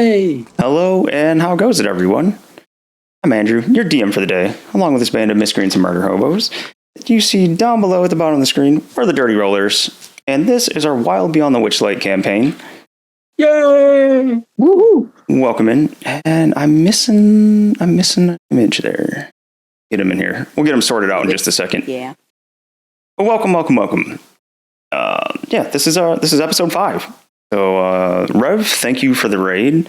Yay! Hello, and how goes it, everyone? I'm Andrew, your DM for the day, along with this band of miscreants and murder hobos. You see down below at the bottom of the screen are the Dirty Rollers, and this is our Wild Beyond the Witchlight campaign. Yay! Woohoo! Welcome in, and I'm missing an image there. Get him in here. We'll get him sorted out in just a second. Yeah. But welcome. This is episode 5. So, Rev, thank you for the raid.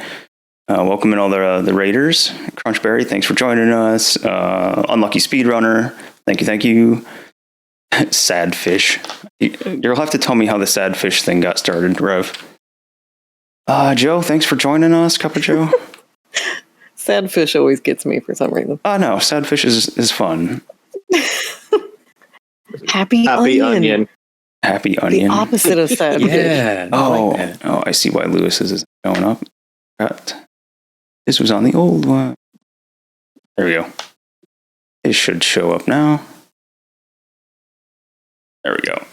Welcome in all the raiders. Crunchberry, thanks for joining us. Unlucky Speedrunner, thank you. Sad Fish. You'll have to tell me how the Sad Fish thing got started, Rev. Joe, thanks for joining us, Cup of Joe. Sad Fish always gets me for some reason. No, Sad Fish is fun. Happy onion. Happy onion. The opposite of sad fish. Yeah. I see why Lewis is going up. This was on the old one. There we go. It should show up now. There we go.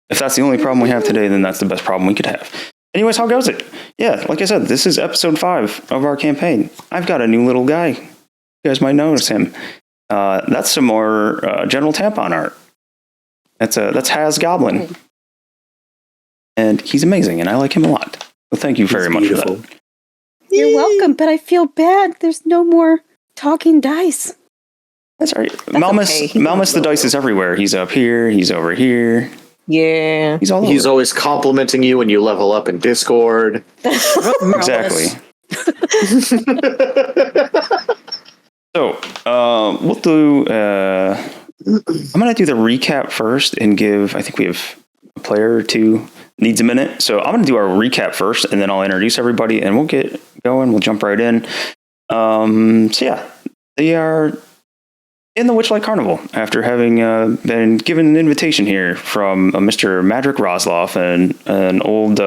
If that's the only problem we have today, then that's the best problem we could have. Anyways, how goes it? Yeah, like I said, this is episode 5 of our campaign. I've got a new little guy. You guys might notice him. That's some more General Tampon art. That's Has Goblin. And he's amazing, and I like him a lot. So thank you very much for that. You're welcome, but I feel bad. There's no more talking dice. That's all right. Malmus the dice is everywhere. He's up here. He's over here. Yeah. He's all over. He's always complimenting you when you level up in Discord. Exactly. So, we'll do... I'm going to do the recap first and I think we have a player or two needs a minute. So I'm going to do our recap first, and then I'll introduce everybody, and we'll get going. We'll jump right in. They are in the Witchlight Carnival after having been given an invitation here from Mr. Madrick Rosloff and an old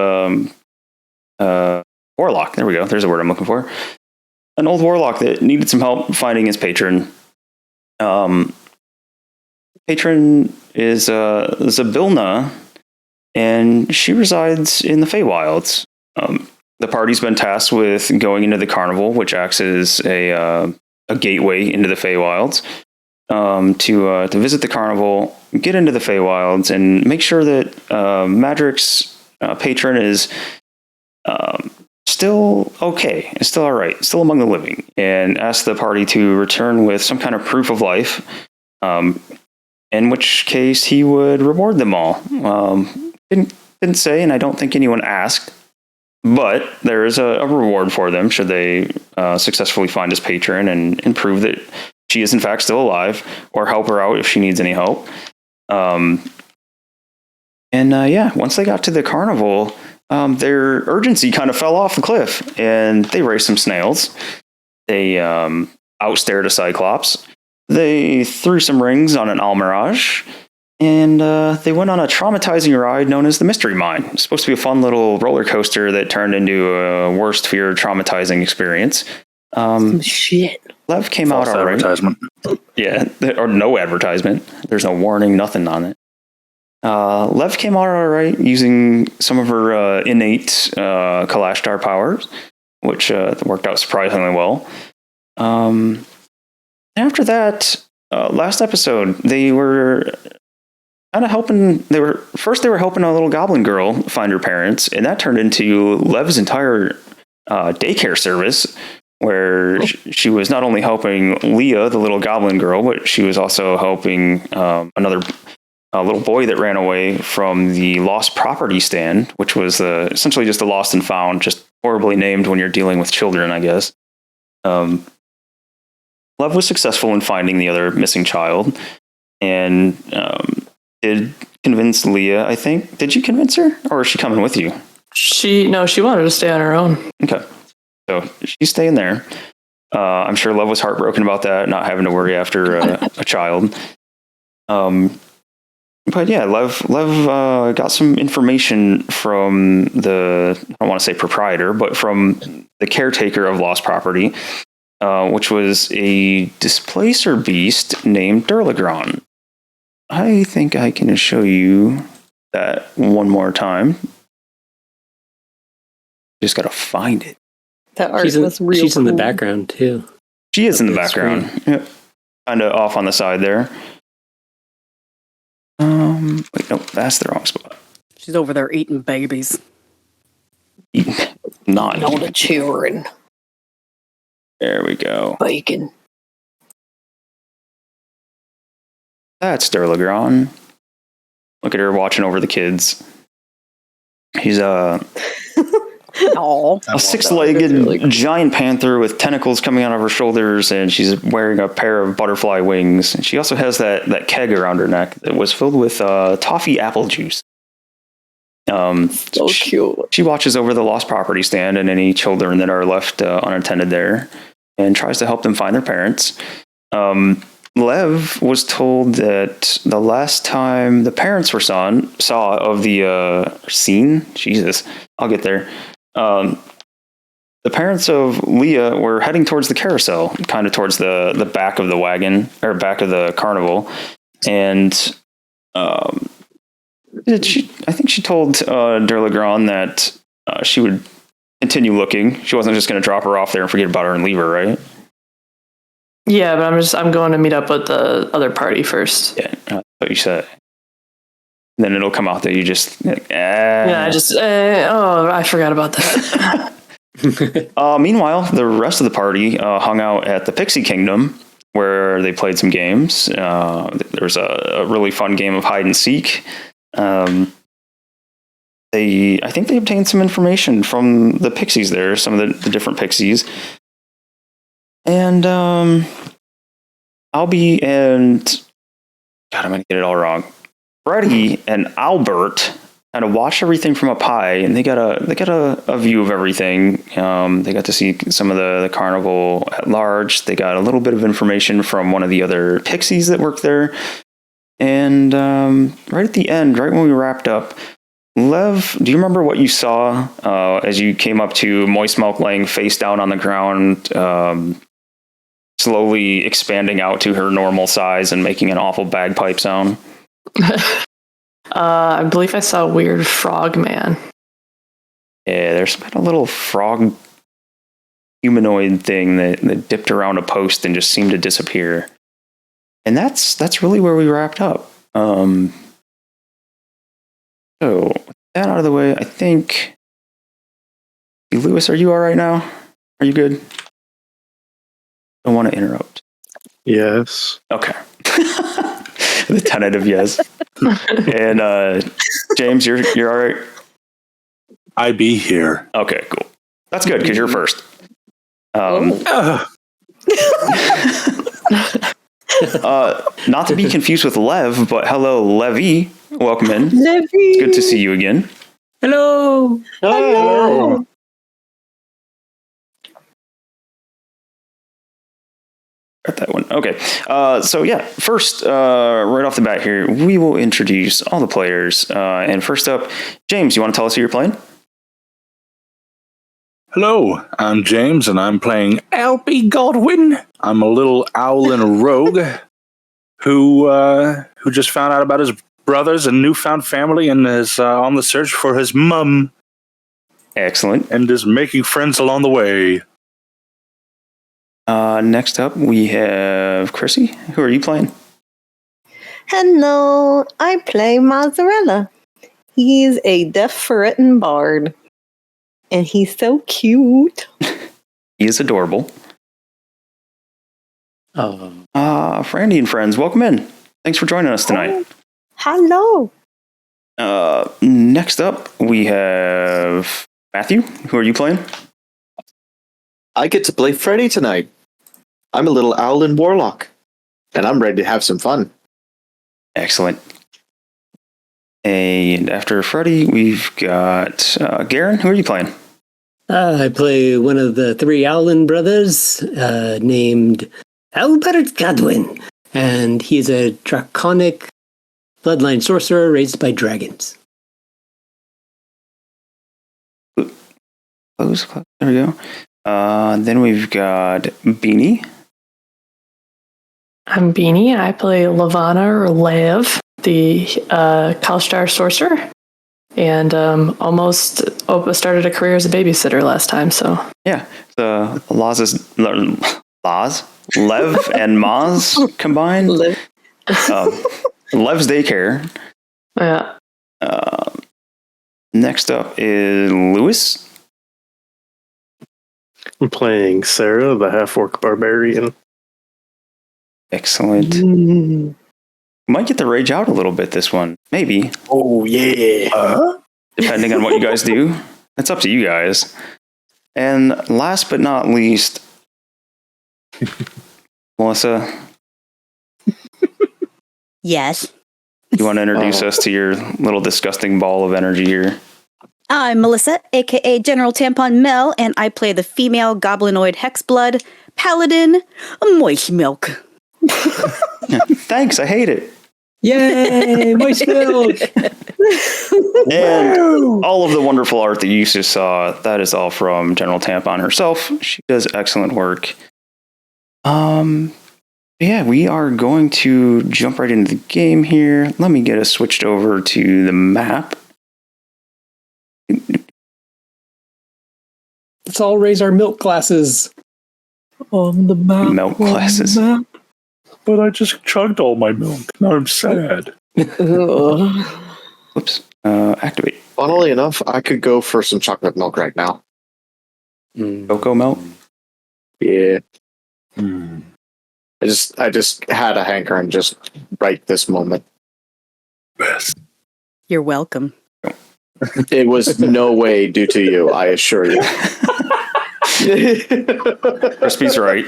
warlock. There we go. There's the word I'm looking for. An old warlock that needed some help finding his patron. Patron is Zabilna, and she resides in the Feywilds. The party's been tasked with going into the carnival, which acts as a gateway into the Feywilds, to visit the carnival, get into the Feywilds, and make sure that Madrick's patron is still okay, is still all right, still among the living, and ask the party to return with some kind of proof of life, in which case he would reward them all. Didn't say, and I don't think anyone asked, but there is a reward for them should they successfully find his patron and prove that she is in fact still alive, or help her out if she needs any help. Once they got to the carnival, their urgency kind of fell off the cliff, and they raised some snails. They outstared a cyclops. They threw some rings on an almirage, and they went on a traumatizing ride known as the Mystery Mine. It's supposed to be a fun little roller coaster that turned into a worst fear traumatizing experience. Shit. Lev came out all right. Advertisement. Yeah, or no advertisement. There's no warning, nothing on it. Lev came out all right using some of her innate Kalashtar powers, which worked out surprisingly well. After that, last episode, they were kind of helping. They were helping a little goblin girl find her parents, and that turned into Lev's entire daycare service, where she was not only helping Leah, the little goblin girl, but she was also helping another little boy that ran away from the lost property stand, which was essentially just a lost and found, just horribly named when you're dealing with children, I guess. Lev was successful in finding the other missing child, and did convince Leah, I think. Did you convince her, or is she coming with you? She wanted to stay on her own. Okay. So she's staying there. I'm sure Lev was heartbroken about that, not having to worry after a child. But yeah, Lev got some information from I don't want to say proprietor, but from the caretaker of lost property, which was a displacer beast named Durlagron. I think I can show you that one more time. Just gotta find it. That art was real. She's in the cool. background too. She is in the The background. Yep. Kind of off on the side there. Wait, nope, that's the wrong spot. She's over there eating babies. Not. All the children. There we go. Bacon. That's Derlegron. Look at her watching over the kids. He's Oh, a six-legged That's really cool. giant panther with tentacles coming out of her shoulders, and she's wearing a pair of butterfly wings. And she also has that keg around her neck that was filled with toffee apple juice. So cute. She watches over the lost property stand and any children that are left unattended there, and tries to help them find their parents. Lev was told that the last time the parents were saw of the scene, Jesus, I'll get there. The parents of Leah were heading towards the carousel, kind of towards the back of the wagon or back of the carnival, and I think she told Derlegron that she would continue looking. She wasn't just going to drop her off there and forget about her and leave her, right? Yeah, but I'm going to meet up with the other party first. Yeah, that's what you said. Then it'll come out that you just Yeah, I forgot about that. Meanwhile, the rest of the party hung out at the Pixie Kingdom, where they played some games. There was a really fun game of hide and seek. I think they obtained some information from the pixies there, some of the different pixies. And Albie and God, I'm gonna get it all wrong. Freddie and Albert kind of watched everything from up high, and they got a view of everything. They got to see some of the carnival at large. They got a little bit of information from one of the other pixies that worked there. And right at the end, right when we wrapped up, Lev, do you remember what you saw as you came up to Moist Milk laying face down on the ground, slowly expanding out to her normal size and making an awful bagpipe sound? I believe I saw a weird frog man. Yeah, there's been a little frog humanoid thing that dipped around a post and just seemed to disappear. And that's really where we wrapped up. So with that out of the way, I think Lewis, are you all right now? Are you good? Don't want to interrupt. Yes. Okay. The tentative yes. And James, you're all right? I be here. Okay, cool. That's good because you're first. Not to be confused with Lev, but hello, Levy. Welcome in. Levy. It's good to see you again. Hello. Hello. Got that one. Okay. So yeah, first, right off the bat here, we will introduce all the players. And first up, James, you want to tell us who you're playing? Hello, I'm James, and I'm playing Albie Godwin. I'm a little owl and a rogue who just found out about his brothers and newfound family and is on the search for his mum. Excellent. And is making friends along the way. Next up, we have Crissy. Who are you playing? Hello, I play Mozzarella. He's a deaf ferretin bard. And he's so cute. He is adorable. Frandy and friends, welcome in. Thanks for joining us tonight. Hello. Next up, we have Matthew. Who are you playing? I get to play Freddy tonight. I'm a little owl and warlock, and I'm ready to have some fun. Excellent. And after Freddy, we've got Garen. Who are you playing? I play one of the three Owlin brothers named Albert Godwin, and he's a draconic bloodline sorcerer raised by dragons. Close. There we go. Then we've got Beanie. I'm Beanie. I play Lavana or Lev, the Kalstar sorcerer. and almost started a career as a babysitter last time. So Yeah, the Lev and Maz combined. Lev's daycare. yeah, Next up is Lewis. I'm playing Sarah, the half-orc barbarian. Excellent. Might get to rage out a little bit this one. Maybe. Oh, yeah. Depending on what you guys do. It's up to you guys. And last but not least, Melissa, Yes. you want to introduce us to your little disgusting ball of energy here? I'm Melissa, aka General Tampon Mel, and I play the female goblinoid hexblood paladin, Moist Milk. Thanks, I hate it. Yay! Moist milk! And all of the wonderful art that you just saw, that is all from General Tampon herself. She does excellent work. Yeah, we are going to jump right into the game here. Let me get us switched over to the map. Let's all raise our milk glasses. On the map. Milk classes. But I just chugged all my milk. Now I'm sad. Whoops. Activate. Funnily enough, I could go for some chocolate milk right now. Cocoa milk. Yeah. I just had a hankering just right this moment. Best. You're welcome. It was no way due to you, I assure you. Crispy's right.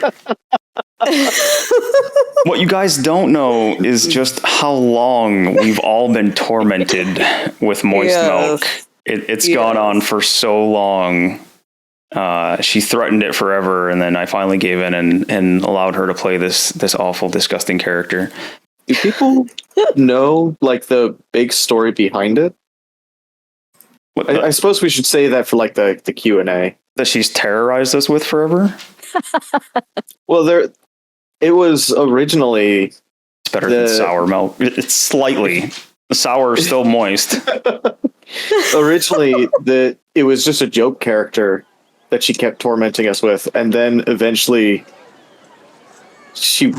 What you guys don't know is just how long we've all been tormented with moist milk. It's gone on for so long. She threatened it forever, and then I finally gave in and allowed her to play this awful, disgusting character. Do people know like the big story behind it? I suppose we should say that for like the Q&A. That she's terrorized us with forever? Well, it was originally... It's better than sour milk. It's slightly. The sour is still moist. Originally, it was just a joke character that she kept tormenting us with, and then eventually she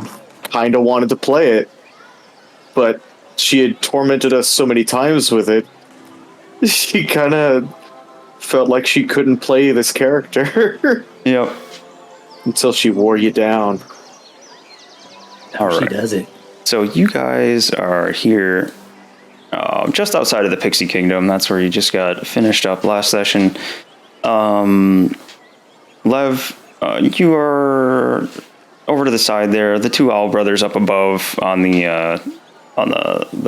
kind of wanted to play it, but she had tormented us so many times with it, she kind of felt like she couldn't play this character. Yep. Until she wore you down. All right. She does it. So you guys are here just outside of the Pixie Kingdom. That's where you just got finished up last session. Lev, you are over to the side there. The two owl brothers up above on the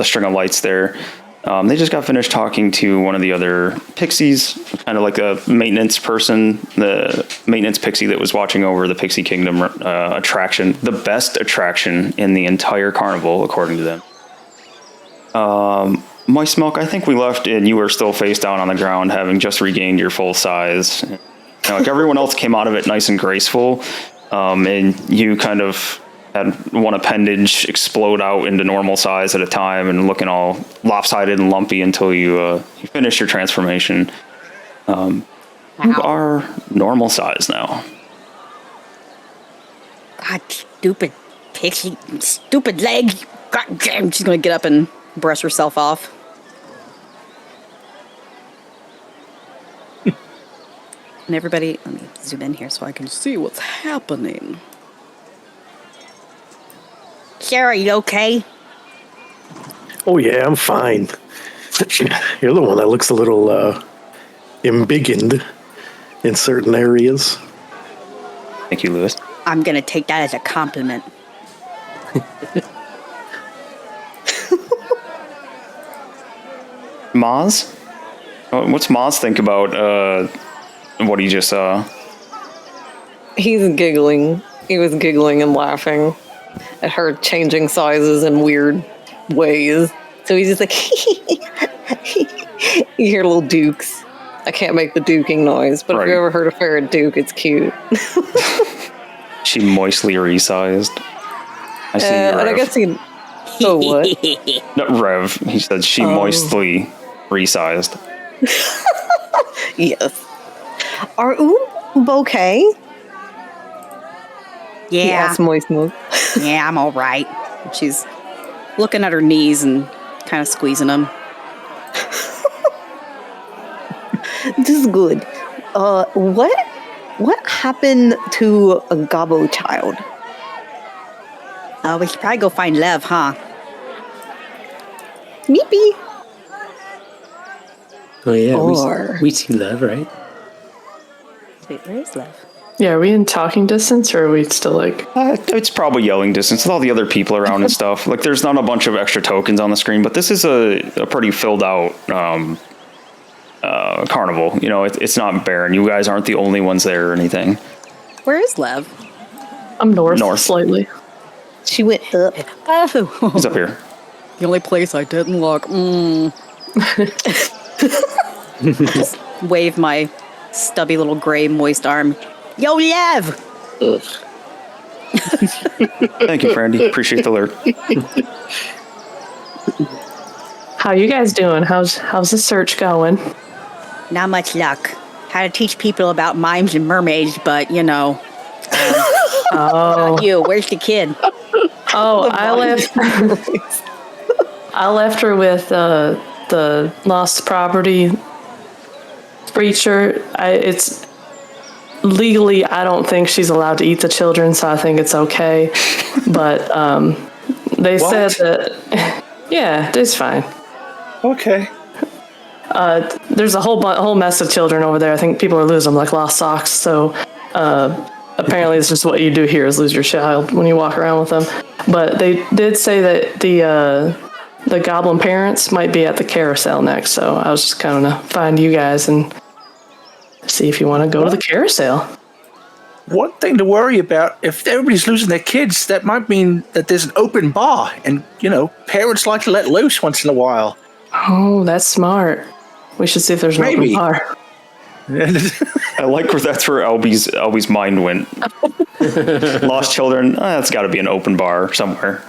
string of lights there. They just got finished talking to one of the other pixies, kind of like a maintenance person, the maintenance pixie that was watching over the Pixie Kingdom attraction, the best attraction in the entire carnival, according to them. Moist Milk, I think we left and you were still face down on the ground, having just regained your full size. Like everyone else came out of it nice and graceful, and you kind of had one appendage explode out into normal size at a time and looking all lopsided and lumpy until you finish your transformation. You are normal size now. God, stupid pixie, stupid leg. God damn, she's going to get up and brush herself off. And everybody, let me zoom in here so I can see what's happening. Sarah, you okay? Oh, yeah, I'm fine. You're the one that looks a little embiggened in certain areas. Thank you, Lewis. I'm going to take that as a compliment. Maz? What's Maz think about what he just saw? He's giggling. He was giggling and laughing at her changing sizes in weird ways. So he's just like, you hear little dukes. I can't make the duking noise, but Right. if you ever heard a ferret duke, it's cute. She moistly resized. I see And I Rev. guess he. So what? No, Rev. He said she moistly resized. Yes. Are okay? He Yeah. asked Moist Milk. Yeah, I'm all right. She's looking at her knees and kind of squeezing them. This is good. What happened to a gobbo child? We should probably go find Lev, huh? Maybe. Oh yeah, Or- we see love, right? Wait, where is Lev? Yeah, are we in talking distance or are we still like... It's probably yelling distance with all the other people around and stuff. Like, there's not a bunch of extra tokens on the screen, but this is a pretty filled out carnival. You know, it's not barren. You guys aren't the only ones there or anything. Where is Lev? I'm north North. slightly. She went up. Oh, He's up here. The only place I didn't look. just wave my stubby little gray moist arm. Yo, Lev! Thank you, Brandy. Appreciate the alert. How you guys doing? How's the search going? Not much luck. How to teach people about mimes and mermaids, but you know. Oh, You, where's the kid? oh, I left her with the lost property creature. It's legally, I don't think she's allowed to eat the children, so I think it's okay. But they said that, yeah, it's fine. Okay. There's a whole mess of children over there. I think people are losing them like lost socks. So apparently, it's just what you do here is lose your child when you walk around with them. But they did say that the goblin parents might be at the carousel next. So I was just kind of find you guys and see if you want to go to the carousel. One thing to worry about, if everybody's losing their kids, that might mean that there's an open bar, and, parents like to let loose once in a while. Oh, that's smart. We should see if there's an open bar. I like where that's where Albie's mind went. Lost children, that's got to be an open bar somewhere.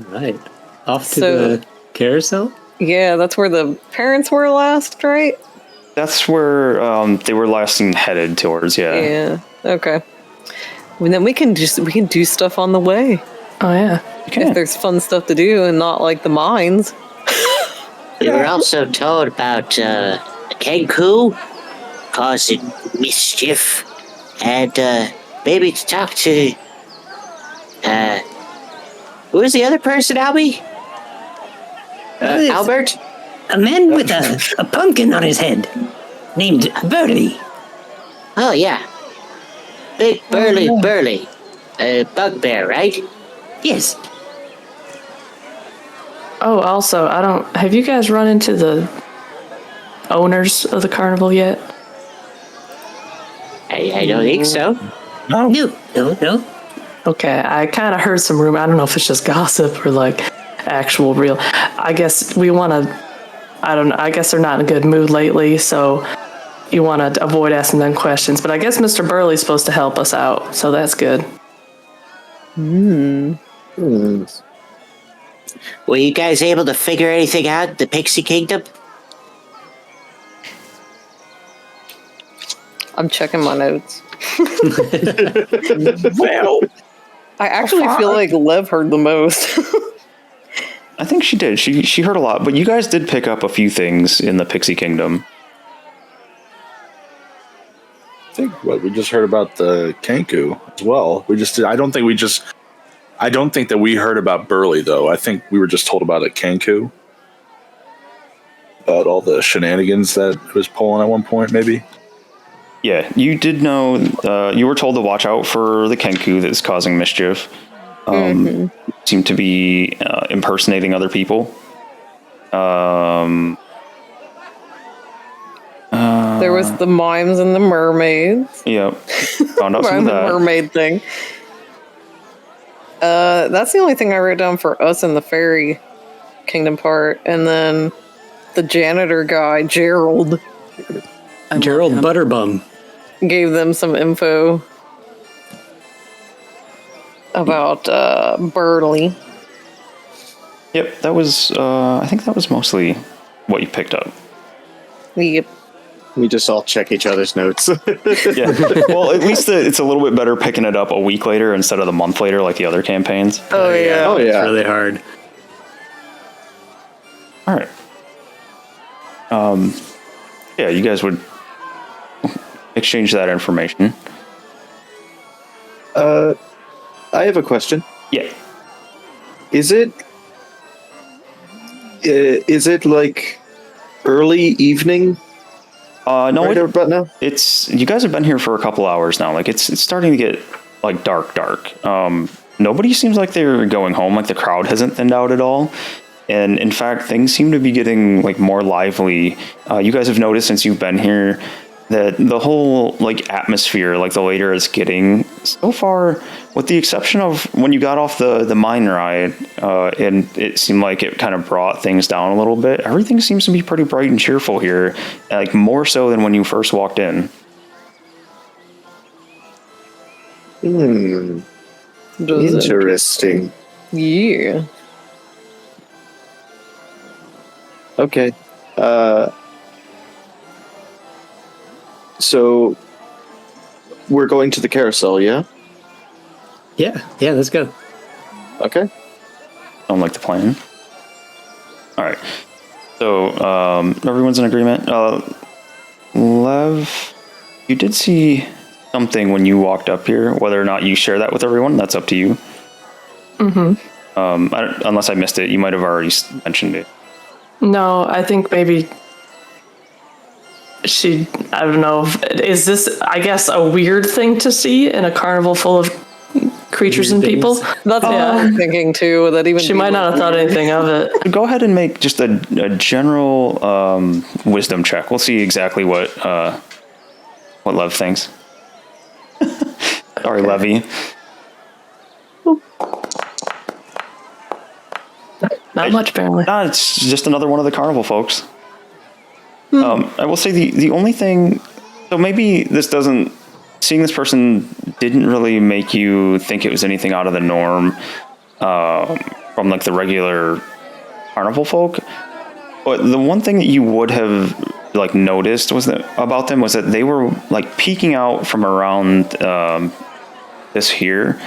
Right. Off to the carousel? Yeah, that's where the parents were last, right? That's where they were last headed towards, yeah. Yeah. Okay. Well, then we can do stuff on the way. Oh, yeah. If there's fun stuff to do and not like the mines. We were also told about a Kenku causing mischief, and maybe to talk to who was the other person, Albie? Albert? A man with a pumpkin on his head, named Burley. Oh, yeah. Big burly. Bugbear, right? Yes. Oh, also, have you guys run into the owners of the carnival yet? I don't think so. No. Okay, I kind of heard some rumor. I don't know if it's just gossip or like actual real. I guess we want to, I don't know, I guess they're not in a good mood lately, so you want to avoid asking them questions. But I guess Mr. Burley's supposed to help us out, so that's good. Were you guys able to figure anything out, the Pixie Kingdom? I'm checking my notes. Well, I actually feel like Lev heard the most. I think she did. She heard a lot, but you guys did pick up a few things in the Pixie Kingdom. I think we just heard about the Kenku as well. I don't think that we heard about Burley, though. I think we were just told about a Kenku. About all the shenanigans that it was pulling at one point, maybe. Yeah, you did know, you were told to watch out for the Kenku that's causing mischief. Seem to be impersonating other people. There was the mimes and the mermaids. Yep. Found out some of The that. mermaid thing. That's the only thing I wrote down for us in the fairy kingdom part. And then the janitor guy, Gerald, Gerald Butterbum. gave them some info. about Burley. Yep, that was. I think that was mostly what you picked up. Yep. We just all check each other's notes. Yeah. Well, at least it's a little bit better picking it up a week later instead of the month later like the other campaigns. Oh, yeah. Oh, It's yeah. really hard. All right. Yeah, you guys would exchange that information. I have a question. Yeah. Is it like early evening No, right about now? it's you guys have been here for a couple hours now. Like it's starting to get like dark. Nobody seems like they're going home. Like the crowd hasn't thinned out at all. And in fact, things seem to be getting like more lively. You guys have noticed since you've been here that the whole like atmosphere, like the later it's getting, so far, with the exception of when you got off the mine ride, and it seemed like it kind of brought things down a little bit. Everything seems to be pretty bright and cheerful here, like more so than when you first walked in. Interesting. Yeah. Okay. So we're going to the carousel, yeah? Yeah, let's go. Okay. Don't like the plan. All right. So everyone's in agreement. Lev, you did see something when you walked up here. Whether or not you share that with everyone, that's up to you. Unless I missed it, you might have already mentioned it. No, I think maybe I don't know. Is this, I guess, a weird thing to see in a carnival full of creatures and people? That's what I'm thinking too. That even She might not have thought anything of it. Go ahead and make just a general wisdom check. We'll see exactly what Lev thinks. Sorry, Levy. Not much, apparently. Nah, it's just another one of the carnival folks. I will say the only thing, so maybe seeing this person didn't really make you think it was anything out of the norm from like the regular carnival folk. But the one thing that you would have like noticed about them was that they were like peeking out from around this here.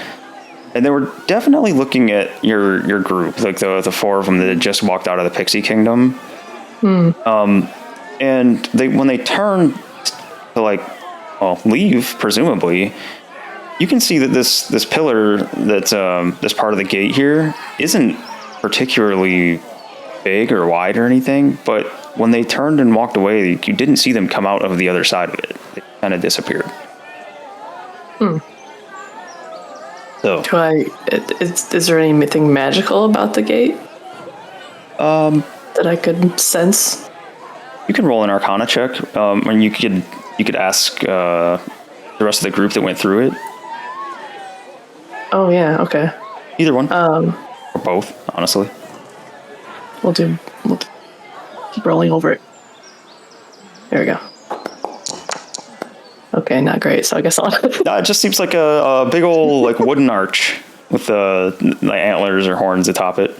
And they were definitely looking at your group, like the four of them that had just walked out of the Pixie Kingdom. And when they turn to leave, presumably, you can see that this pillar that's this part of the gate here isn't particularly big or wide or anything. But when they turned and walked away, you didn't see them come out of the other side of it. They kind of disappeared. So, is there anything magical about the gate? That I could sense? You can roll an Arcana check, and you could ask the rest of the group that went through it. Oh yeah, okay. Either one, or both, honestly. We'll keep rolling over it. There we go. Okay, not great. So I guess I'll. It just seems like a big old like wooden arch with the antlers or horns atop it.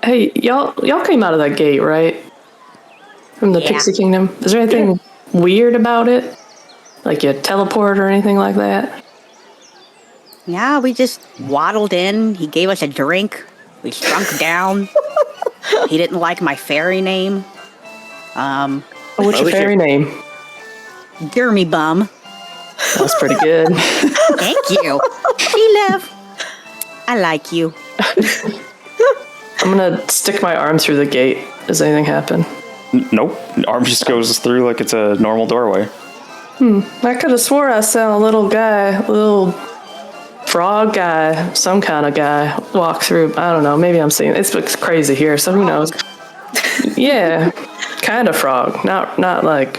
Hey, y'all came out of that gate, right? From the Pixie Kingdom. Is there anything weird about it? Like you teleport or anything like that? Yeah, we just waddled in. He gave us a drink. We shrunk down. He didn't like my fairy name. What's your fairy name? Gurmy Bum. That's pretty good. Thank you. She left. I like you. I'm gonna stick my arm through the gate. Does anything happen? Nope. Arm just goes through like it's a normal doorway. I could have swore I saw a little frog guy, some kind of guy, walk through. I don't know. Maybe I'm seeing it's crazy here, so who knows? Yeah, kind of frog. Not like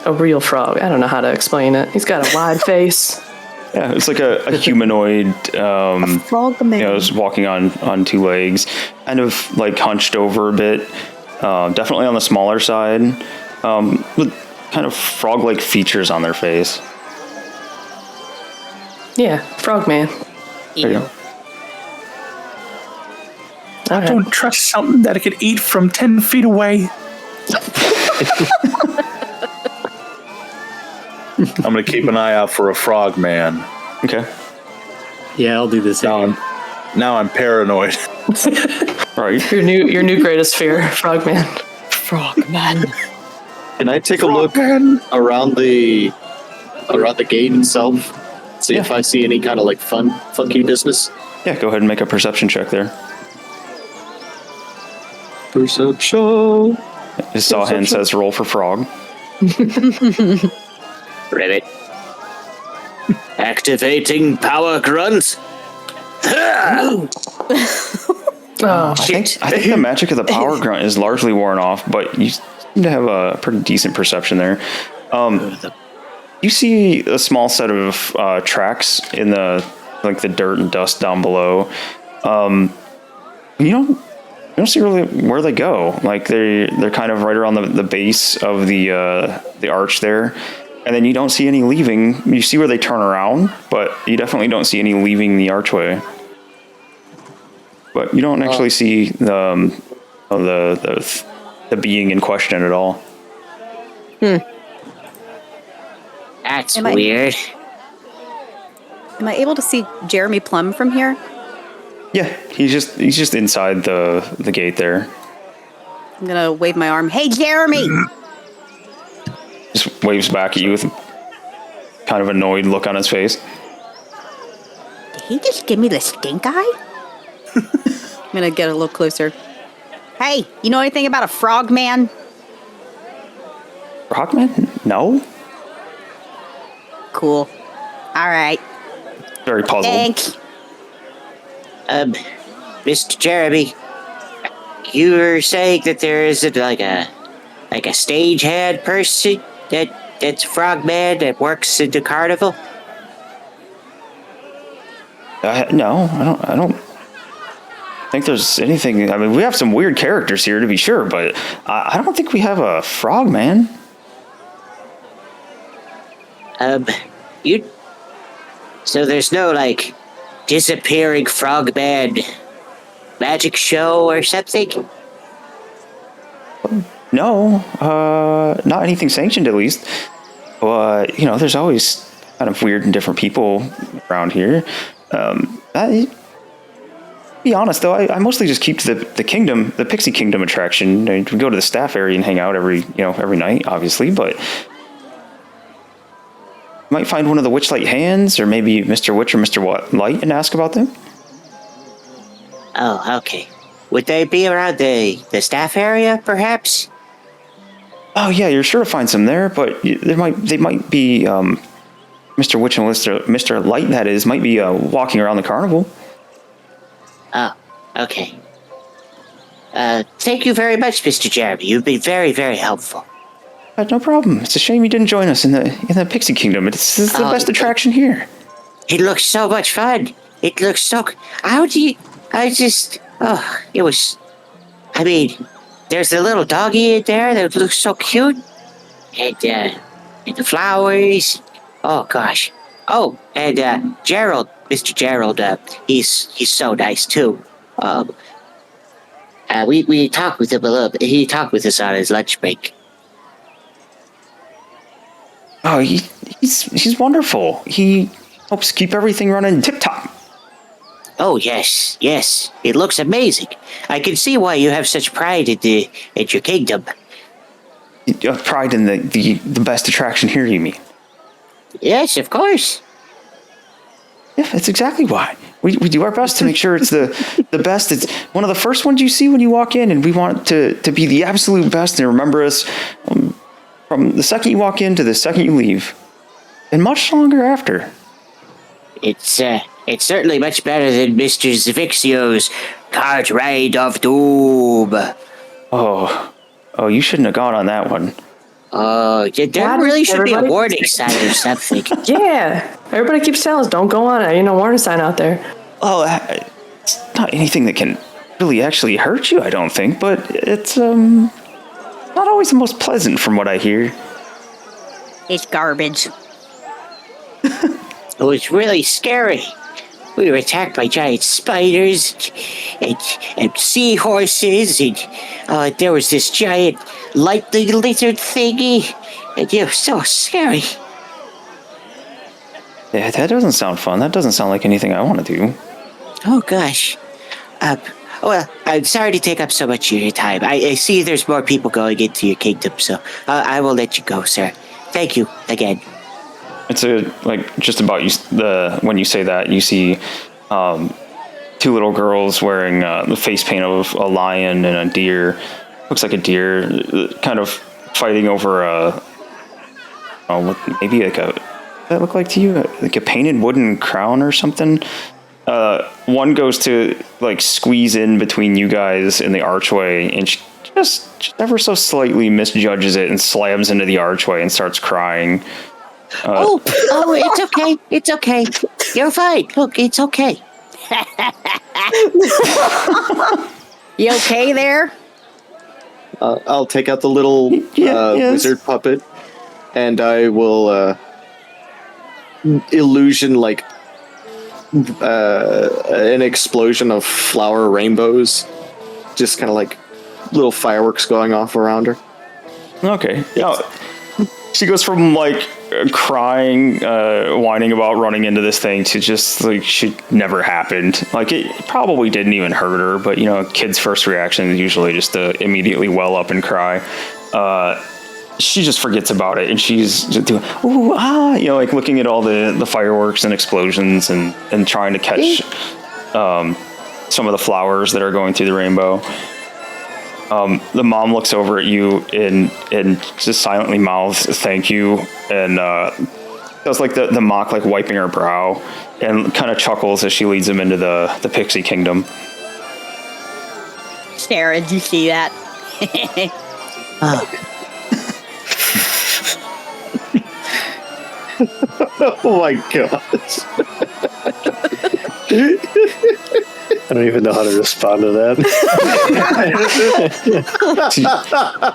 a real frog. I don't know how to explain it. He's got a wide face. Yeah, it's like a humanoid. Frog man. Is walking on two legs, kind of like hunched over a bit. Definitely on the smaller side, with kind of frog-like features on their face. Yeah, Frogman. There you go. I don't trust something that I could eat from 10 feet away. I'm going to keep an eye out for a frog man. Okay. Yeah, I'll do the same. Now I'm paranoid. Right. Your new greatest fear, Frogman. Frogman. Can I take a look around the gate itself? See if I see any kind of like funky business. Yeah, go ahead and make a perception check there. Perception. His saw hand says roll for frog. Ribbit. Activating power grunt. Oh, I think the magic of the power grunt is largely worn off, but you seem to have a pretty decent perception there. You see a small set of tracks in the dirt and dust down below. You don't see really where they go. Like they're kind of right around the base of the arch there, and then you don't see any leaving. You see where they turn around, but you definitely don't see any leaving the archway. But you don't actually see the being in question at all. That's weird. Am I able to see Jeremy Plum from here? Yeah, he's just inside the gate there. I'm gonna wave my arm. Hey, Jeremy! Just waves back at you with a kind of annoyed look on his face. Did he just give me the stink eye? I'm gonna get a little closer. Hey, you know anything about a frog man? Frogman? No. Cool. All right. Very puzzled. Thanks. Mr. Jeremy, you were saying that there is a stagehand person that's a frogman that works in the carnival? No, I don't think there's anything. I mean, we have some weird characters here to be sure, but I don't think we have a frogman. So there's no disappearing frogman magic show or something? No, not anything sanctioned at least. But there's always kind of weird and different people around here. Be honest though, I mostly just keep to the kingdom, the Pixie Kingdom attraction. We go to the staff area and hang out every night, obviously, but you might find one of the Witchlight hands, or maybe Mr. Witch or Mr. Light, and ask about them. Oh, okay. Would they be around the staff area, perhaps? Oh yeah, you're sure to find some there, but they might be Mr. Witch and Mr. Light, that is, might be walking around the carnival. Oh, okay. Thank you very much, Mr. Jeremy. You've been very, very helpful. No problem. It's a shame you didn't join us in the Pixie Kingdom. It's the best attraction here. It looks so much fun. It looks so... there's the little doggy in there that looks so cute. And the flowers. Oh, gosh. Oh, and Gerald, Mr. Gerald, he's so nice, too. We talked with him a little bit. He talked with us on his lunch break. Oh, he's wonderful. He helps keep everything running tip-top. Oh, yes. It looks amazing. I can see why you have such pride in your kingdom. Pride in the best attraction here, you mean? Yes, of course. Yeah, that's exactly why. We do our best to make sure it's the best. It's one of the first ones you see when you walk in, and we want it to be the absolute best and remember us from the second you walk in to the second you leave. And much longer after. It's certainly much better than Mr. Zavixio's cart ride of doom. Oh, you shouldn't have gone on that one. Oh, there really should be a warning sign or something. Yeah, everybody keeps telling us don't go on it. Warning sign out there. Oh, it's not anything that can really actually hurt you, I don't think, but it's not always the most pleasant from what I hear. It's garbage. It was really scary. We were attacked by giant spiders and seahorses, and there was this giant lightning lizard thingy. And it was so scary. Yeah, that doesn't sound fun. That doesn't sound like anything I want to do. Oh, gosh. Well, I'm sorry to take up so much of your time. I see there's more people going into your kingdom, so I will let you go, sir. Thank you again. It's just about you. When you say that, you see two little girls wearing the face paint of a lion and a deer. Looks like a deer, kind of fighting over maybe like a. Does that look like to you like a painted wooden crown or something? One goes to like squeeze in between you guys in the archway, and she just ever so slightly misjudges it and slams into the archway and starts crying. It's okay. It's okay. You're fine. Look, it's okay. You okay there? I'll take out the little yes. wizard puppet, and I will illusion like an explosion of flower rainbows, just kind of like little fireworks going off around her. Okay. Yeah. She goes from like crying, whining about running into this thing to just like she never happened. Like it probably didn't even hurt her, but you know, a kid's first reaction is usually just to immediately well up and cry. She just forgets about it, and she's just doing like looking at all the fireworks and explosions and trying to catch some of the flowers that are going through the rainbow. The mom looks over at you and just silently mouths thank you, and does like the mock like wiping her brow, and kind of chuckles as she leads them into the pixie kingdom. Sarah, did you see that? Oh my god. I don't even know how to respond to that.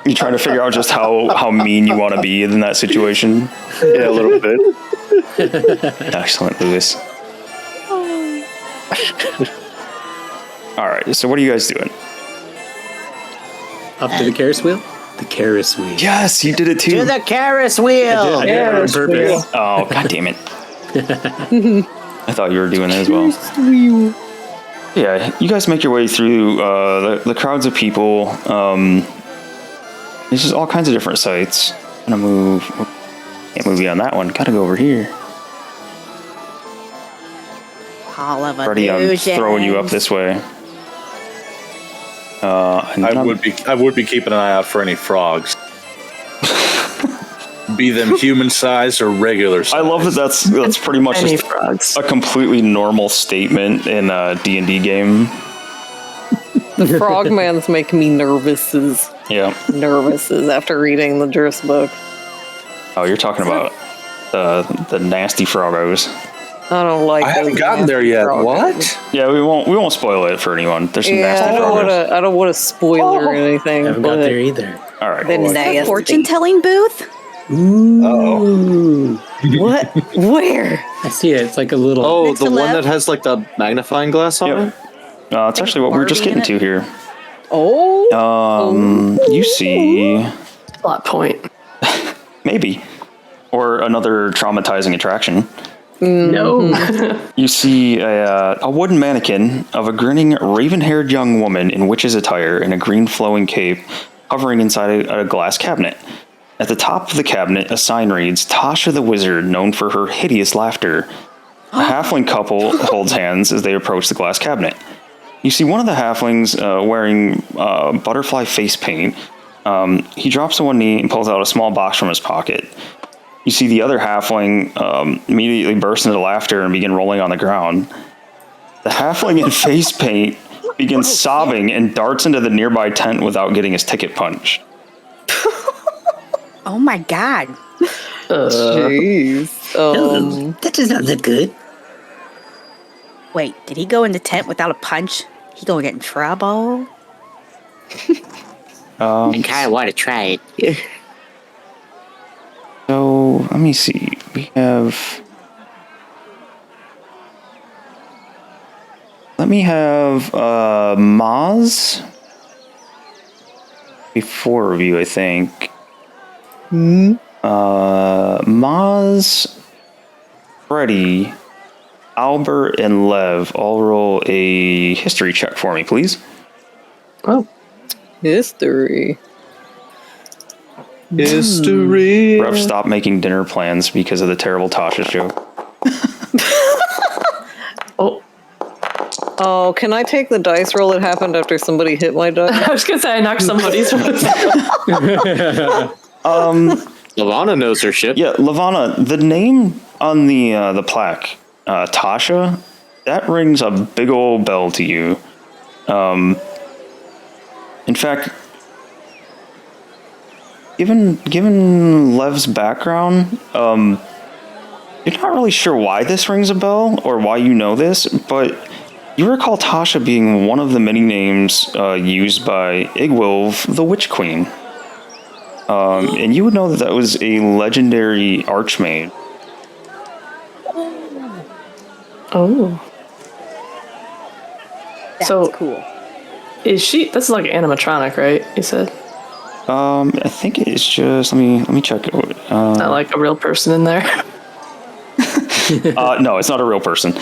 You trying to figure out just how mean you want to be in that situation? Yeah, a little bit. Excellent, Lewis. All right, so what are you guys doing? Up to the Ferris wheel? The Ferris wheel. Yes, you did it too. To the Ferris wheel! I did it on purpose. Oh, god damn it. I thought you were doing that as well. Yeah, you guys make your way through the crowds of people. There's just all kinds of different sites. I'm gonna move. Can't move beyond that one. Gotta go over here. Hall of Already, I'm throwing you up this way. I would be keeping an eye out for any frogs. Be them human size or regular size. I love that. That's pretty much Any just frogs. a completely normal statement in a D&D game. The frogmans make me nervous after reading the Juris book. Oh, you're talking about the nasty froggos. I don't like. I haven't those gotten there nasty yet. frogmans. What? Yeah, we won't spoil it for anyone. There's some nasty froggos. I don't want to spoil or anything. I haven't got there either. All right. The nasty. Fortune telling booth? Ooh. What? Where? I see it. It's like a little. Oh, Next the to one left. that has like the magnifying glass on Yep. it? It's actually what we were just Barbie getting in to here. Oh. You see, Plot point. maybe, or another traumatizing attraction. No. You see a wooden mannequin of a grinning, raven-haired young woman in witch's attire in a green flowing cape, hovering inside a glass cabinet. At the top of the cabinet, a sign reads, Tasha the Wizard, known for her hideous laughter. A halfling couple holds hands as they approach the glass cabinet. You see one of the halflings wearing butterfly face paint. He drops to one knee and pulls out a small box from his pocket. You see the other halfling immediately burst into laughter and begin rolling on the ground. The halfling in face paint begins sobbing and darts into the nearby tent without getting his ticket punched. Oh my god. Jeez. That does not look good. Wait, did he go in the tent without a punch? He gonna get in trouble? I kind of want to try it. So, let me see. We have let me have Maz before review, I think. Maz, Freddy, Albert, and Lev all roll a history check for me, please. Oh. History. History. Rev, stop making dinner plans because of the terrible Tasha joke. Oh, can I take the dice roll that happened after somebody hit my dice? I was gonna say I knocked somebody's. Lavana knows her shit. Yeah, Lavana, the name on the plaque, Tasha, that rings a big old bell to you. In fact, given Lev's background, you're not really sure why this rings a bell or why you know this, but you recall Tasha being one of the many names used by Igwilv, the Witch Queen. And you would know that was a legendary archmaid. Oh. That's So- cool. Is she? This is like an animatronic, right? You said I think it's just let me check it. not like a real person in there. No, it's not a real person.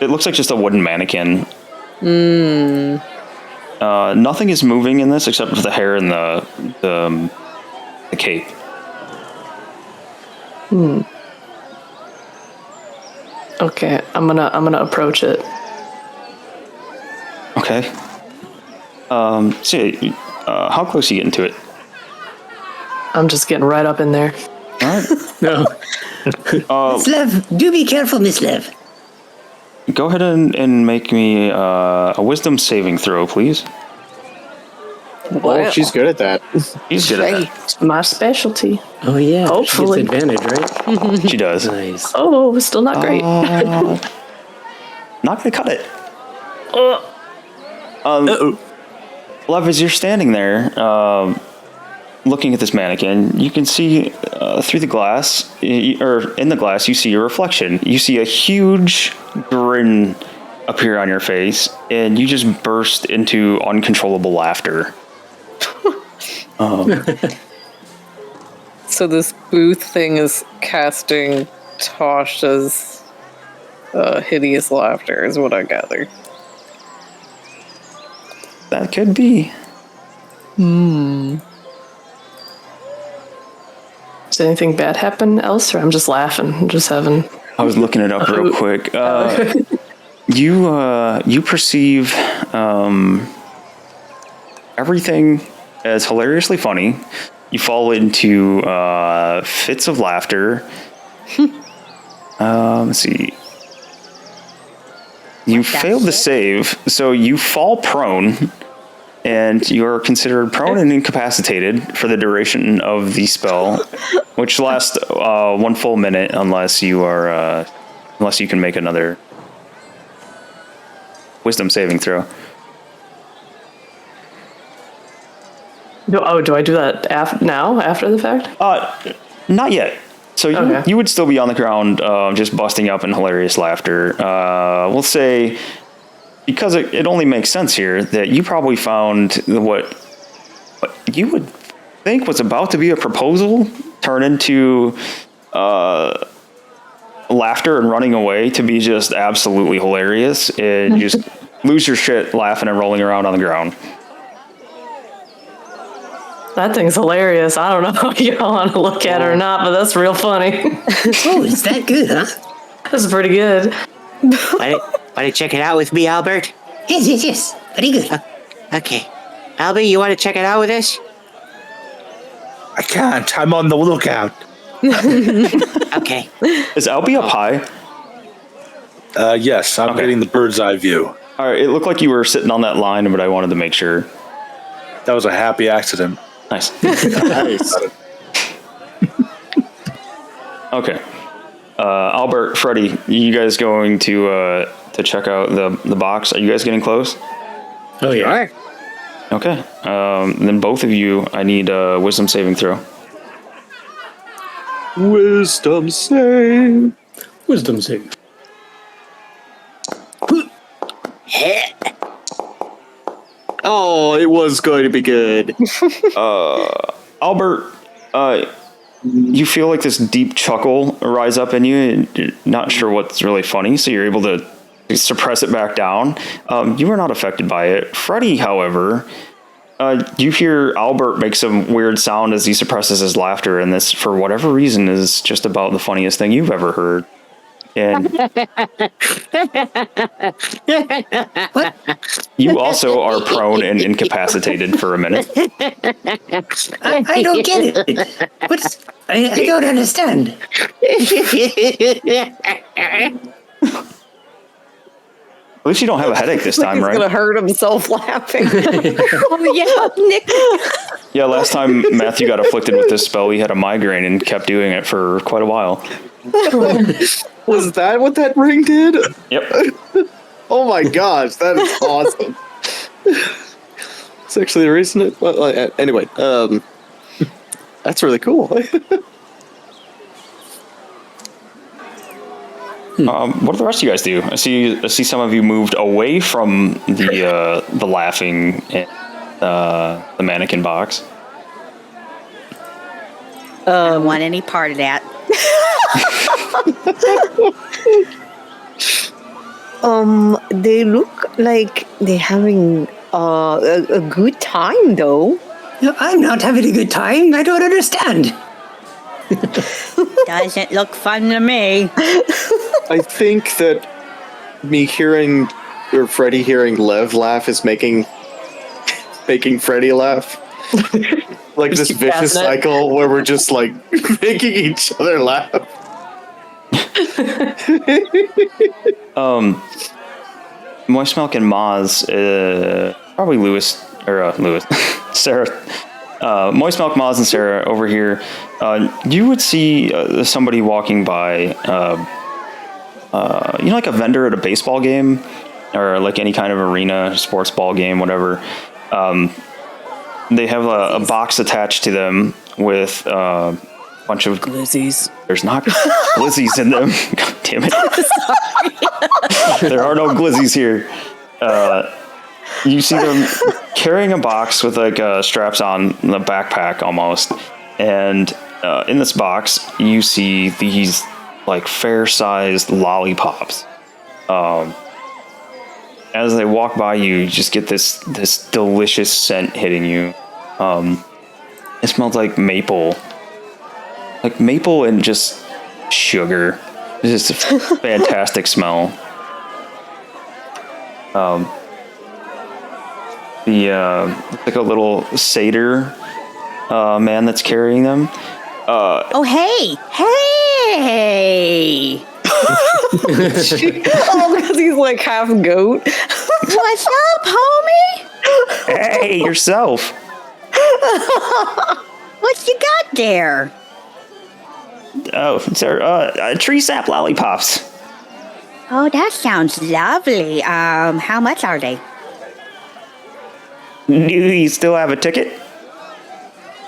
It looks like just a wooden mannequin. Nothing is moving in this except for the hair and the cape. Okay, I'm gonna approach it. Okay. See, how close are you getting to it? I'm just getting right up in there. All right. No. Miss Lev, do be careful, Miss Lev. Go ahead and make me a wisdom saving throw, please. Oh, she's good at that. She's good at that. It's my specialty. Oh yeah, Hopefully. she gets advantage, right? She does. Nice. Oh, it's still not great. Not gonna cut it. Lev, as you're standing there, looking at this mannequin, you can see through the glass, or in the glass, you see your reflection. You see a huge grin appear on your face, and you just burst into uncontrollable laughter. So this booth thing is casting Tasha's hideous laughter, is what I gather. That could be. Does anything bad happen else, or I'm just laughing, I'm just having? I was looking it up real quick. You perceive everything as hilariously funny. You fall into fits of laughter. Let's see. You failed to save, so you fall prone, and you are considered prone and incapacitated for the duration of the spell, which lasts 1 full minute unless you can make another wisdom saving throw. Do I do that after the fact? Not yet. So Okay. you would still be on the ground, just busting up in hilarious laughter. We'll say, because it only makes sense here, that you probably found what you would think was about to be a proposal turn into laughter and running away to be just absolutely hilarious, and you just lose your shit laughing and rolling around on the ground. That thing's hilarious. I don't know if y'all want to look at it or not, but that's real funny. Oh, is that good, huh? That's pretty good. Want to check it out with me, Albert? Yes. Very good. Okay. Albie, you want to check it out with us? I can't. I'm on the lookout. Okay. Is Albie up high? Yes, I'm Okay. getting the bird's eye view. All right, it looked like you were sitting on that line, but I wanted to make sure. That was a happy accident. Nice. Nice. Okay. Albert, Freddie, you guys going to check out the box? Are you guys getting close? Oh yeah. Okay. Then both of you, I need a wisdom saving throw. Wisdom save. Wisdom save. Oh, it was going to be good. Albert, you feel like this deep chuckle rise up in you, and you're not sure what's really funny, so you're able to suppress it back down. You were not affected by it. Freddy, however, you hear Albert make some weird sound as he suppresses his laughter, and this, for whatever reason, is just about the funniest thing you've ever heard. And you also are prone and incapacitated for a minute. I don't get it. I don't understand. At least you don't have a headache this time, He's right? gonna hurt himself laughing. Oh, yeah, Nick. Yeah, last time Matthew got afflicted with this spell, he had a migraine and kept doing it for quite a while. Was that what that ring did? Yep. Oh my gosh, that is awesome. It's actually the reason it... Well, anyway, that's really cool. What do the rest of you guys do? I see some of you moved away from the laughing and the mannequin box. I don't want any part of that. They look like they're having a good time, though. No, I'm not having a good time. I don't understand. Doesn't look fun to me. I think that me hearing, or Freddy hearing Lev laugh is making Freddy laugh. Like this vicious cycle where we're just like making each other laugh. Moist Milk and Maz, probably Sarah. Moist Milk, Maz, and Sarah over here. You would see somebody walking by, like a vendor at a baseball game or like any kind of arena, sports ball game, whatever. They have a box attached to them with a bunch of Glizzies. There's not glizzies in them. God damn it. There are no glizzies here. You see them carrying a box with like straps on the backpack almost. And in this box, you see these like fair-sized lollipops. As they walk by you, you just get this delicious scent hitting you. It smells like maple. Like maple and just sugar. It's just a fantastic smell. Looks like a little satyr man that's carrying them. Oh, hey! Oh, because he's like half goat. What's up, homie? Hey, yourself. What you got there? Oh, sir, tree sap lollipops. Oh, that sounds lovely. How much are they? Do you still have a ticket?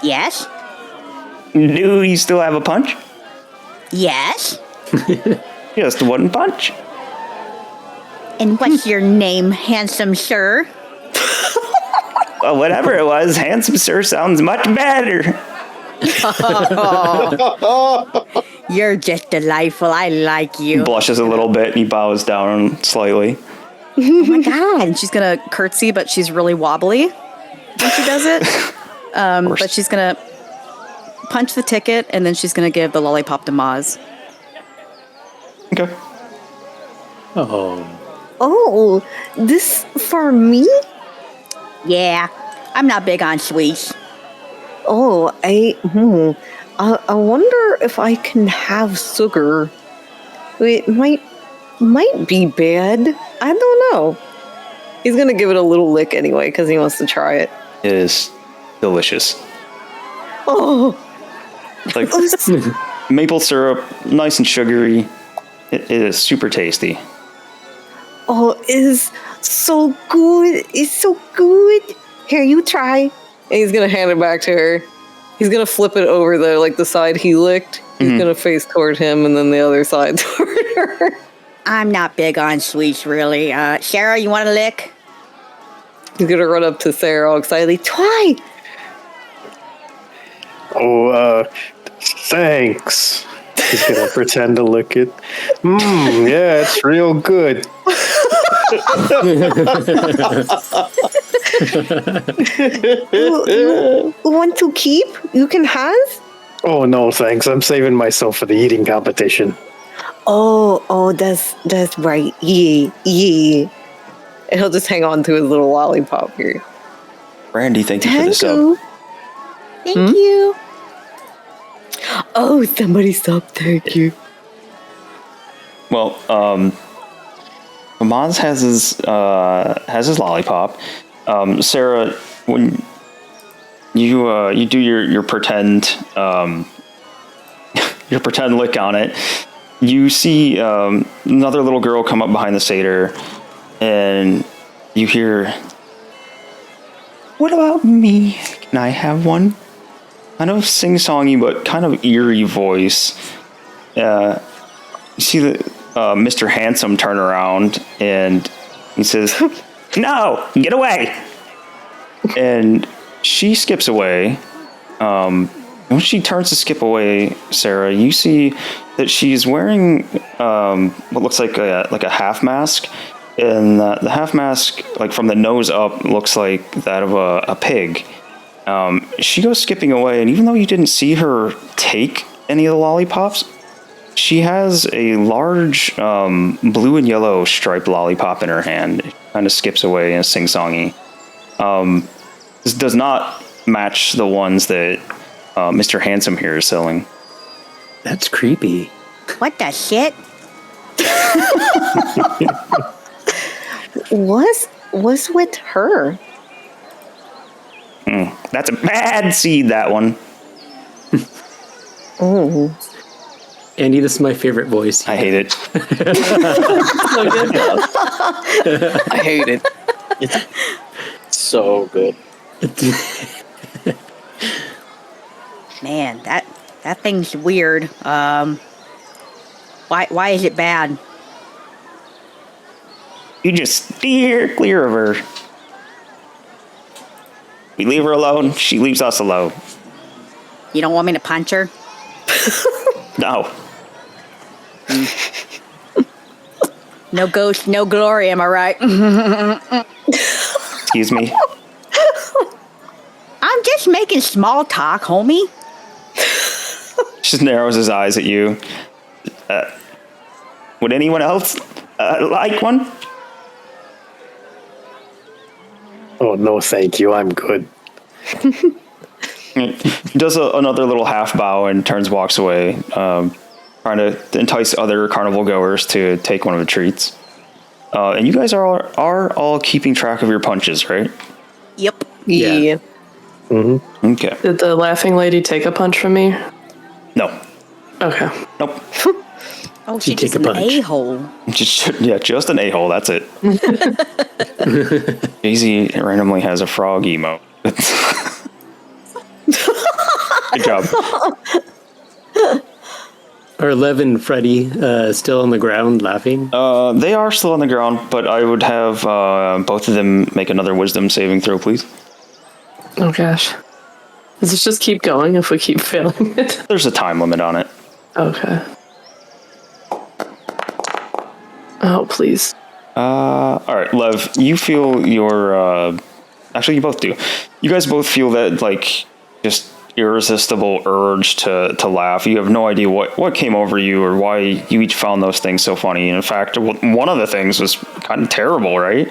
Yes? Do you still have a punch? Yes? Just one punch. And what's your name, handsome sir? Well, whatever it was, handsome sir sounds much better. You're just delightful. I like He you. blushes a little bit and he bows down slightly. Oh my god. And she's gonna curtsy, but she's really wobbly when she does it. But she's gonna punch the ticket and then she's gonna give the lollipop to Maz. Okay. Oh, this for me? Yeah, I'm not big on sweets. Oh, I wonder if I can have sugar. It might be bad. I don't know. He's gonna give it a little lick anyway because he wants to try it. It is delicious. Oh, Like maple syrup, nice and sugary. It is super tasty. oh, it is so good. It's so good. Here, you try. And he's gonna hand it back to her. He's gonna flip it over the side he licked. He's gonna face toward him and then the other side toward her. I'm not big on sweets, really. Sarah, you want a lick? He's gonna run up to Sarah all excitedly. Try! Oh, thanks. He's gonna pretend to lick it. Yeah, it's real good. You want to keep? You can have? Oh no, thanks. I'm saving myself for the eating competition. Oh, that's right. Yeah. And he'll just hang on to his little lollipop here. Brandy, thank you for the sub. you. Thank you. Oh, somebody stop. Thank you. Well, Maz has his lollipop. Sarah, when you do your pretend your pretend lick on it, you see another little girl come up behind the satyr, and you hear, "What about me? Can I have one?" Kind of sing-songy, but kind of eerie voice. You see Mr. Handsome turn around, and he says, "No, get away!" And she skips away. When she turns to skip away, Sarah, you see that she's wearing what looks like a half mask, and the half mask, like from the nose up, looks like that of a pig. She goes skipping away, and even though you didn't see her take any of the lollipops, she has a large blue and yellow striped lollipop in her hand. It kind of skips away and is sing-songy. This does not match the ones that Mr. Handsome here is selling. That's creepy. What the shit? What's with her? That's a bad seed, that one. Oh. Andy, this is my favorite voice. I hate it. So good though. I hate it. It's so good. Man, that thing's weird. Why is it bad? You just steer clear of her. We leave her alone, she leaves us alone. You don't want me to punch her? No. No ghost, no glory, am I right? Excuse me. I'm just making small talk, homie. Just narrows his eyes at you. Would anyone else like one? Oh no, thank you. I'm good. He does another little half bow and walks away, trying to entice other carnival goers to take one of the treats. And you guys are all keeping track of your punches, right? Yep. Yeah. Mm-hmm. Okay. Did the laughing lady take a punch from me? No. Okay. Nope. Oh, she's take just a an punch. a-hole. Just an a-hole. That's it. Daisy randomly has a frog emote. Good job. Are Lev and Freddy still on the ground laughing? They are still on the ground, but I would have both of them make another wisdom saving throw, please. Oh gosh. Does this just keep going if we keep failing it? There's a time limit on it. Okay. Oh, please. All right, Lev, you feel your... actually, you both do. You guys both feel that, like, just irresistible urge to laugh. You have no idea what came over you or why you each found those things so funny. And in fact, one of the things was kind of terrible, right?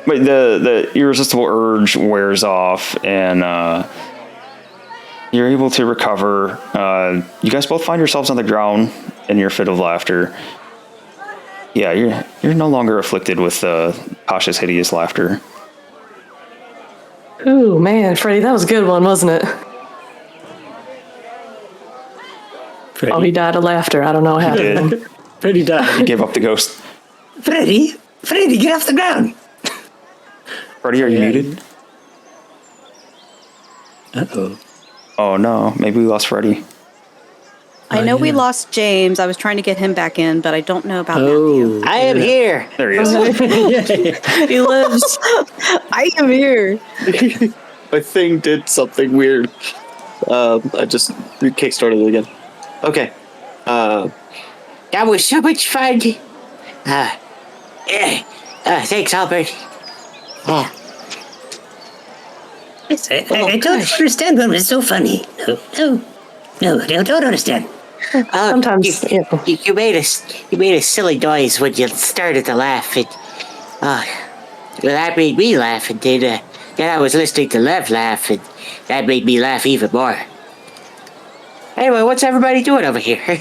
But the irresistible urge wears off, and you're able to recover. You guys both find yourselves on the ground in your fit of laughter. Yeah, you're no longer afflicted with cautious, hideous laughter. Ooh, man, Freddy, that was a good one, wasn't it? Freddy. Oh, he died of laughter. I don't know what happened. Did Freddy died. you give up the ghost? Freddy, get off the ground. Freddy, are you muted? Uh-oh. Oh no, maybe we lost Freddy. I know we yeah. lost James. I was trying to get him back in, but I don't know about Matthew. Oh, I am here. There he is. He lives. I am here. My thing did something weird. I just kickstarted it again. Okay. That was so much fun. Thanks, Albert. Yes, I don't understand what was so funny. No, I don't understand. Sometimes, You made a silly noise when you started to laugh, and that made me laugh, and then I was listening to Lev laugh, and that made me laugh even more. Anyway, what's everybody doing over here?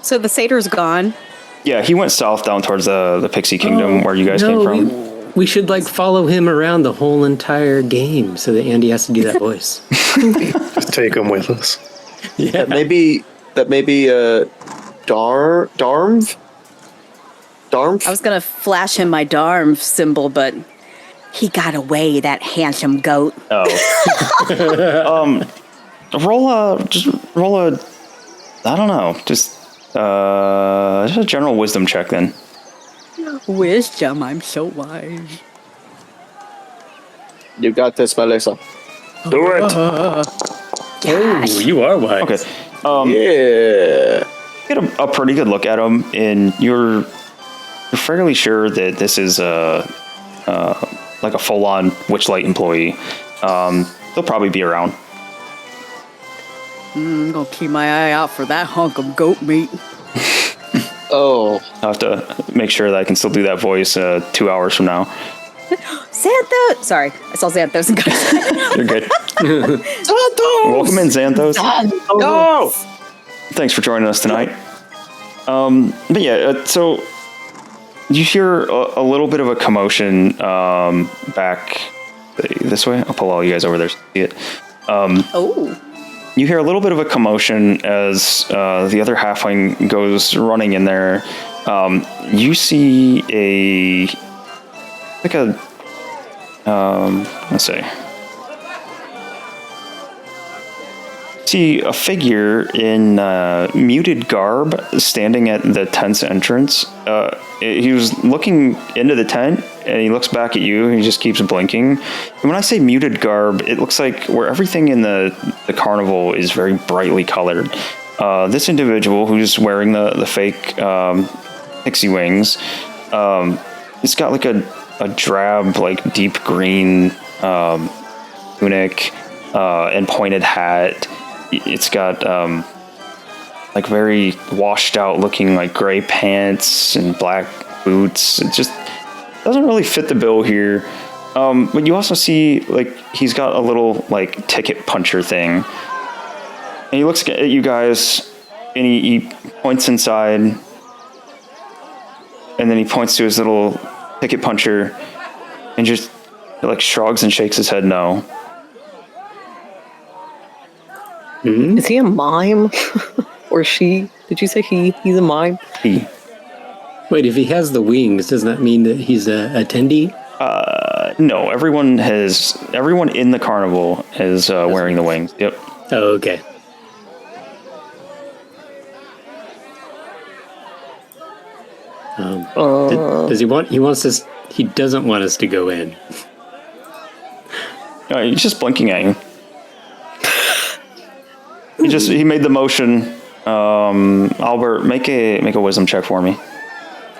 So the satyr's gone. Yeah, he went south down towards the Pixie Kingdom where you guys came from. We should like follow him around the whole entire game so that Andy has to do that voice. Just take him with us. Yeah, maybe Darmv. I was gonna flash him my Darmv symbol, but he got away, that handsome goat. Oh. roll a, I don't know, just a general wisdom check then. Wisdom, I'm so wise. You got this, Melissa. Do it. Oh, you are wise. Okay. Yeah. Get a pretty good look at him, and you're fairly sure that this is like a full-on Witchlight employee. They'll probably be around. I'm gonna keep my eye out for that hunk of goat meat. Oh. I'll have to make sure that I can still do that voice 2 hours from now. Xanthos! Sorry, I saw Xanthos and got You're good. Xanthos! Welcome in, Xanthos. No! Thanks for joining us tonight. But yeah, so you hear a little bit of a commotion back this way. I'll pull all you guys over there so you see it. Oh. You hear a little bit of a commotion as the other halfling goes running in there. You see let's say, see a figure in muted garb standing at the tent's entrance. He was looking into the tent, and he looks back at you, and he just keeps blinking. And when I say muted garb, it looks like where everything in the carnival is very brightly colored. This individual who's wearing the fake pixie wings, it's got like a drab, like deep green tunic and pointed hat. It's got like very washed out looking like gray pants and black boots. It just doesn't really fit the bill here. But you also see like he's got a little like ticket puncher thing. And he looks at you guys and he points inside, and then he points to his little ticket puncher and just like shrugs and shakes his head no. Mm-hmm. Is he a mime? Or she? Did you say he? He's a mime? He. Wait, if he has the wings, does that mean that he's a attendee? No, everyone in the carnival is wearing the wings. Yep. Oh, okay. Does he want? He doesn't want us to go in. No, he's just blinking at you. He made the motion. Albert, make a wisdom check for me.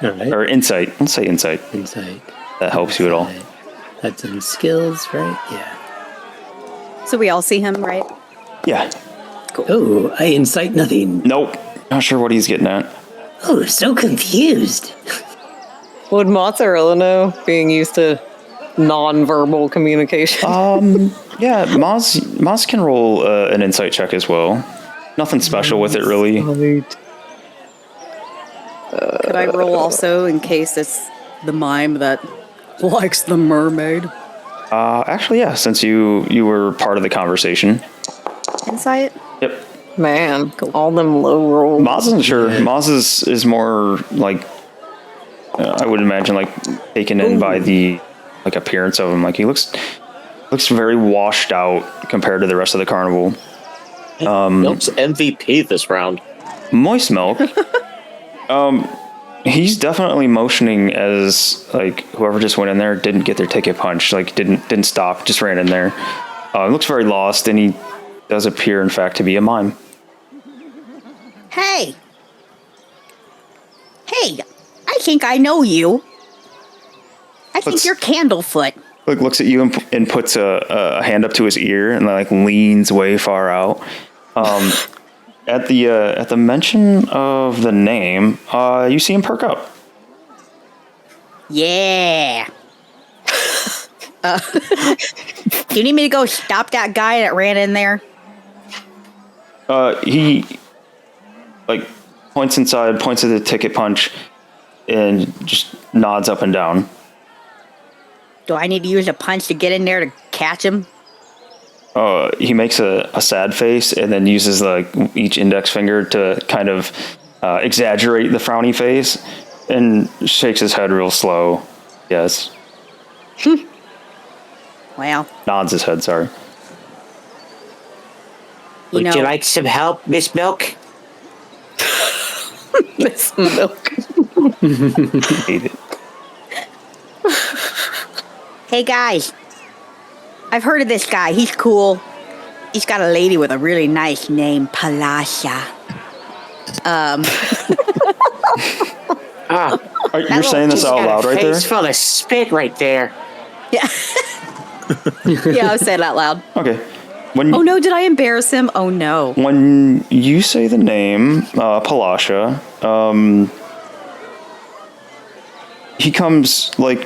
All right. Or insight. Let's say insight. Insight. That helps you at all. That's in skills, right? Yeah. So we all see him, right? Yeah. Cool. Oh, I incite nothing. Nope. Not sure what he's getting at. Oh, so confused. Would Mozzarella know, being used to non-verbal communication? Yeah, Maz can roll an insight check as well. Nothing special with it, really. Could I roll also in case it's The mime that likes the mermaid. Actually, yeah, since you were part of the conversation. insight? Yep. Man, all them low rolls. Maz isn't sure. Maz is more like, I would imagine, like taken in by the like appearance of him. Like he looks very washed out compared to the rest of the carnival. Milk's MVP this round. Moist Milk. He's definitely motioning as like whoever just went in there didn't get their ticket punched, like didn't stop, just ran in there. Looks very lost, and he does appear, in fact, to be a mime. Hey, I think I know you. I think you're Candlefoot. Looks at you and puts a hand up to his ear and like leans way far out. At the mention of the name, you see him perk up. Yeah. Do you need me to go stop that guy that ran in there? He like points inside, points at the ticket punch, and just nods up and down. Do I need to use a punch to get in there to catch him? He makes a sad face and then uses like each index finger to kind of exaggerate the frowny face and shakes his head real slow. Yes. Well. Nods his head, sorry. Would you like some help, Miss Milk? Miss Milk. Hate it. Hey guys, I've heard of this guy. He's cool. He's got a lady with a really nice name, Palasha. You're saying this out loud right there? Face full of spit right there. Yeah. Yeah, I was saying it out loud. Okay. Oh no, did I embarrass him? Oh no. When you say the name, Palasha, he comes like,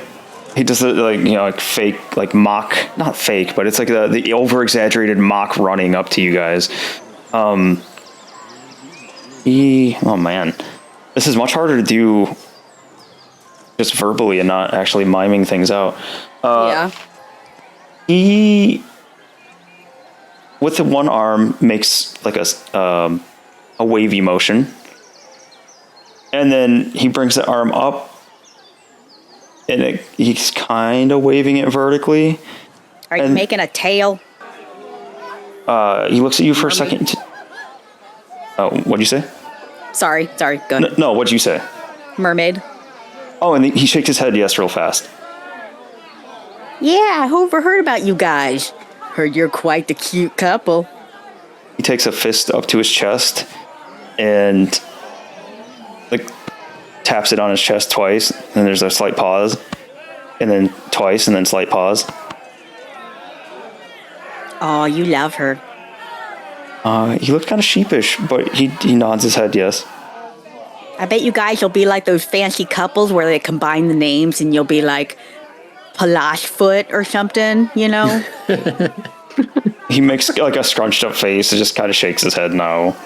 he does the like fake, like mock, not fake, but it's like the over exaggerated mock running up to you guys. Oh man, this is much harder to do just verbally and not actually miming things out. Yeah. He, with the one arm, makes like a wavy motion, and then he brings the arm up. And he's kind of waving it vertically. Are you making a tail? He looks at you for a second. Oh, what'd you say? Sorry, go ahead. No, what'd you say? Mermaid. Oh, and he shakes his head yes real fast. Yeah, I overheard about you guys. Heard you're quite the cute couple. He takes a fist up to his chest and like taps it on his chest twice, and there's a slight pause, and then twice, and then slight pause. Oh, you love her. He looked kind of sheepish, but he nods his head yes. I bet you guys will be like those fancy couples where they combine the names and you'll be like Palashfoot or something, you know? He makes like a scrunched up face and just kind of shakes his head no.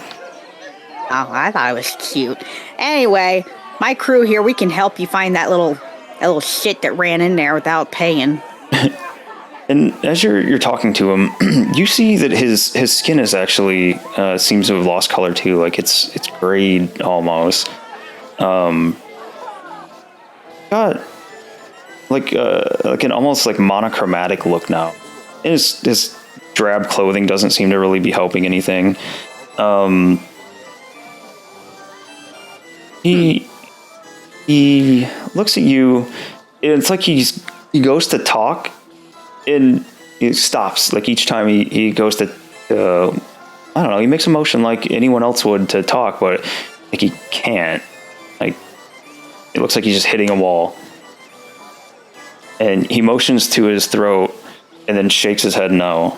Oh, I thought it was cute. Anyway, my crew here, we can help you find that little shit that ran in there without paying. And as you're talking to him, you see that his skin is actually seems to have lost color too. Like it's grayed almost. Got like an almost like monochromatic look now. And his drab clothing doesn't seem to really be helping anything. He looks at you, and it's like he goes to talk, and he stops. Like each time he goes to, I don't know, he makes a motion like anyone else would to talk, but like he can't. Like it looks like he's just hitting a wall. And he motions to his throat, and then shakes his head no.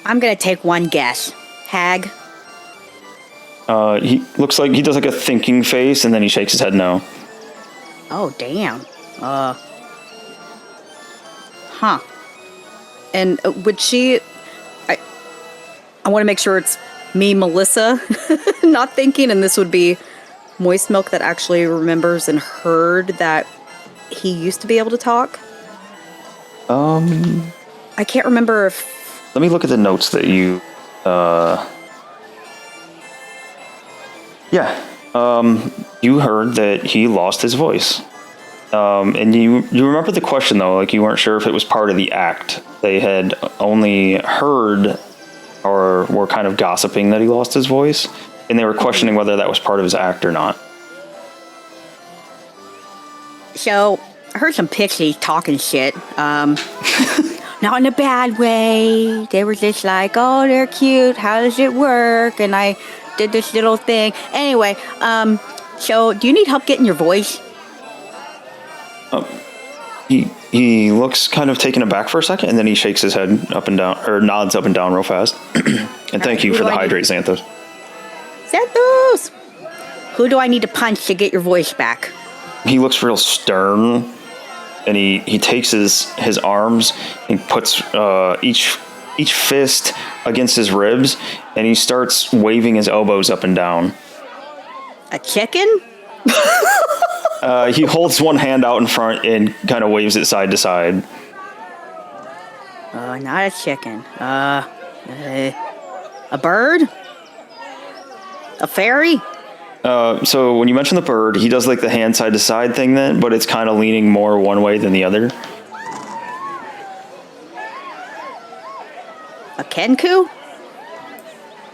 I'm gonna take one guess. Hag. He looks like he does like a thinking face, and then he shakes his head no. Oh, damn. Huh. And would she... I want to make sure it's me, Melissa, not thinking, and this would be Moist Milk that actually remembers and heard that he used to be able to talk. I can't remember if... Let me look at the notes that you... Yeah. You heard that he lost his voice. And you remember the question, though, like you weren't sure if it was part of the act. They had only heard or were kind of gossiping that he lost his voice, and they were questioning whether that was part of his act or not. So, I heard some pixies talking shit. Not in a bad way. They were just like, oh, they're cute. How does it work? And I did this little thing. Anyway, so do you need help getting your voice? He looks kind of taken aback for a second, and then he shakes his head up and down, or nods up and down real fast. And thank you for the hydrate, Xanthos. Xanthos! Who do I need to punch to get your voice back? He looks real stern, and he takes his arms and puts each fist against his ribs, and he starts waving his elbows up and down. A chicken? He holds one hand out in front and kind of waves it side to side. Not a chicken. A bird? A fairy? So when you mention the bird, he does like the hand side to side thing then, but it's kind of leaning more one way than the other. A kenku?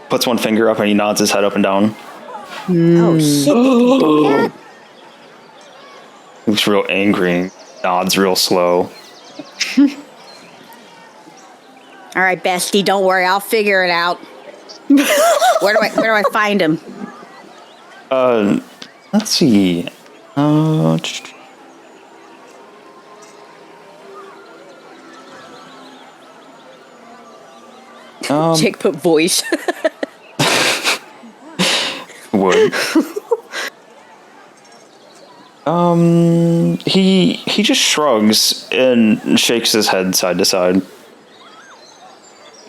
Puts one finger up and he nods his head up and down. Oh, shit. Looks real angry, nods real slow. All right, bestie, don't worry. I'll figure it out. Where do I find him? Let's see. Jake put voice. Would. He just shrugs and shakes his head side to side.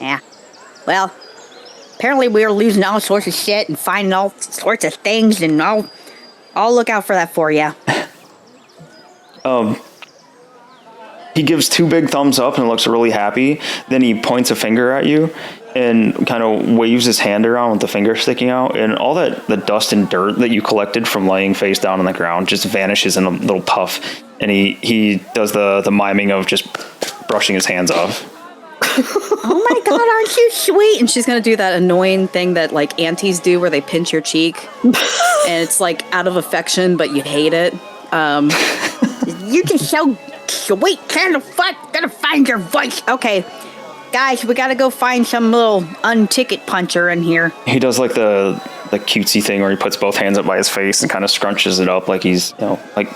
Yeah. Well, apparently we were losing all sorts of shit and finding all sorts of things, and I'll look out for that for you. He gives two big thumbs up and looks really happy. Then he points a finger at you and kind of waves his hand around with the finger sticking out. And all the dust and dirt that you collected from laying face down on the ground just vanishes in a little puff. And he does the miming of just brushing his hands off. Oh my god, aren't you sweet? And she's gonna do that annoying thing that like aunties do where they pinch your cheek. And it's like out of affection, but you hate it. You're just so sweet, Candlefoot. Gotta find your voice. Okay, guys, we gotta go find some little unticket puncher in here. He does like the cutesy thing where he puts both hands up by his face and kind of scrunches it up like he's, you know, like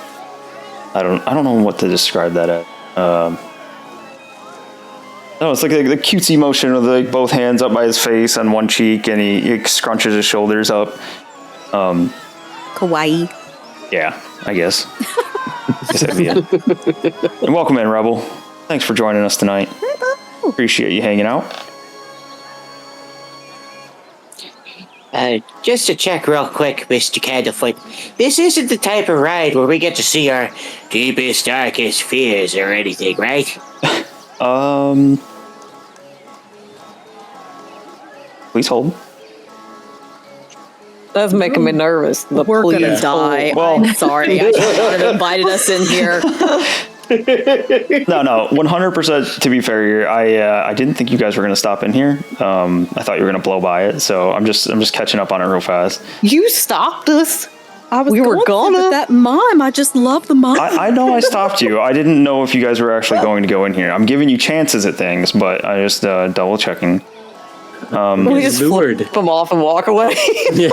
I don't know what to describe that as. No, it's like the cutesy motion with like both hands up by his face on one cheek, and he scrunches his shoulders up. Kawaii. Yeah, I guess. Guess that'd be it. And welcome in, Rebel. Thanks for joining us tonight. Appreciate you hanging out. Just to check real quick, Mr. Candlefoot, this isn't the type of ride where we get to see our deepest, darkest fears or anything, right? Please hold. That's making me nervous. We're gonna die. Well- I'm sorry. I should have invited us in here. No, 100%. To be fair here, I didn't think you guys were gonna stop in here. I thought you were gonna blow by it, so I'm just catching up on it real fast. You stopped us. I was We were going gonna. with that mime. I just love the mime. I know I stopped you. I didn't know if you guys were actually going to go in here. I'm giving you chances at things, but I just double checking. We just lured. flip them off and walk away. We're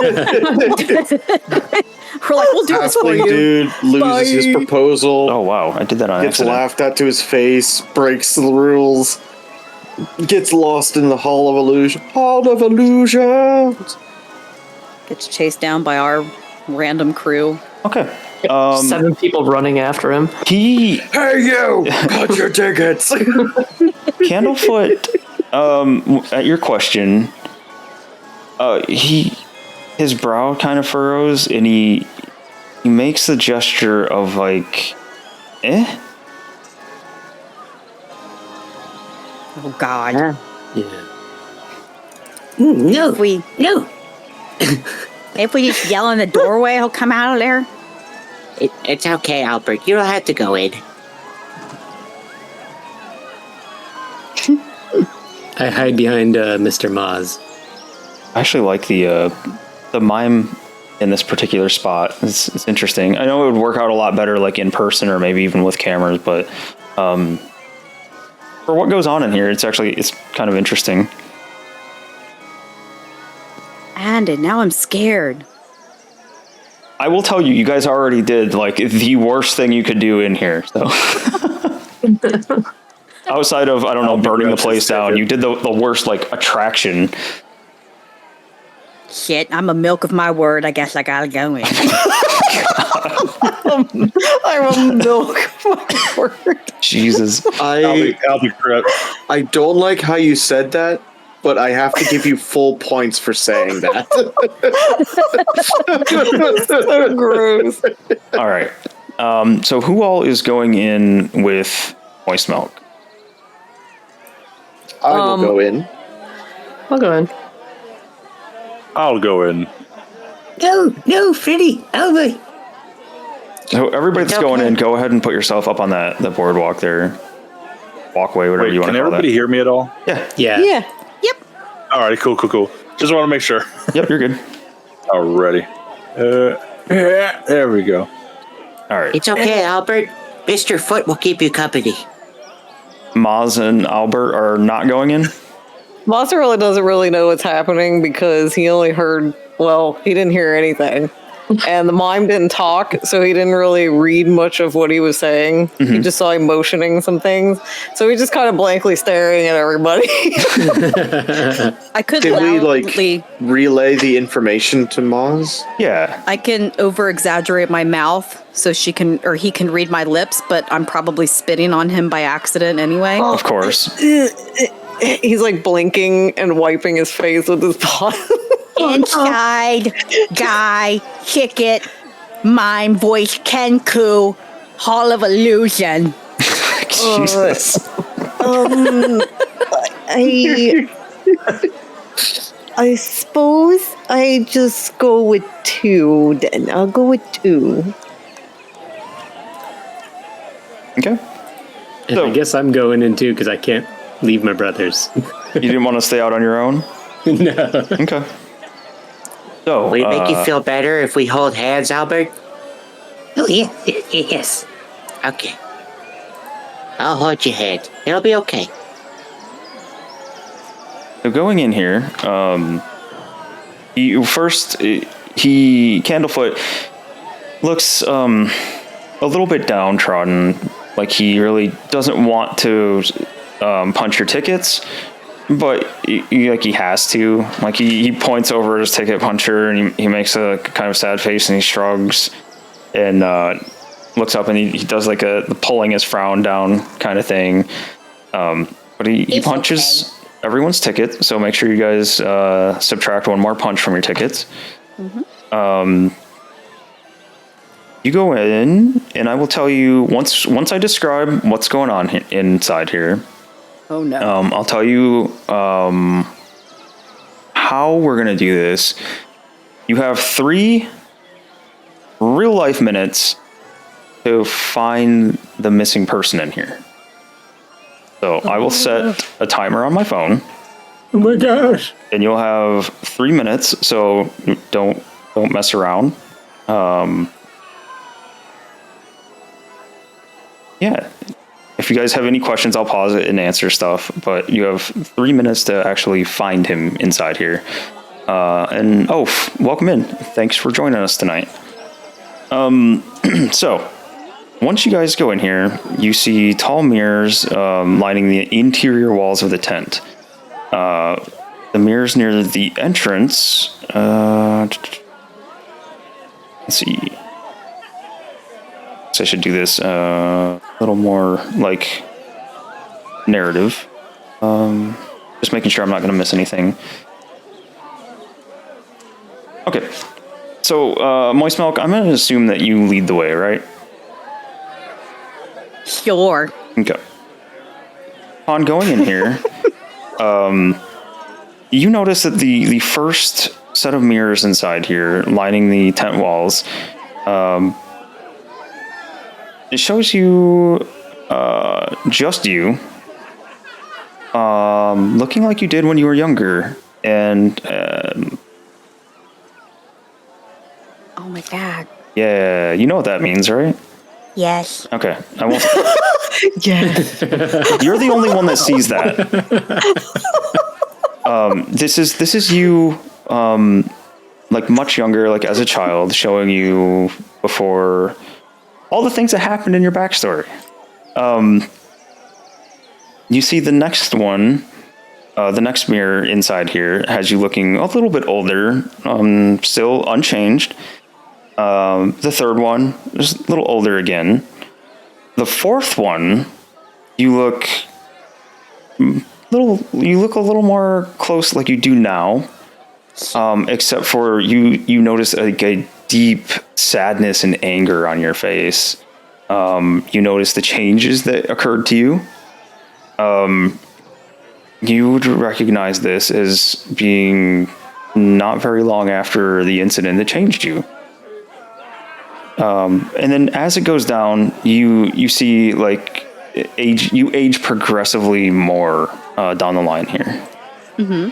like, we'll do this for Halfling you. dude loses his proposal. Oh wow, I did that on Gets accident. laughed at to his face, breaks the rules, gets lost in the Hall of Illusion. Hall of Illusions! Gets chased down by our random crew. Okay. 7 people running after him. He Hey you! Cut your tickets! Candlefoot. At your question, his brow kind of furrows, and he makes the gesture of like, eh. Oh God. Yeah. No. If we just yell in the doorway, he'll come out of there. It's okay, Albert. You don't have to go in. I hide behind Mr. Maz. I actually like the mime in this particular spot. It's interesting. I know it would work out a lot better like in person or maybe even with cameras, but for what goes on in here, it's kind of interesting. And now I'm scared. I will tell you, you guys already did like the worst thing you could do in here. So outside of, I don't know, burning the place down, you did the worst like attraction. Shit, I'm a milk of my word. I guess I gotta go in. I'm a milk my word. Jesus. I I'll be correct. I don't like how you said that, but I have to give you full points for saying that. So gross. All right. So who all is going in with moist milk? I will go in. I'll go in. I'll go in. No, Freddy, Albert. So everybody that's going in, go ahead and put yourself up on the boardwalk there. Walkway, whatever Wait, you want can to call everybody that. hear me at all? Yeah. All right, cool. Just want to make sure. Yep, you're good. Alrighty. There we go. All right. It's okay, Albert. Mr. Foot will keep you company. Maz and Albert are not going in? Mozzarella doesn't really know what's happening because he only heard, he didn't hear anything. And the mime didn't talk, so he didn't really read much of what he was saying. Mm-hmm. He just saw him motioning some things. So he's just kind of blankly staring at everybody. I could Did we loudly. relay the information to Maz? Yeah. I can over exaggerate my mouth so he can read my lips, but I'm probably spitting on him by accident anyway. Of course. He's like blinking and wiping his face with his paw. Inside, guy, ticket, mime, voice, Kenku, Hall of Illusion. Jesus. I suppose I just go with 2 then. I'll go with 2. Okay. And So- I guess I'm going in too because I can't leave my brothers. You didn't want to stay out on your own? No. Okay. So, Will it make you feel better if we hold hands, Albert? Oh, yes. Okay. I'll hold your hand. It'll be okay. So going in here, Candlefoot looks a little bit downtrodden, like he really doesn't want to punch your tickets, but he has to. Like he points over his ticket puncher and he makes a kind of sad face and he shrugs and looks up and he does like the pulling his frown down kind of thing. But he punches everyone's ticket, so make sure you guys subtract 1 more punch from your tickets. Mm-hmm. You go in, and I will tell you once I describe what's going on inside here. Oh no. I'll tell you how we're gonna do this. You have 3 real life minutes to find the missing person in here. So I will set a timer on my phone. Oh my gosh. And you'll have 3 minutes, so don't mess around. Yeah. If you guys have any questions, I'll pause it and answer stuff. But you have 3 minutes to actually find him inside here. And welcome in. Thanks for joining us tonight. So once you guys go in here, you see tall mirrors lining the interior walls of the tent. The mirrors near the entrance. Let's see. So I should do this a little more like narrative. Just making sure I'm not going to miss anything. Okay. So, Moist Milk, I'm going to assume that you lead the way, right? Sure. Okay. Upon going in here, you notice that the first set of mirrors inside here, lining the tent walls, it shows you just you, looking like you did when you were younger, and Oh my god. yeah, you know what that means, right? Yes. Okay, I won't. Yes. You're the only one that sees that. This is you, like much younger, like as a child, showing you before all the things that happened in your backstory. You see the next one, the next mirror inside here has you looking a little bit older, still unchanged. The third one is a little older again. The fourth one, you look a little more close like you do now, except for you notice like a deep sadness and anger on your face. You notice the changes that occurred to you. You would recognize this as being not very long after the incident that changed you. And then as it goes down, you see like you age progressively more down the line here. Mm-hmm.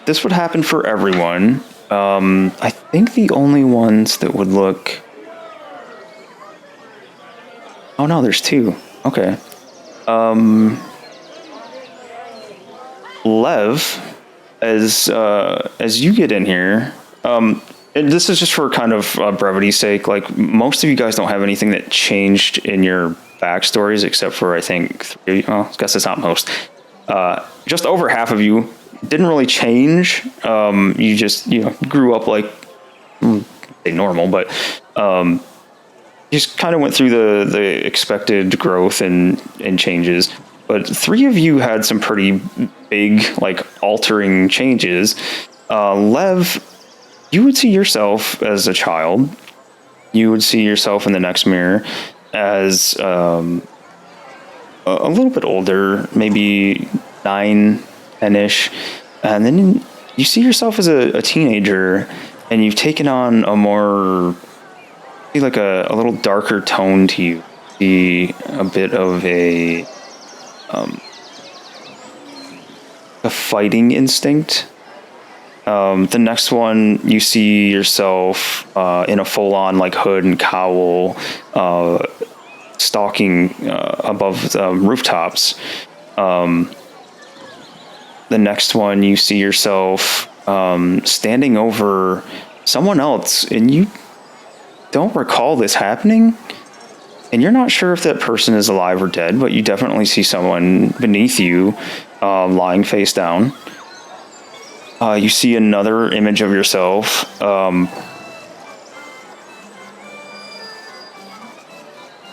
This would happen for everyone. I think the only ones that would look... Oh no, there's two. Okay. Lev, as you get in here, and this is just for kind of brevity's sake, like most of you guys don't have anything that changed in your backstories except for I think three, well, I guess it's not most. Just over half of you didn't really change. You just, grew up like, say normal, but you just kind of went through the expected growth and changes. But three of you had some pretty big, like, altering changes. Lev, you would see yourself as a child. You would see yourself in the next mirror as a little bit older, maybe 9, 10-ish. And then you see yourself as a teenager, and you've taken on a more, like a little darker tone to you. See a bit of a fighting instinct. The next one, you see yourself in a full-on like hood and cowl, stalking above rooftops. The next one, you see yourself standing over someone else, and you don't recall this happening. And you're not sure if that person is alive or dead, but you definitely see someone beneath you, lying face down. You see another image of yourself.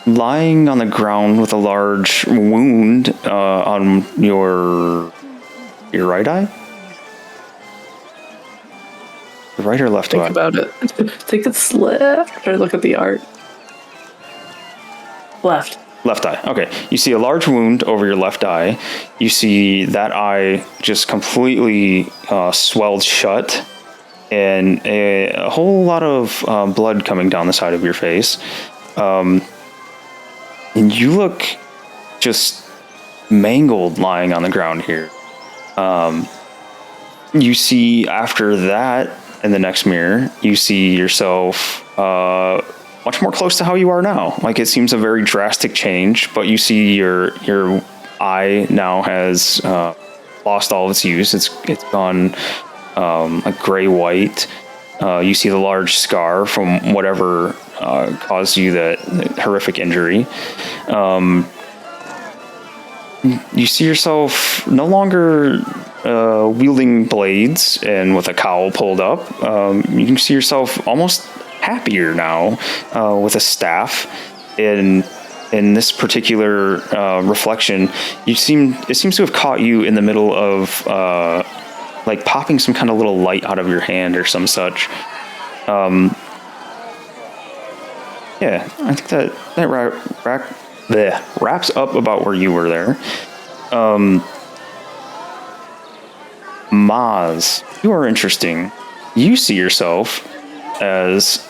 Lying on the ground with a large wound on your right eye? The right or left eye? Think about it. Think it's left, or look at the art. Left. Left eye. Okay. You see a large wound over your left eye. You see that eye just completely swelled shut, and a whole lot of blood coming down the side of your face. And you look just mangled lying on the ground here. You see after that, in the next mirror, you see yourself much more close to how you are now. Like, it seems a very drastic change, but you see your eye now has lost all of its use. It's gone like gray-white. You see the large scar from whatever caused you that horrific injury. You see yourself no longer wielding blades and with a cowl pulled up. You can see yourself almost happier now with a staff. In this particular reflection, it seems to have caught you in the middle of like popping some kind of little light out of your hand or some such. Yeah, I think that wraps up about where you were there. Maz, you are interesting. You see yourself as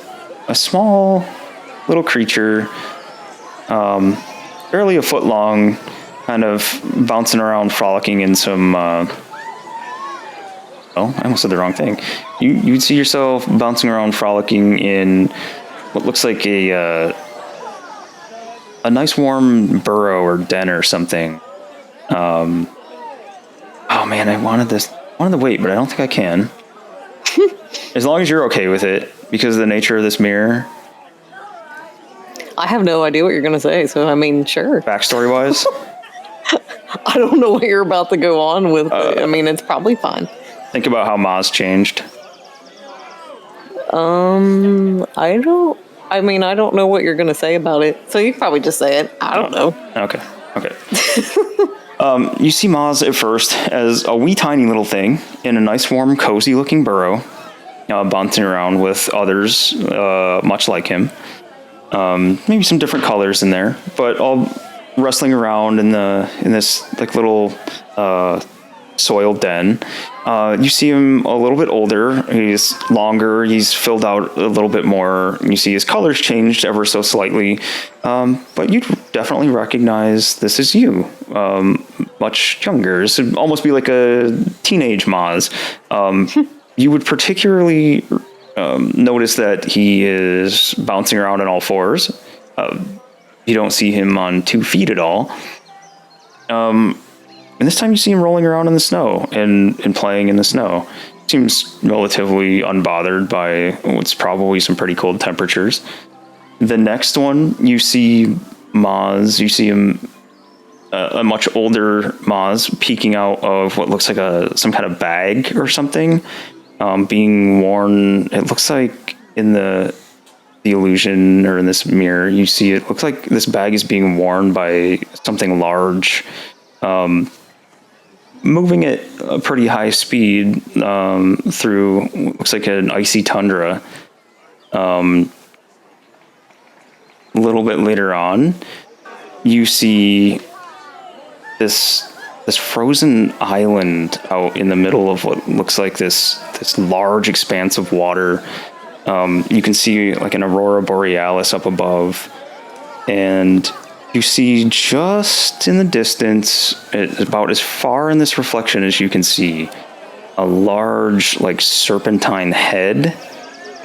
a small little creature, barely a foot long, kind of bouncing around, frolicking in some. I almost said the wrong thing. You'd see yourself bouncing around, frolicking in what looks like a nice warm burrow or den or something. Oh man, I wanted to wait, but I don't think I can. As long as you're okay with it, because of the nature of this mirror. I have no idea what you're going to say, so I mean, sure. Backstory wise, I don't know what you're about to go on with. I mean, it's probably fine. think about how Maz changed. I don't know what you're going to say about it, so you can probably just say it. I don't know. Okay. You see Maz at first as a wee tiny little thing in a nice warm cozy looking burrow, bouncing around with others much like him. Maybe some different colors in there, but all wrestling around in this like little soiled den. You see him a little bit older. He's longer. He's filled out a little bit more. You see his colors changed ever so slightly, but you definitely recognize this is you. Much younger. This would almost be like a teenage Maz. You would particularly notice that he is bouncing around on all fours. You don't see him on 2 feet at all. And this time you see him rolling around in the snow and playing in the snow. Seems relatively unbothered by what's probably some pretty cold temperatures. The next one, you see Maz. You see him, a much older Maz, peeking out of what looks like some kind of bag or something, being worn. It looks like in the illusion or in this mirror, you see it looks like this bag is being worn by something large. Moving at a pretty high speed through looks like an icy tundra. A little bit later on, you see this frozen island out in the middle of what looks like this large expanse of water. You can see like an aurora borealis up above, and you see just in the distance, about as far in this reflection as you can see, a large, like, serpentine head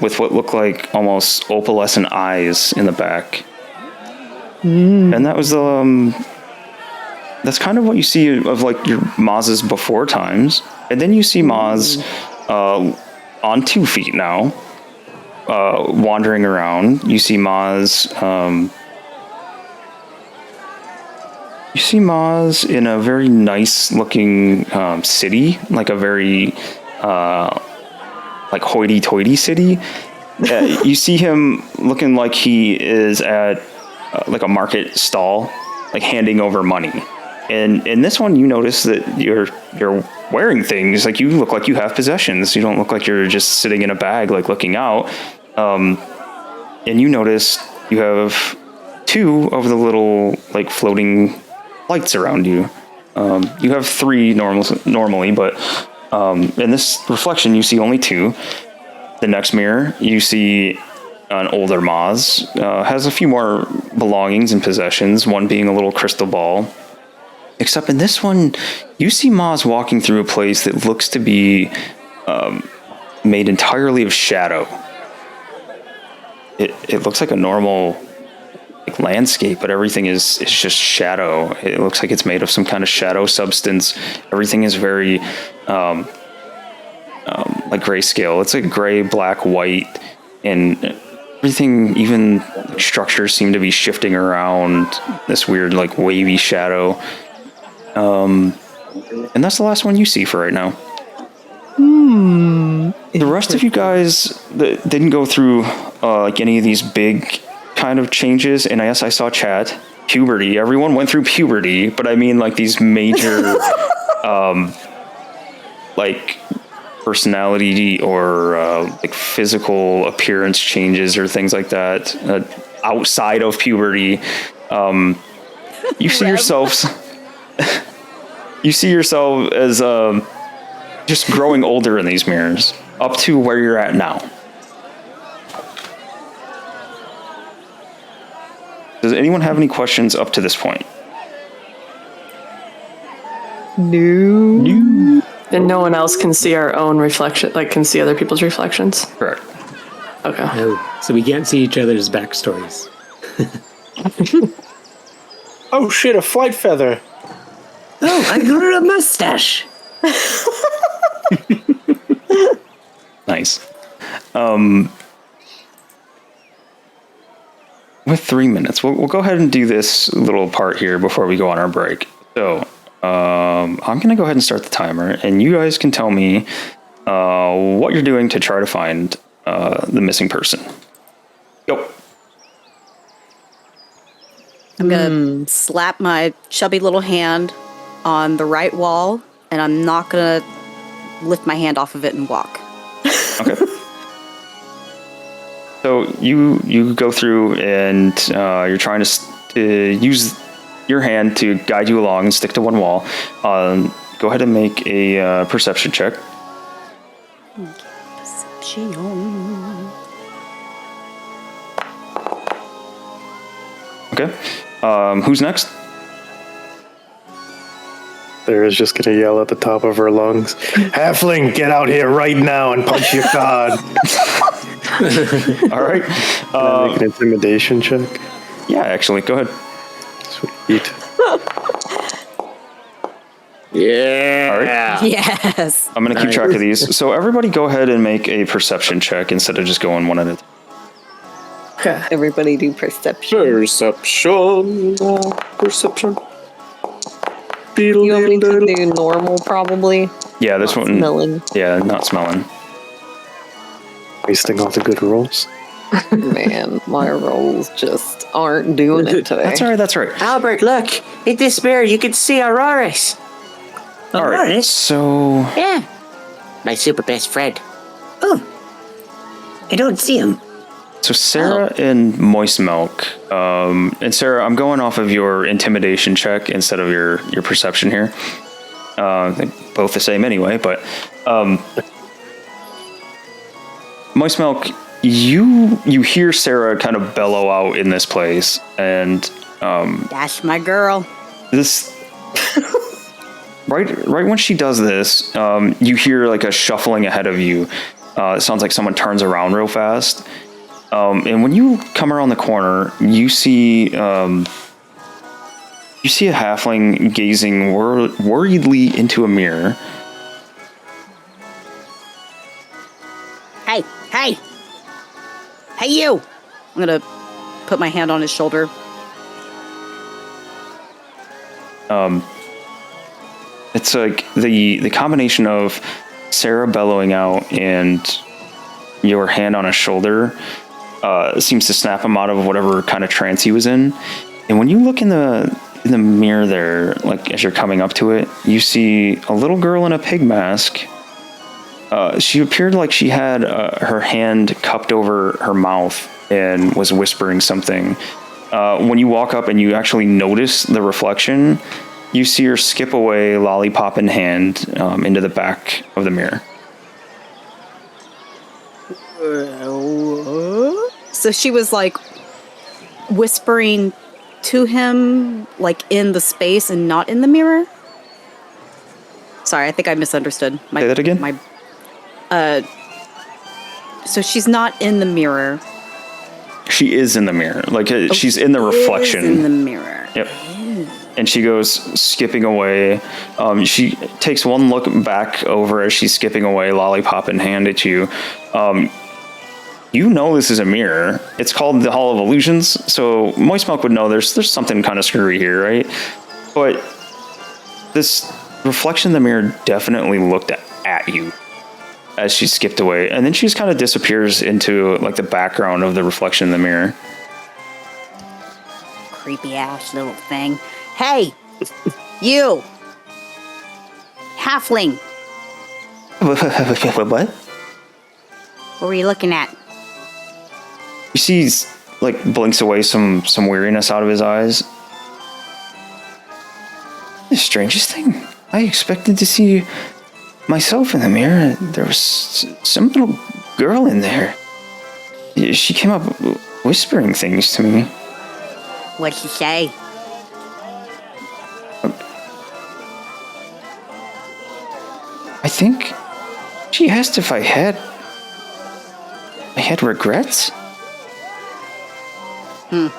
with what look like almost opalescent eyes in the back. And that was that's kind of what you see of like your Maz's before times. And then you see Maz on 2 feet now, wandering around. You see Maz. You see Maz in a very nice looking city, like a very like hoity-toity city. You see him looking like he is at like a market stall, like handing over money. And in this one, you notice that you're wearing things, like you look like you have possessions. You don't look like you're just sitting in a bag, like looking out. And you notice you have 2 of the little like floating lights around you. You have 3 normally, but in this reflection, you see only 2. The next mirror, you see an older Maz, has a few more belongings and possessions, one being a little crystal ball. Except in this one, you see Maz walking through a place that looks to be made entirely of shadow. It looks like a normal like landscape, but everything is just shadow. It looks like it's made of some kind of shadow substance. Everything is very like grayscale. It's like gray, black, white, and everything, even structures seem to be shifting around this weird like wavy shadow. And that's the last one you see for right now. The rest of you guys that didn't go through like any of these big kind of changes, and yes, I saw chat, puberty. Everyone went through puberty, but I mean like these major like personality or like physical appearance changes or things like that outside of puberty. You see yourselves you see yourself as just growing older in these mirrors up to where you're at now. anyone have any questions up to this point? No. And no one else can see our own reflection, like can see other people's reflections? Correct. Okay. Oh, so we can't see each other's backstories. Oh shit, a flight feather. Oh, I grew a mustache. Nice. With 3 minutes, we'll go ahead and do this little part here before we go on our break. So, I'm going to go ahead and start the timer, and you guys can tell me what you're doing to try to find the missing person. Go. I'm gonna slap my chubby little hand on the right wall, and I'm not gonna lift my hand off of it and walk. Okay. So you go through and you're trying to use your hand to guide you along and stick to one wall. Go ahead and make a perception check. Perception. Okay. Who's next? Sarah's just gonna yell at the top of her lungs, "Halfling, get out here right now and punch your card." All right. Can I make an intimidation check? Yeah, actually, go ahead. Sweet. Yeah. All right. Yes. I'm going to keep track of these. So everybody go ahead and make a perception check instead of just going one at a time. Okay. Everybody do perception. Perception. You want me to do normal, probably? Yeah, this one. Smelling. Yeah, not smelling. Wasting all the good rolls. Man, my rolls just aren't doing it today. That's all right. That's all right. Albert, look. In this mirror, you can see Auroras. All right. So Yeah. My super best friend. Oh, I don't see him. So Sarah and Moist Milk, and Sarah, I'm going off of your intimidation check instead of your perception here. They're both the same anyway, but Moist Milk, you hear Sarah kind of bellow out in this place, and That's my girl. this right when she does this, you hear like a shuffling ahead of you. It sounds like someone turns around real fast. And when you come around the corner, you see a halfling gazing worriedly into a mirror. Hey, you! I'm gonna put my hand on his shoulder. It's like the combination of Sarah bellowing out and your hand on his shoulder seems to snap him out of whatever kind of trance he was in. And when you look in the mirror there, like as you're coming up to it, you see a little girl in a pig mask. She appeared like she had her hand cupped over her mouth and was whispering something. When you walk up and you actually notice the reflection, you see her skip away, lollipop in hand, into the back of the mirror. So she was like whispering to him, like in the space and not in the mirror. Sorry, I think I misunderstood. Say that again? So she's not in the mirror. She is in the mirror. Like she's in the reflection. Is in the mirror. Yep. And she goes skipping away. She takes one look back over as she's skipping away, lollipop in hand at you. You know this is a mirror. It's called the Hall of Illusions, so Moist Milk would know there's something kind of screwy here, right? But this reflection in the mirror definitely looked at you as she skipped away, and then she just kind of disappears into like the background of the reflection in the mirror. Creepy ass little thing. Hey, you! Halfling! What? What were you looking at? You see, he's, like, blinks away some weariness out of his eyes. The strangest thing. I expected to see myself in the mirror. There was some little girl in there. She came up whispering things to me. What'd she say? I think she asked if I had regrets. I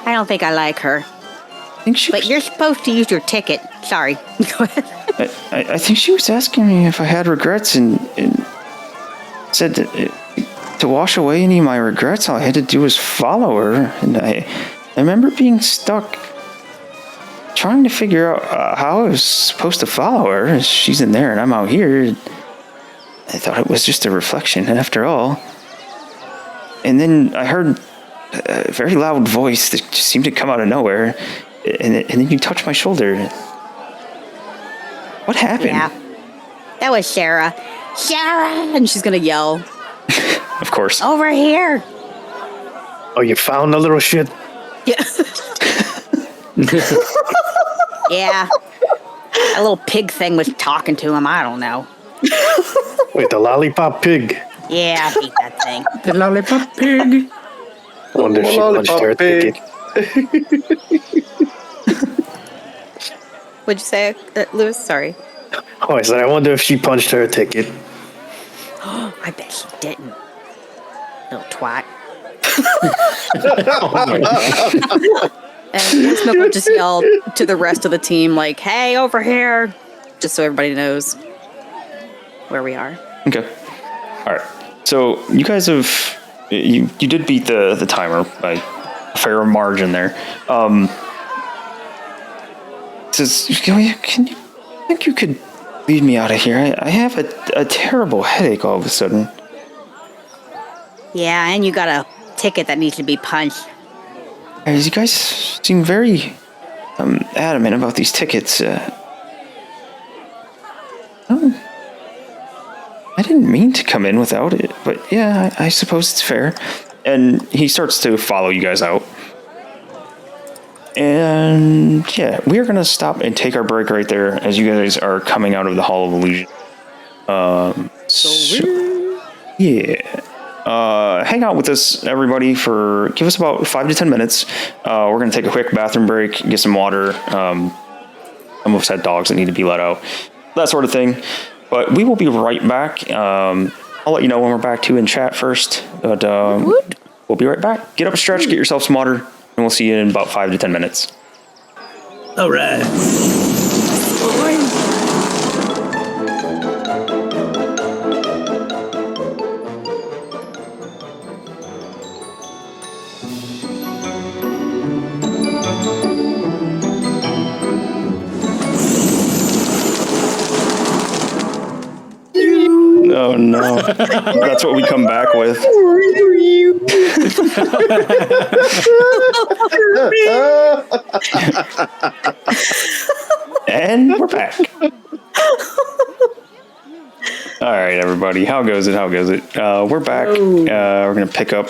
don't think I like her. I think she But you're supposed to use your ticket. Sorry. Go ahead. I think she was asking me if I had regrets and said that to wash away any of my regrets, all I had to do was follow her. And I remember being stuck trying to figure out how I was supposed to follow her. She's in there and I'm out here. I thought it was just a reflection after all. And then I heard a very loud voice that just seemed to come out of nowhere. And then you touched my shoulder. What happened? Yeah. That was Sarah. Sarah! And she's going to yell. Of course. Over here. Oh, you found the little shit? Yeah. Yeah. That little pig thing was talking to him. I don't know. Wait, the lollipop pig. Yeah, I hate that thing. The lollipop pig. I wonder if she punched her ticket. What'd you say, Lewis? Sorry. Oh, I said, I wonder if she punched her ticket. I bet she didn't. Little twat. And Smoke would just yell to the rest of the team, like, hey, over here. Just so everybody knows where we are. Okay. All right. So you guys have you did beat the timer by a fair margin there. Says, can you think you could lead me out of here? I have a terrible headache all of a sudden. Yeah, and you got a ticket that needs to be punched. Guys, you guys seem very adamant about these tickets. I didn't mean to come in without it, but yeah, I suppose it's fair. And he starts to follow you guys out. And yeah, we are going to stop and take our break right there as you guys are coming out of the Hall of Illusion. Yeah. Hang out with us, everybody, give us about 5 to 10 minutes. We're going to take a quick bathroom break, get some water. Some of us had dogs that need to be let out, that sort of thing. But we will be right back. I'll let you know when we're back too in chat first. But we'll be right back. Get up a stretch, get yourself some water, and we'll see you in about 5 to 10 minutes. All right. Oh no. That's what we come back with. And we're back. All right, everybody. How goes it? We're back. We're going to pick up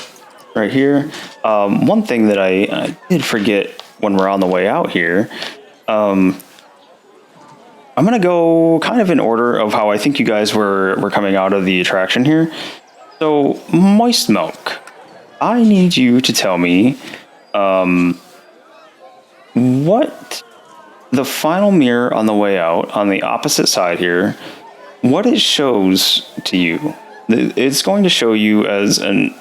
right here. One thing that I did forget when we're on the way out here, I'm going to go kind of in order of how I think you guys were coming out of the attraction here. So, Moist Milk, I need you to tell me what the final mirror on the way out, on the opposite side here, what it shows to you. It's going to show you as an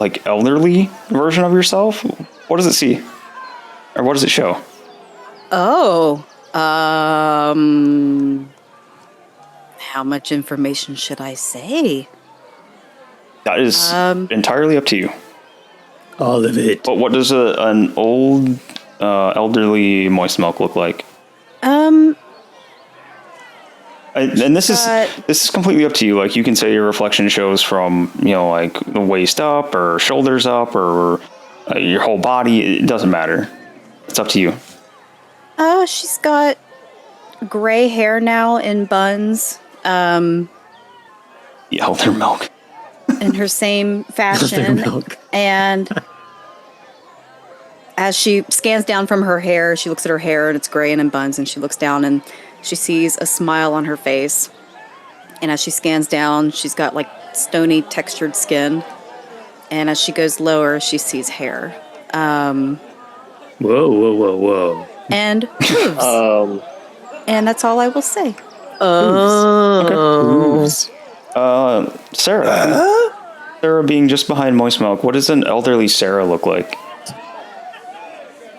like elderly version of yourself. What does it see? Or what does it show? Oh. How much information should I say? That is entirely up to you. All of it. But what does an old, elderly Moist Milk look like? And this is completely up to you. Like, you can say your reflection shows from, like the waist up or shoulders up or your whole body. It doesn't matter. It's up to you. She's got gray hair now in buns. The elder milk. In her same fashion. And as she scans down from her hair, she looks at her hair and it's gray and in buns, and she looks down and she sees a smile on her face. And as she scans down, she's got like stony textured skin. And as she goes lower, she sees hair. Whoa, whoa, whoa, whoa. and hooves. And that's all I will say. Hooves. Sarah. Sarah being just behind Moist Milk, what does an elderly Sarah look like?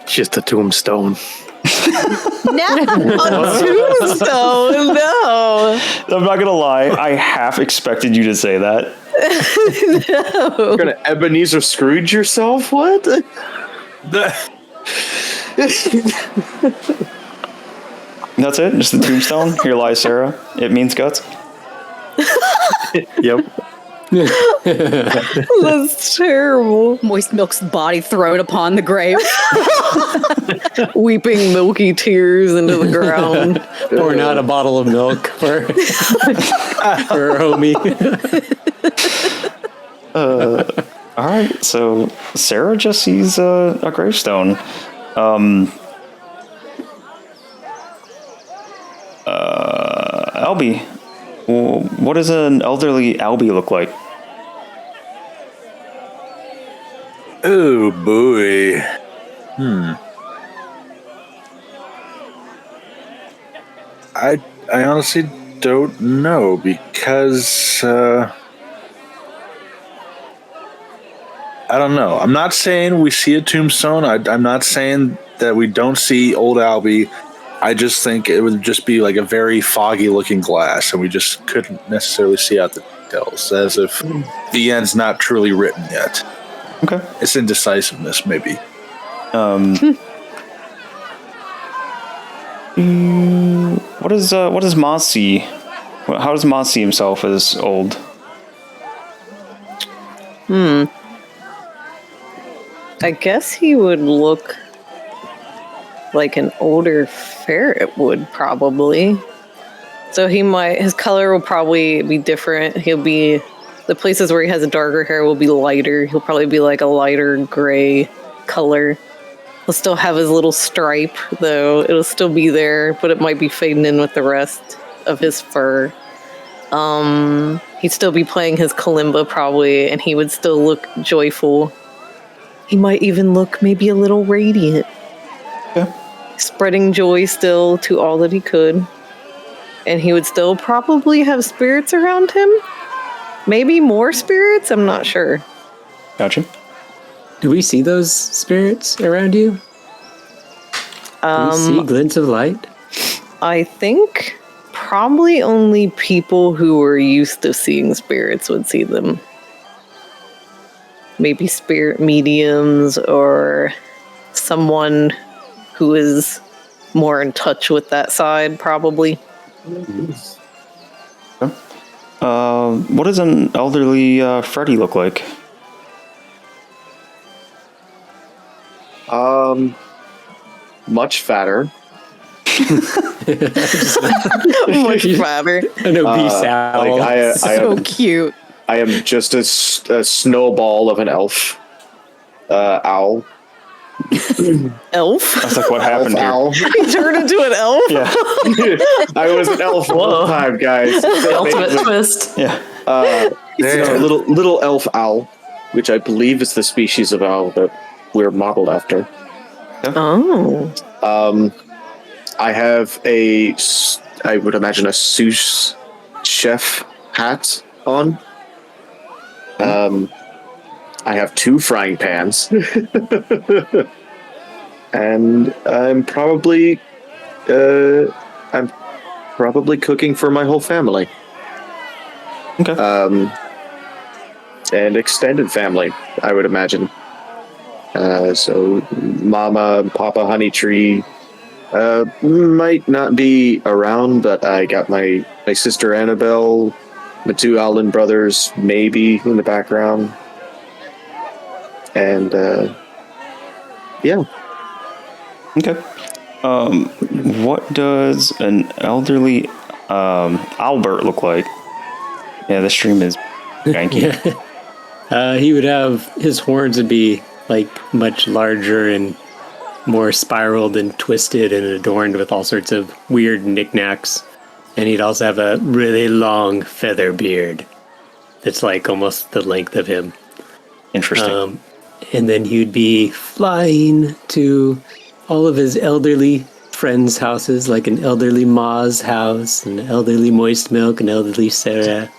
Just a tombstone. Tombstone, no. I'm not gonna lie, I half expected you to say that. You're gonna Ebenezer Scrooge yourself? What? That's it? Just the tombstone? Here lies Sarah. It means guts. Yep. That's terrible. Moist Milk's body thrown upon the grave. Weeping milky tears into the ground. Pouring out a bottle of milk for her homie. All right, so Sarah just sees a gravestone. Albie, what does an elderly Albie look like? Oh boy. I honestly don't know because I don't know. I'm not saying we see a tombstone. I'm not saying that we don't see old Albie. I just think it would just be like a very foggy looking glass, and we just couldn't necessarily see out the details, as if the end's not truly written yet. Okay. It's indecisiveness, maybe. What does Moz see? How does Moz see himself as old? I guess he would look like an older ferret would, probably. So his color will probably be different. The places where he has darker hair will be lighter. He'll probably be like a lighter gray color. He'll still have his little stripe, though. It'll still be there, but it might be fading in with the rest of his fur. He'd still be playing his kalimba, probably, and he would still look joyful. He might even look maybe a little radiant. Yeah. Spreading joy still to all that he could. And he would still probably have spirits around him. Maybe more spirits? I'm not sure. Gotcha. Do we see those spirits around you? Do we see glints of light? I think probably only people who were used to seeing spirits would see them. Maybe spirit mediums or someone who is more in touch with that side, probably. What does an elderly Freddy look like? Much fatter. Much fatter. An obese owl. So cute. I am just a snowball of an elf. Owl. Elf? That's like what happened here. Owl. He turned into an elf? Yeah. I was an elf all the time, guys. The ultimate twist. Yeah. It's a little elf owl, which I believe is the species of owl that we're modeled after. Oh. I have I would imagine a sous chef hat on. I have 2 frying pans. And I'm probably cooking for my whole family. Okay. And extended family, I would imagine. So Mama and Papa Honeytree might not be around, but I got my sister Annabelle, the 2 Allen brothers, maybe in the background. And yeah. Okay. What does an elderly Albert look like? Yeah, the stream is janky. He would have, his horns would be like much larger and more spiraled and twisted and adorned with all sorts of weird knickknacks. And he'd also have a really long feather beard that's like almost the length of him. Interesting. and then he'd be flying to all of his elderly friends' houses, like an elderly Ma's house, an elderly Moist Milk, an elderly Sarah,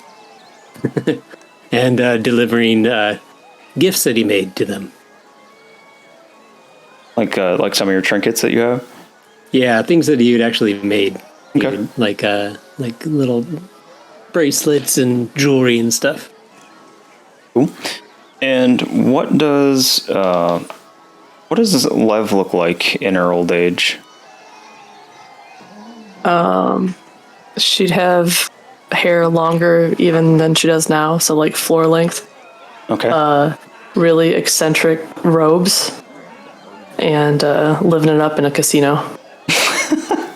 and delivering gifts that he made to them. Like some of your trinkets that you have? Yeah, things that he had actually made. Okay. Like little bracelets and jewelry and stuff. Cool. And what does Lev look like in her old age? She'd have hair longer even than she does now, so like floor length. Okay. Really eccentric robes, and living it up in a casino.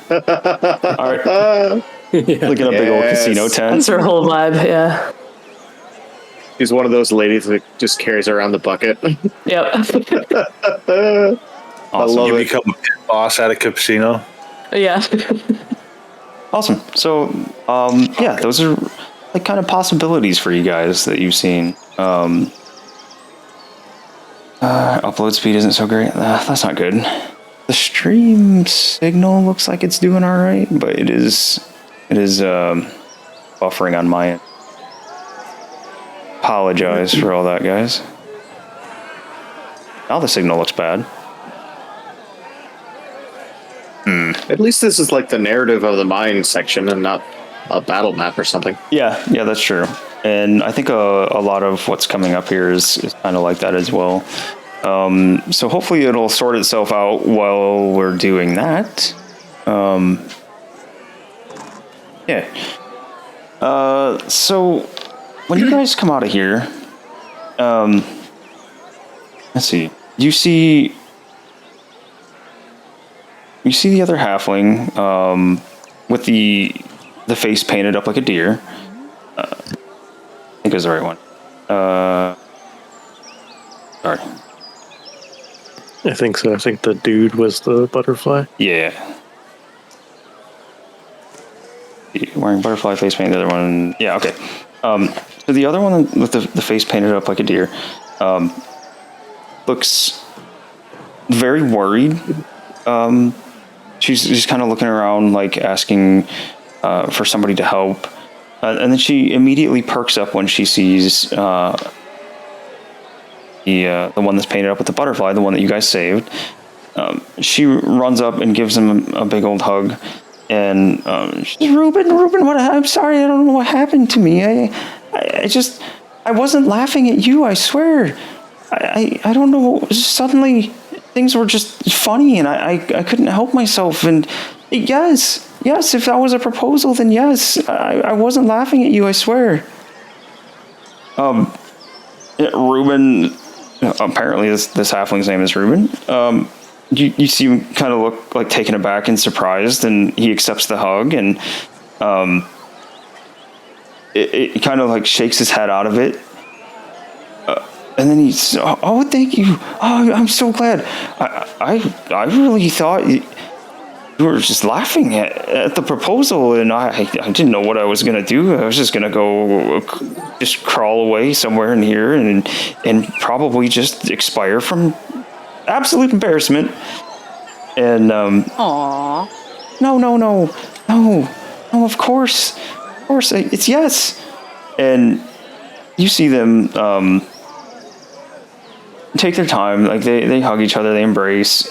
All right. Looking at a big old casino tent. That's her whole vibe, yeah. She's one of those ladies that just carries around the bucket. Yep. Awesome. You become a pit boss at a casino. Yeah. Awesome. So, yeah, those are like kind of possibilities for you guys that you've seen. Upload speed isn't so great. That's not good. The stream signal looks like it's doing all right, but it is buffering on my end. Apologize for all that, guys. Now the signal looks bad. At least this is like the narrative of the mine section and not a battle map or something. Yeah, that's true. And I think a lot of what's coming up here is kind of like that as well. So hopefully it'll sort itself out while we're doing that. Yeah. So when you guys come out of here, let's see. You see the other halfling with the face painted up like a deer. I think it was the right one. Sorry. I think so. I think the dude was the butterfly. Yeah. Wearing butterfly face paint. The other one. Yeah, okay. So the other one with the face painted up like a deer looks very worried. She's just kind of looking around, like asking for somebody to help. And then she immediately perks up when she sees the one that's painted up with the butterfly, the one that you guys saved. She runs up and gives him a big old hug. And she's, Ruben, what? I'm sorry, I don't know what happened to me. I wasn't laughing at you, I swear. I don't know, suddenly things were just funny and I couldn't help myself. And yes, if that was a proposal, then yes, I wasn't laughing at you, I swear. Ruben, apparently this halfling's name is Ruben. You see him kind of look like taken aback and surprised, and he accepts the hug, and it kind of like shakes his head out of it. And then he's, oh, thank you. Oh, I'm so glad. I really thought you were just laughing at the proposal, and I didn't know what I was going to do. I was just going to go just crawl away somewhere in here and probably just expire from absolute embarrassment. And Aww. No, of course, it's yes. And you see them take their time, like they hug each other, they embrace.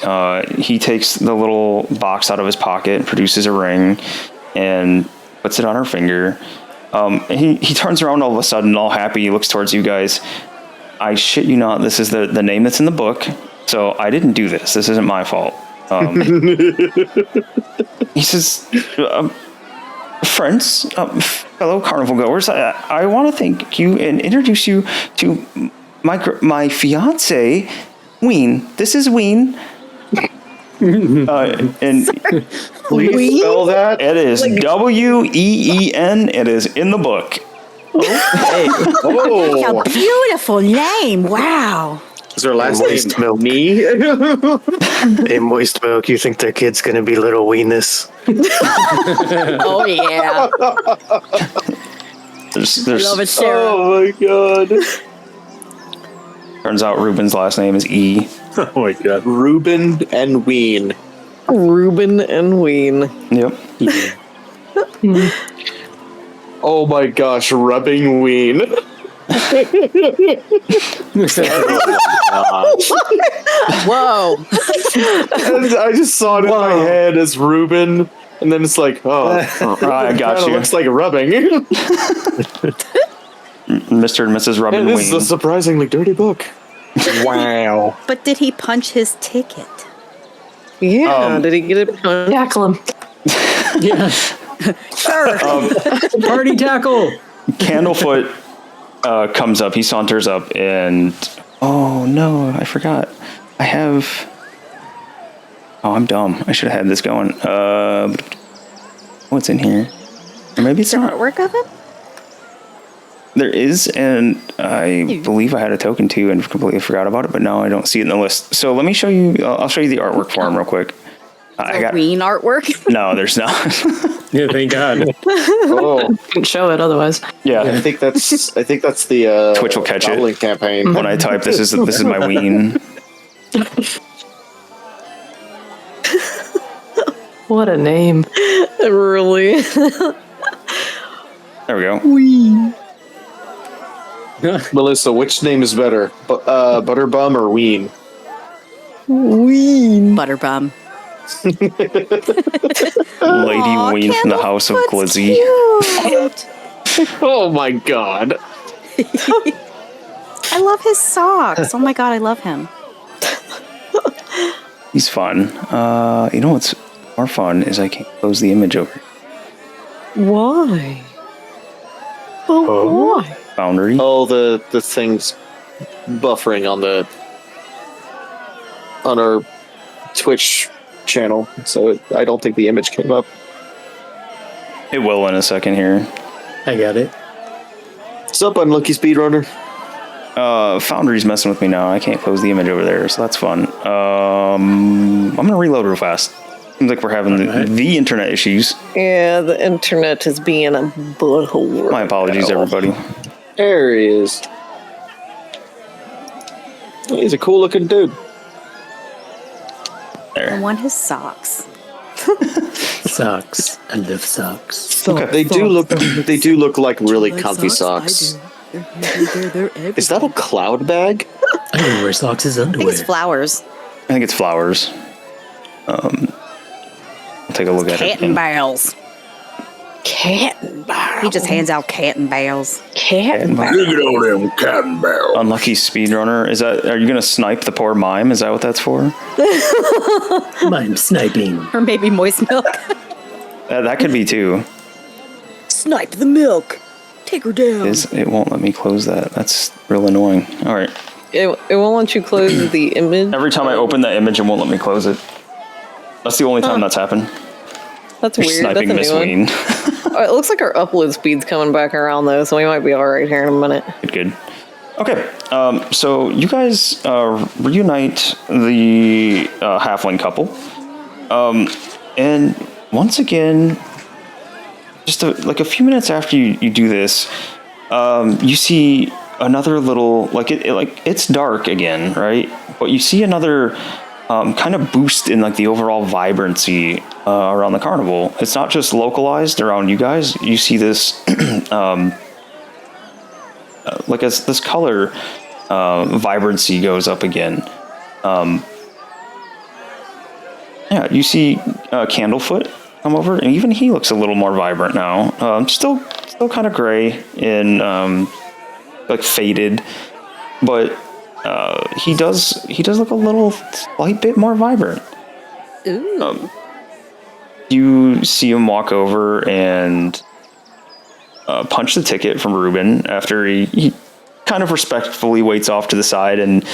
He takes the little box out of his pocket and produces a ring and puts it on her finger. He turns around all of a sudden, all happy. He looks towards you guys. I shit you not, this is the name that's in the book, so I didn't do this. This isn't my fault. He says, friends, fellow carnival goers, I want to thank you and introduce you to my fiance, Ween. This is Ween. And Please spell that. it is Ween. It is in the book. That's a beautiful name. Wow. Is her last Moist name Milk. Me? Hey, Moist Milk, you think their kid's gonna be little Weenus? Oh, yeah. There's Love it, Sarah. Oh my god. Turns out Ruben's last name is E. Oh my god. Reuben and Ween. Reuben and Ween. Yep. Oh my gosh, rubbing Ween. Whoa. And I just saw it in my head as Reuben, and then it's like, I got kinda you. looks like rubbing. Mr. and Mrs. Ruben This is a Ween. surprisingly dirty book. Wow. But did he punch his ticket? Yeah, did he get it? Tackle him. Yeah. Sure. Party tackle. Candlefoot comes up. He saunters up and... Oh, no. I forgot. I have... Oh, I'm dumb. I should have had this going. What's in here? Or maybe it's Is there not. artwork of him? There is, and I believe I had a token too and completely forgot about it, but now I don't see it in the list. So let me show you, I'll show you the artwork for him real quick. Ween artwork? No, there's not. Yeah, thank God. Oh, Couldn't show it otherwise. Yeah, I think that's the Twitch will catch Goblin it. campaign. When I type, this is my Ween. What a name. Really? There we go. Melissa, which name is better, Butterbum or Ween? Butterbum. Lady Ween from the House of Glizzy. Oh my god. I love his socks. Oh my god, I love him. He's fun. You know what's more fun is I can't close the image over. Why? But why? Foundry. Oh, the thing's buffering on our Twitch channel, so I don't think the image came up. It will in a second here. I got it. What's up, Unlucky Speedrunner? Foundry's messing with me now. I can't close the image over there, so that's fun. I'm gonna reload real fast. Seems like we're having the internet issues. Yeah, the internet is being a butthole. My apologies, everybody. There he is. He's a cool looking dude. I There. want his socks. Socks. I love socks. They do look like really comfy socks. They're Is that a cloud bag? I don't wear socks as I think underwear. it's flowers. I think it's flowers. I'll take a look at Cat it. and bales. Cat and barrel. He just hands out cat and bales. Cat and barrel. Look at all them cotton barrels. Unlucky speedrunner. Are you gonna snipe the poor mime? Is that what that's for? I'm sniping. Or maybe moist milk. That could be too. Snipe the milk. Take her down. It won't let me close that. That's real annoying. All right. It won't let you close the image. Every time I open that image, it won't let me close it. That's the only time that's happened. That's You're weird. sniping That's Miss a new one. Ween. It looks like our upload speed's coming back around though, so we might be all right here in a minute. Good. Okay. So you guys reunite the halfling couple, and once again, just like a few minutes after you do this, you see another little it's dark again, right? But you see another kind of boost in like the overall vibrancy around the carnival. It's not just localized around you guys. You see this this color vibrancy goes up again. You see Candlefoot come over, and even he looks a little more vibrant now. Still kind of gray and like faded, but he does look a little slight bit more vibrant. Ooh. You see him walk over and punch the ticket from Ruben after he kind of respectfully waits off to the side and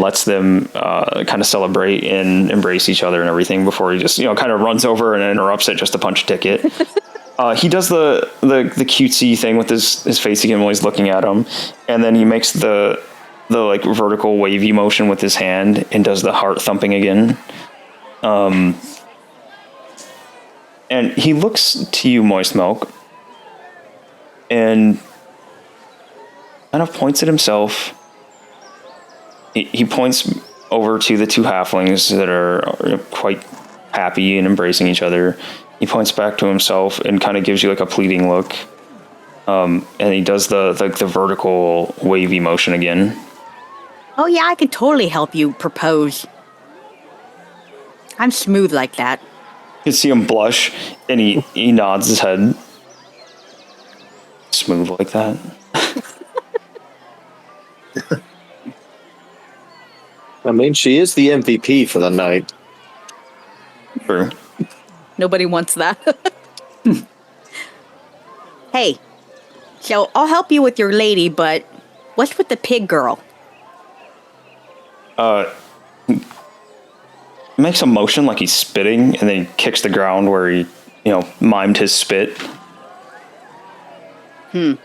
lets them kind of celebrate and embrace each other and everything before he just kind of runs over and interrupts it just to punch a ticket. He does the cutesy thing with his face again while he's looking at him, and then he makes the like vertical wavy motion with his hand and does the heart thumping again. And he looks to you, Moist Milk, and kind of points at himself He points over to the two halflings that are quite happy and embracing each other. He points back to himself and kind of gives you like a pleading look. And he does the vertical wavy motion again. Oh yeah, I could totally help you propose. I'm smooth like that. You can see him blush, and he nods his head. Smooth like that. I mean, she is the MVP for the night. True. Nobody wants that. Hey, so I'll help you with your lady, but what's with the pig girl? Makes a motion like he's spitting, and then he kicks the ground where he, mimed his spit. Can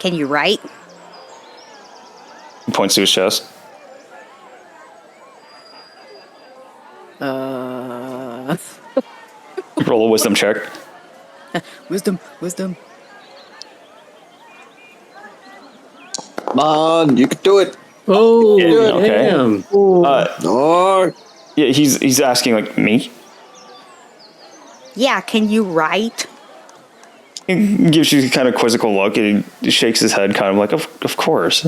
you write? He points to his chest. Roll a wisdom check. Wisdom. Come on, you can do it. Oh, Okay. damn. No. Yeah, he's asking like me. Yeah, can you write? He gives you a kind of quizzical look, and he shakes his head, kind of like, of course.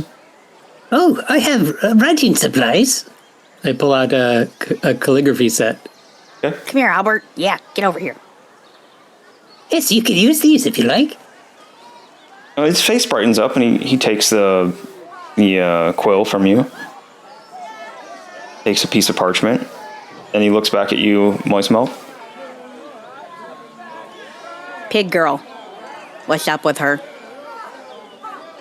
Oh, I have writing supplies. I pull out a calligraphy set. Come here, Albert. Yeah, get over here. Yes, you can use these if you like. His face brightens up, and he takes the quill from you. Takes a piece of parchment, and he looks back at you, Moist Milk. Pig girl. What's up with her?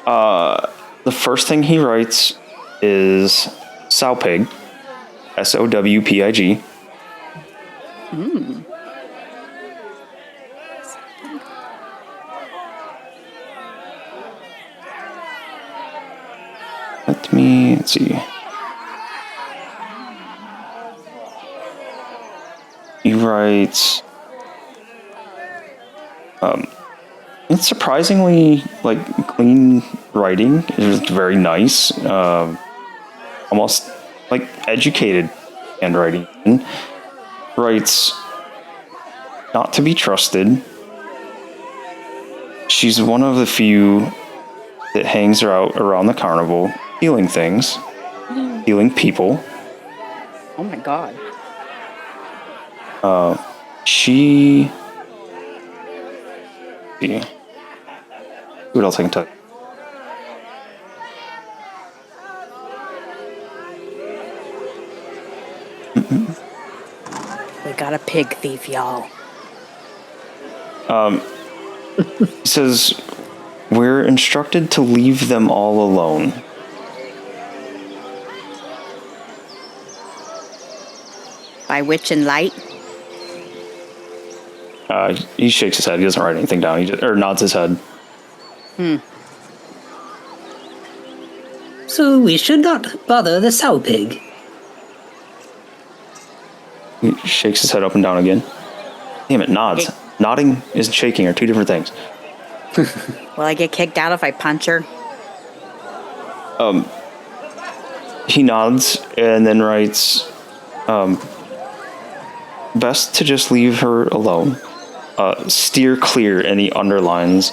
The first thing he writes is Sowpig. Sowpig. Let's see. He writes, it's surprisingly clean writing. It's very nice, almost like educated handwriting. And writes, not to be trusted. She's one of the few that hangs out around the carnival, healing things, healing people. Oh my god. She... See. What else I can tell you? We got a pig thief, y'all. He says, we're instructed to leave them all alone. By witch and light? He shakes his head. He doesn't write anything down. He just, or nods his head. So we should not bother the sow pig. He shakes his head up and down again. Damn it, nods. Nodding and shaking are two different things. Will I get kicked out if I punch her? He nods and then writes, best to just leave her alone. Steer clear, and he underlines.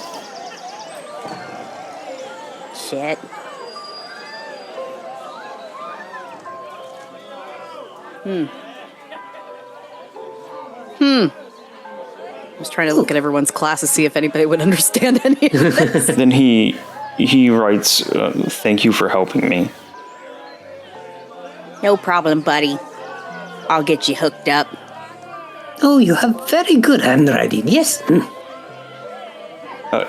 Shit. I was trying to look at everyone's class to see if anybody would understand any of this. Then he writes, thank you for helping me. No problem, buddy. I'll get you hooked up. Oh, you have very good handwriting, yes.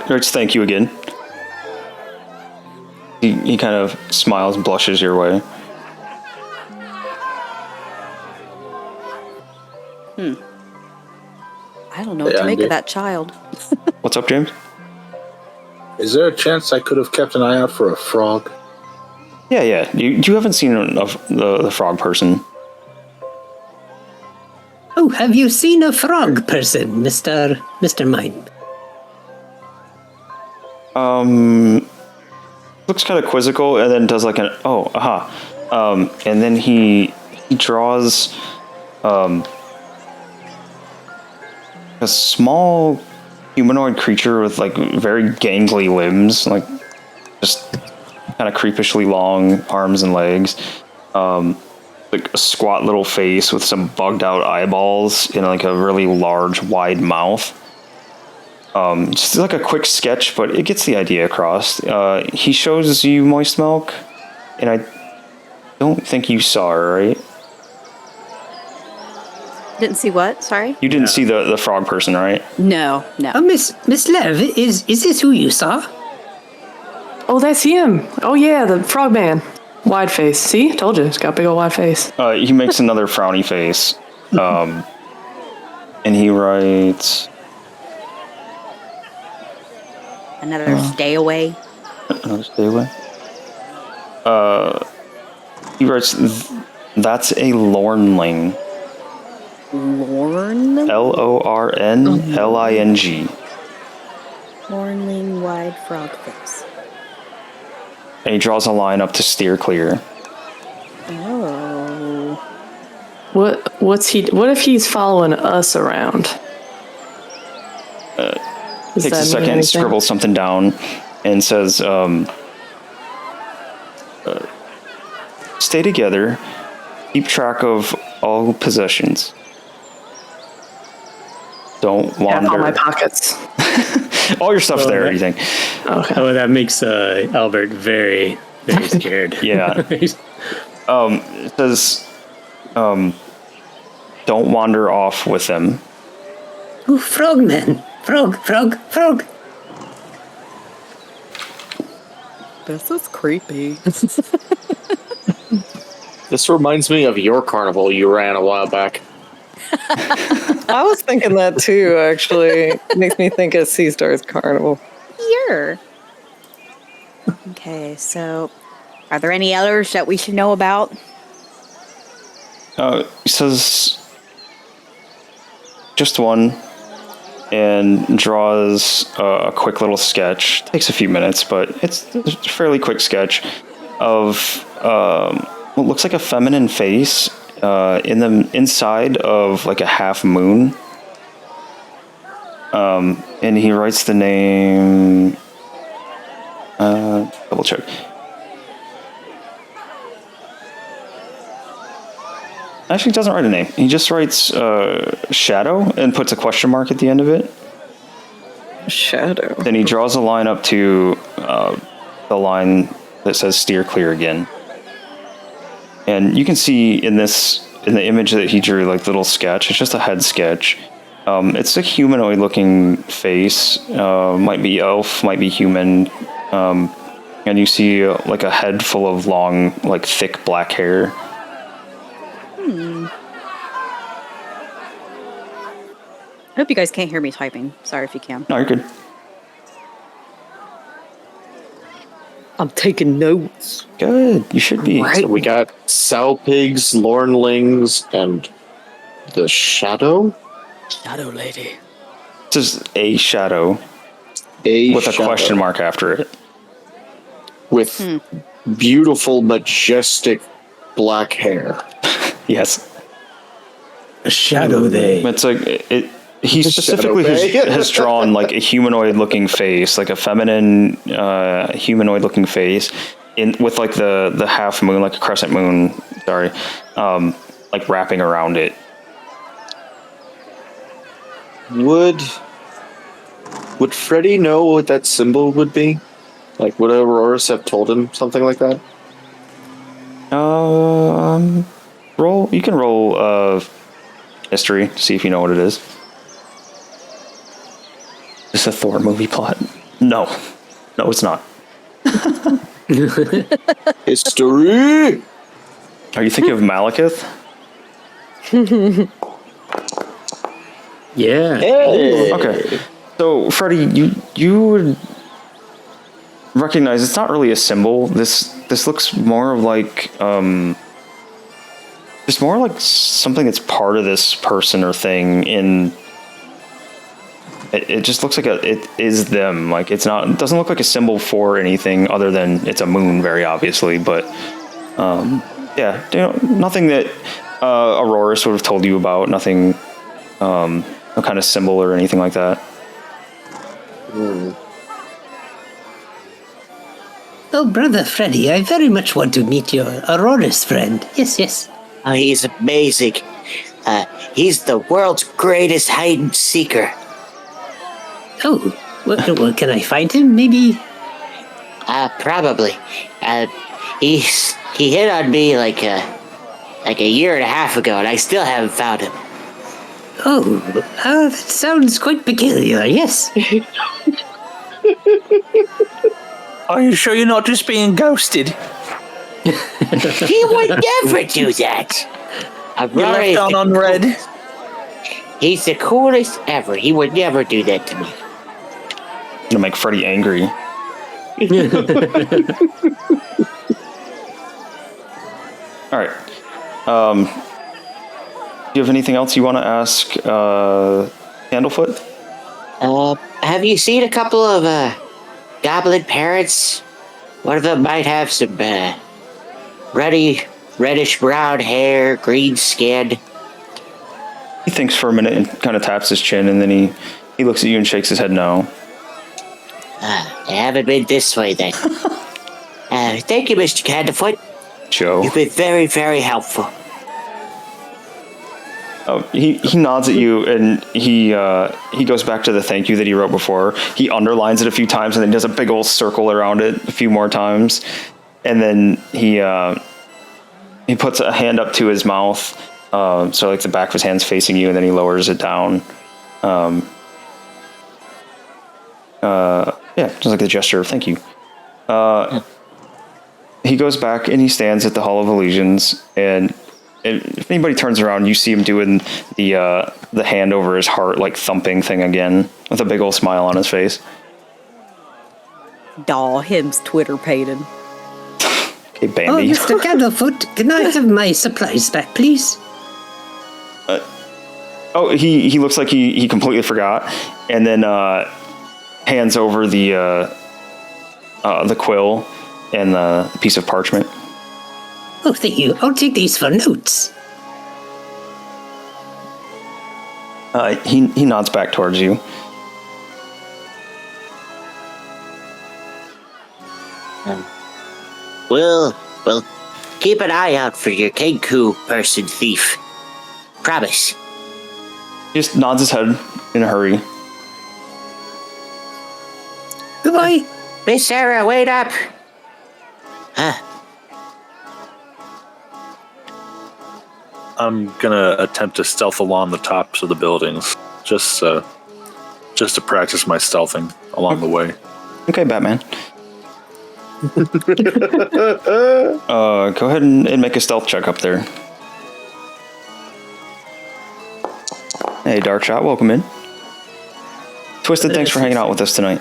Writes thank you again. He kind of smiles and blushes your way. I don't know what to make of that child. What's up, James? Is there a chance I could have kept an eye out for a frog? Yeah. You haven't seen the frog person. Oh, have you seen a frog person, Mr. Mine? looks kind of quizzical, and then does like an and then he draws a small humanoid creature with like very gangly limbs, like just kind of creepishly long arms and legs, like a squat little face with some bugged out eyeballs and like a really large wide mouth. Just like a quick sketch, but it gets the idea across. He shows you Moist Milk, and I don't think you saw her, right? Didn't see what? Sorry? You didn't see the frog person, right? No. Miss Lev, is this who you saw? Oh, that's him. Oh, yeah, the frog man. Wide face. See? Told you. He's got a big old wide face. He makes another frowny face. And he writes... Another stay away. Another stay away? He writes, that's a Lornling. Lorn? Lornling. Lornling wide frog face. And he draws a line up to steer clear. Oh. What if he's following us around? Takes a second and scribbles something down and says, stay together, keep track of all possessions. Don't wander. All my pockets. All your stuff's there, you think. Okay. Oh, that makes Albert very, very scared. Yeah. It says, don't wander off with them. Oh, frogman. Frog. This is creepy. This reminds me of your carnival you ran a while back. I was thinking that too, actually. It makes me think of Sea Star's Carnival. Here. Okay, so are there any others that we should know about? It says just one, and draws a quick little sketch. Takes a few minutes, but it's a fairly quick sketch of what looks like a feminine face in the inside of like a half moon. And he writes the name. Double check. Actually, he doesn't write a name. He just writes Shadow and puts a question mark at the end of it. Shadow. Then he draws a line up to the line that says steer clear again. And you can see in the image that he drew, like little sketch, it's just a head sketch. It's a humanoid looking face. Might be elf, might be human. And you see like a head full of long, like thick black hair. I hope you guys can't hear me typing. Sorry if you can. No, you're good. I'm taking notes. Good, you should be. So we got sow pigs, lornlings, and the shadow? Shadow lady. It's just a shadow with a question mark after it. With beautiful, majestic black hair. Yes. A shadow they. It's like he specifically has drawn like a humanoid-looking face, like a feminine humanoid-looking face, with like the half moon, like a crescent moon. Sorry, like wrapping around it. Would Freddy know what that symbol would be? Like, would Auroras have told him something like that? Roll. You can roll history to see if you know what it is. It's a Thor movie plot. No, it's not. History. Are you thinking of Malekith? Yeah. Hey. Okay. So, Freddy, you would recognize it's not really a symbol. This looks more of like it's more like something that's part of this person or thing in it just looks like it is them. Like it doesn't look like a symbol for anything other than it's a moon, very obviously. But nothing that Aurora sort of told you about. Nothing, no kind of symbol or anything like that. Oh, Brother Freddy, I very much want to meet your Aurora's friend. Yes. Oh, he's amazing. He's the world's greatest hide and seeker. Oh, well, can I find him? Maybe. Probably. He hit on me like a year and a half ago, and I still haven't found him. Oh, that sounds quite peculiar. Yes. Are you sure you're not just being ghosted? He would never do that. You left on unread. He's the coolest ever. He would never do that to me. It'll make Freddy angry. All right. Do you have anything else you want to ask Candlefoot? Have you seen a couple of goblin parents? One of them might have some reddish brown hair, green skin. He thinks for a minute and kind of taps his chin, and then he looks at you and shakes his head no. They haven't been this way then. Thank you, Mr. Candlefoot. Joe. You've been very, very helpful. Oh, he nods at you, and he goes back to the thank you that he wrote before. He underlines it a few times, and then does a big old circle around it a few more times, and then he puts a hand up to his mouth, so like the back of his hand's facing you, and then he lowers it down. Just like the gesture of thank you. He goes back and he stands at the Hall of Illusions, and if anybody turns around, you see him doing the hand over his heart, like thumping thing again, with a big old smile on his face. Daw, him's Twitter pated. Okay, Bambi. Oh, Mr. Candlefoot, can I have my supplies back, please? He looks like he completely forgot, and then hands over the quill and the piece of parchment. Oh, thank you. I'll take these for notes. He nods back towards you. We'll keep an eye out for your Kenku person thief. Promise. He just nods his head in a hurry. Goodbye. Miss Sarah, wait up. I'm gonna attempt to stealth along the tops of the buildings, just to practice my stealthing along the way. Okay, Batman. Go ahead and make a stealth check up there. Hey, Darkshot, welcome in. Twisted, thanks for hanging out with us tonight.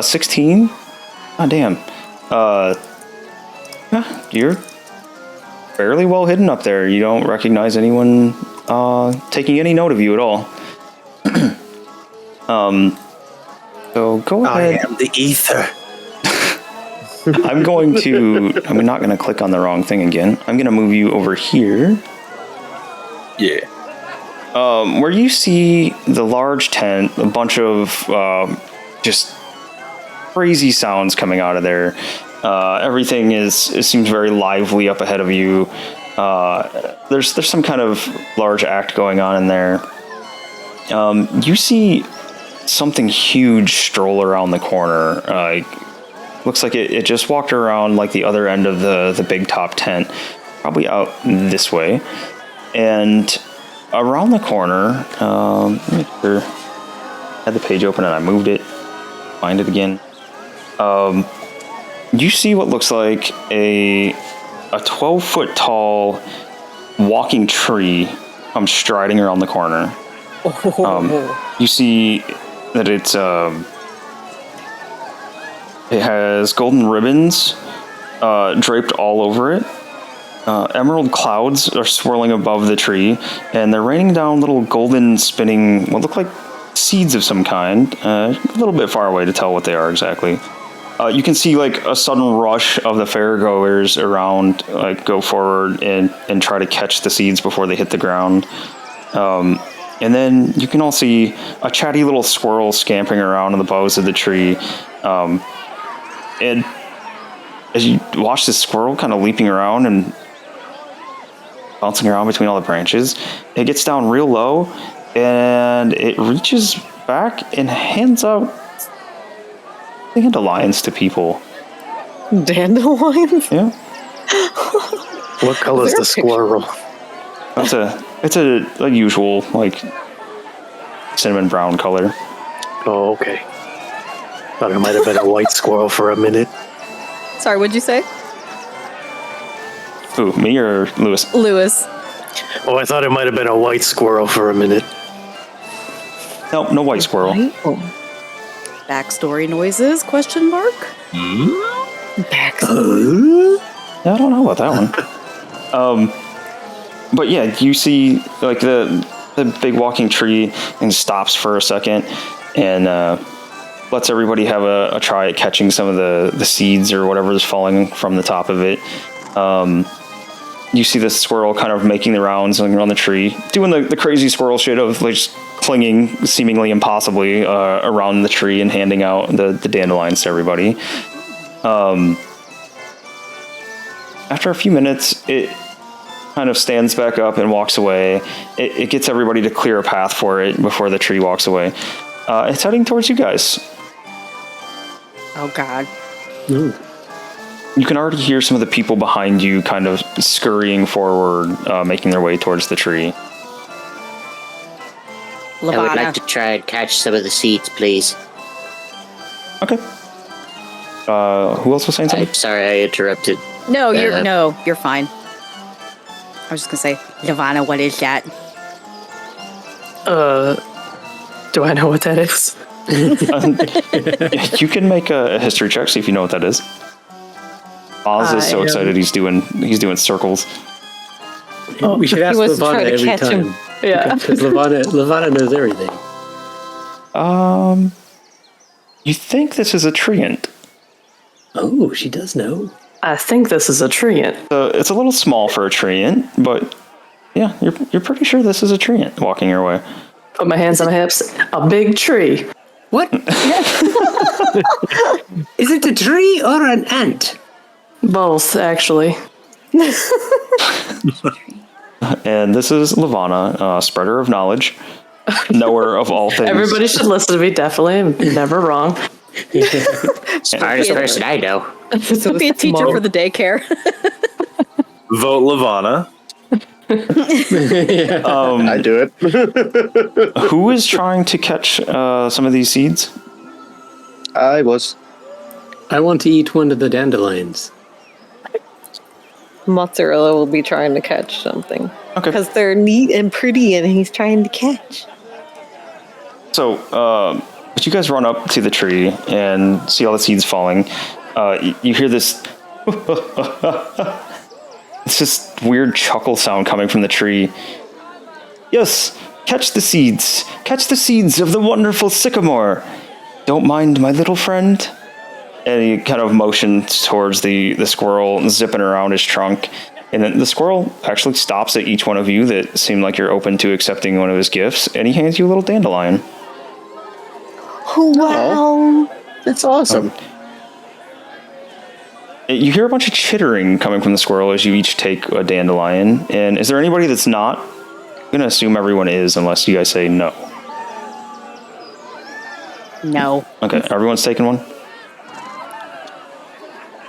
16? Oh, damn. You're fairly well hidden up there. You don't recognize anyone taking any note of you at all. So go ahead. I am the ether. I'm not going to click on the wrong thing again. I'm going to move you over here. Yeah. Where you see the large tent, a bunch of just crazy sounds coming out of there. Everything seems very lively up ahead of you. There's some kind of large act going on in there. You see something huge stroll around the corner. Looks like it just walked around like the other end of the big top tent, probably out this way. And around the corner, make sure I had the page open and I moved it. Find it again. You see what looks like a 12-foot tall walking tree come striding around the corner. You see that it has golden ribbons draped all over it. Emerald clouds are swirling above the tree, and they're raining down little golden spinning, what look like seeds of some kind, a little bit far away to tell what they are exactly. You can see like a sudden rush of the fairgoers around, like go forward and try to catch the seeds before they hit the ground. And then you can all see a chatty little squirrel scampering around in the boughs of the tree. And as you watch this squirrel kind of leaping around and bouncing around between all the branches, it gets down real low and it reaches back and hands out dandelions to people. Dandelions? Yeah. What color is the squirrel? It's a usual, like, cinnamon brown color. Oh, okay. Thought it might have been a white squirrel for a minute. Sorry, what'd you say? Who, me or Lewis? Lewis. Oh, I thought it might have been a white squirrel for a minute. Nope, no white squirrel. Backstory noises, question mark? Backstory. Yeah, I don't know about that one. But yeah, you see like the big walking tree and stops for a second and lets everybody have a try at catching some of the seeds or whatever is falling from the top of it. You see the squirrel kind of making the rounds around the tree, doing the crazy squirrel shit of like just clinging seemingly impossibly around the tree and handing out the dandelions to everybody. After a few minutes, it kind of stands back up and walks away. It gets everybody to clear a path for it before the tree walks away. It's heading towards you guys. Oh, God. Ooh. You can already hear some of the people behind you kind of scurrying forward, making their way towards the tree. I would Lavana. like to try and catch some of the seeds, please. Okay. Who else was saying something? I'm sorry I interrupted. No, you're fine. I was just gonna say, Lavana, what is that? Do I know what that is? You can make a history check, see if you know what that is. Oz is so excited he's doing circles. We should ask wants to try Lavana to every catch time. him. Yeah. Because Lavana knows everything. You think this is a treant. Oh, she does know. I think this is a treant. It's a little small for a treant, but yeah, you're pretty sure this is a treant walking your way. Put my hands on my hips. A big tree. What? Is it a tree or an ant? Both, actually. And this is Lavana, spreader of knowledge, knower of all things. Everybody should listen to me, definitely. I'm never wrong. Smartest person I know. I'll be a teacher for the daycare. Vote Lavana. I do it. Who is trying to catch some of these seeds? I was. I want to eat one of the dandelions. Mozzarella will be trying to catch something. Okay. Because they're neat and pretty and he's trying to catch. So, but you guys run up to the tree and see all the seeds falling. You hear this. It's this weird chuckle sound coming from the tree. Yes, catch the seeds. Catch the seeds of the wonderful sycamore. Don't mind my little friend. And he kind of motions towards the squirrel zipping around his trunk. And then the squirrel actually stops at each one of you that seem like you're open to accepting one of his gifts. And he hands you a little dandelion. Oh, wow. It's awesome. You hear a bunch of chittering coming from the squirrel as you each take a dandelion. And is there anybody that's not? I'm going to assume everyone is, unless you guys say no. No. Okay, everyone's taking one?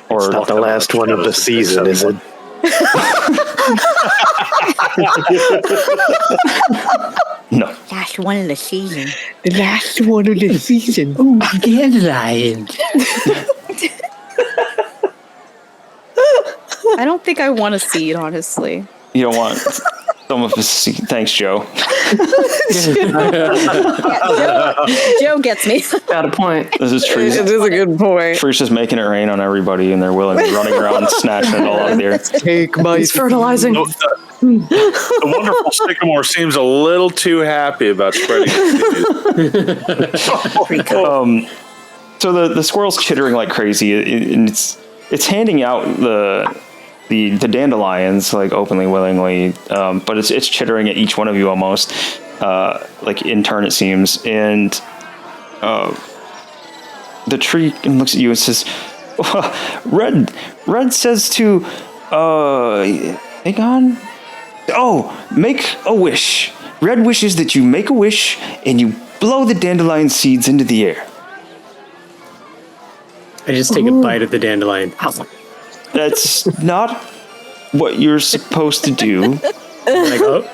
Or It's not the last one of the season, is it? no. Last one of the season. The last one of the season. Oh, dandelion. I don't think I want to see it, honestly. You don't want some of his seed. Thanks, Joe. Joe gets me. Got a point. This is Tree's. It is a good point. Tree's just making it rain on everybody, and they're willing, running around, snatching it all out of there. Take my He's fertilizing. The wonderful sycamore seems a little too happy about spreading its seeds. So the squirrel's chittering like crazy, and it's handing out the dandelions like openly, willingly, but it's chittering at each one of you almost, like in turn it seems, and the tree looks at you and says, Red says to hang on. Oh, make a wish. Red wishes that you make a wish and you blow the dandelion seeds into the air. I just take a bite of the dandelion. That's not what you're supposed to do. And I go,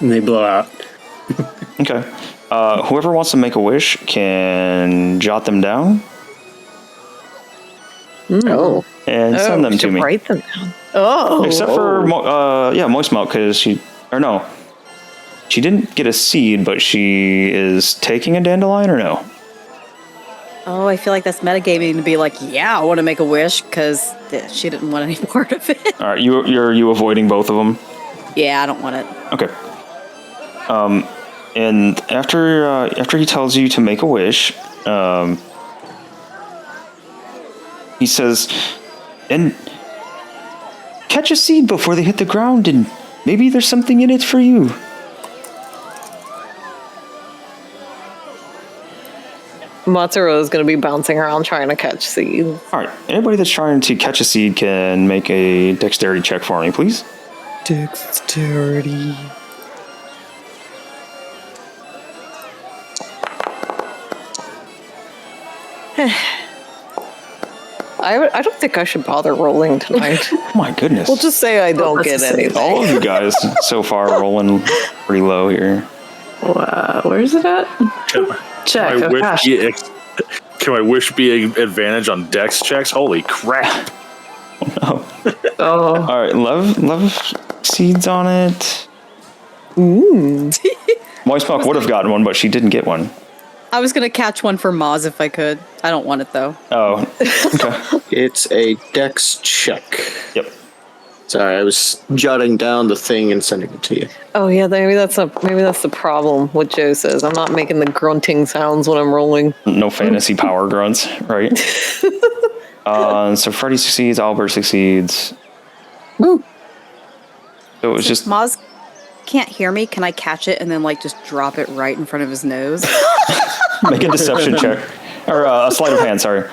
and they blow out. Okay. Whoever wants to make a wish can jot them down Oh. and send them we to should me. write them down. Oh. Except for Moist Milk, because she didn't get a seed, but she is taking a dandelion, or no? Oh, I feel like that's metagaming to be like, yeah, I want to make a wish because she didn't want any part of it. All right, you avoiding both of them? Yeah, I don't want it. Okay. And after he tells you to make a wish, he says, and catch a seed before they hit the ground, and maybe there's something in it for you. Matsuro is going to be bouncing around trying to catch seeds. All right, anybody that's trying to catch a seed can make a dexterity check for me, please. Dexterity. I don't think I should bother rolling tonight. Oh my goodness. We'll just say I don't get anything. All of you guys so far rolling pretty low here. Wow, where is it at? Check. Can Oh, gosh. my wish be an advantage on dex checks? Holy crap. Oh. Oh, All right, love seeds on it. Moist Milk would have gotten one, but she didn't get one. I was going to catch one for Moz if I could. I don't want it, though. Oh, okay. It's a dex check. Yep. Sorry, I was jotting down the thing and sending it to you. Oh yeah, maybe that's the problem. What Joe says, I'm not making the grunting sounds when I'm rolling. No fantasy power grunts, right? So Freddy succeeds, Albert succeeds. Woo. So it was Since just Moz can't hear me, can I catch it and then like just drop it right in front of his nose? make a deception check. Or a sleight of hand, sorry.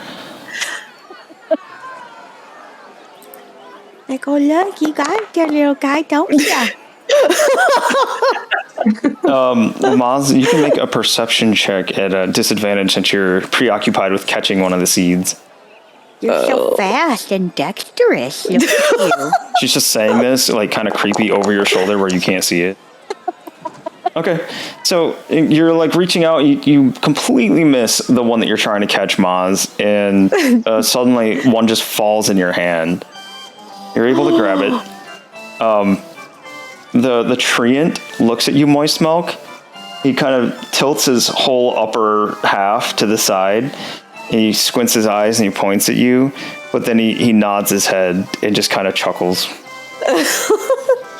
Like, oh, look, you got it there, little guy, don't you? Maz, you can make a perception check at a disadvantage since you're preoccupied with catching one of the seeds. You're so fast and dexterous. Look at you. She's just saying this, like, kind of creepy over your shoulder where you can't see it. Okay, so you're, like, reaching out, you completely miss the one that you're trying to catch, Maz, and suddenly one just falls in your hand. You're able to grab it. The treant looks at you, Moist Milk. He kind of tilts his whole upper half to the side. He squints his eyes and he points at you, but then he nods his head and just kind of chuckles.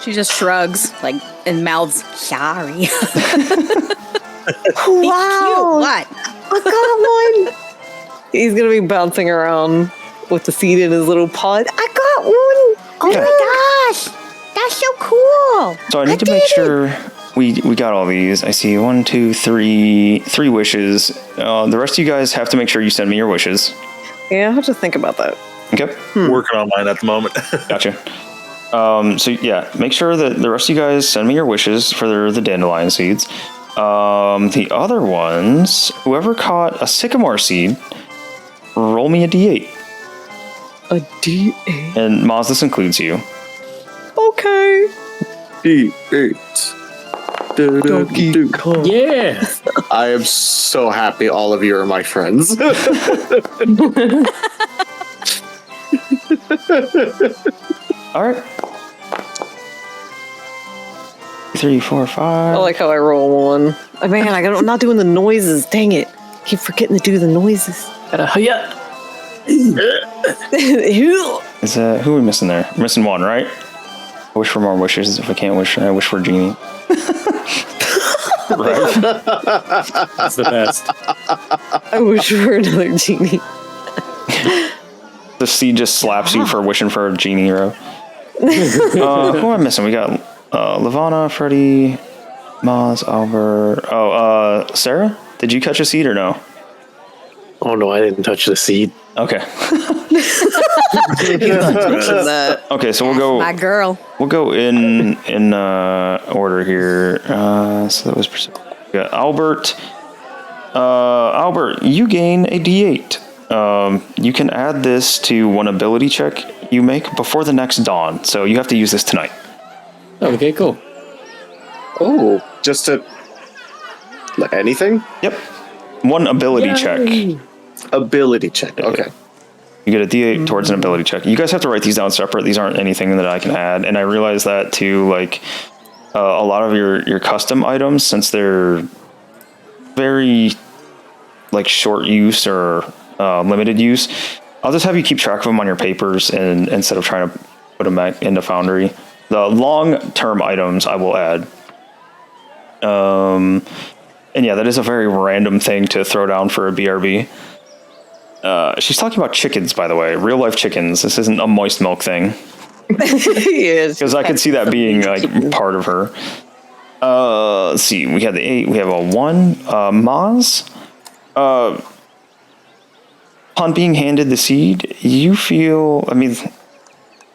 She just shrugs, like, and mouths, sorry. Wow! What? I got one. He's gonna be bouncing around with the seed in his little pod. I got one. Oh my gosh, that's so cool. So I need to make sure we got all these. I see 1, 2, 3 wishes. The rest of you guys have to make sure you send me your wishes. Yeah, I'll have to think about that. Okay. Working on mine at the moment. Gotcha. So yeah, make sure that the rest of you guys send me your wishes for the dandelion seeds. The other ones, whoever caught a sycamore seed, roll me a d8. A D8. And Maz, this includes you. Okay. D8. Donkey Kong. Yeah. I am so happy all of you are my friends. All right. 3, 4, 5. I like how I roll one. Oh, man, I'm not doing the noises. Dang it. Keep forgetting to do the noises. yeah. Is who are we missing there? We're missing one, right? I wish for more wishes. If I can't wish, I wish for a genie. Right? That's the best. I wish for another genie. The seed just slaps you for wishing for a genie, bro. Who am I missing? We got Lavana, Freddie, Maz, Albert. Sarah? Did you catch a seed or no? Oh no, I didn't touch the seed. Okay. That. Okay, so we'll go. My girl. We'll go in order here. So that was yeah, Albert. Albert, you gain a D8. You can add this to one ability check you make before the next dawn. So you have to use this tonight. Okay, cool. Oh, just to anything? Yep. One ability check. Ability check. Okay. You get a D8 towards an ability check. You guys have to write these down separate. These aren't anything that I can add. And I realize that too, like a lot of your custom items, since they're very like short use or limited use, I'll just have you keep track of them on your papers and instead of trying to put them back into Foundry. The long-term items I will add. And yeah, that is a very random thing to throw down for a BRB. She's talking about chickens, by the way, real life chickens. This isn't a moist milk thing. Yes. Because I could see that being like part of her. Let's see. We have the 8. We have a 1. Maz. Upon being handed the seed, you feel. I mean,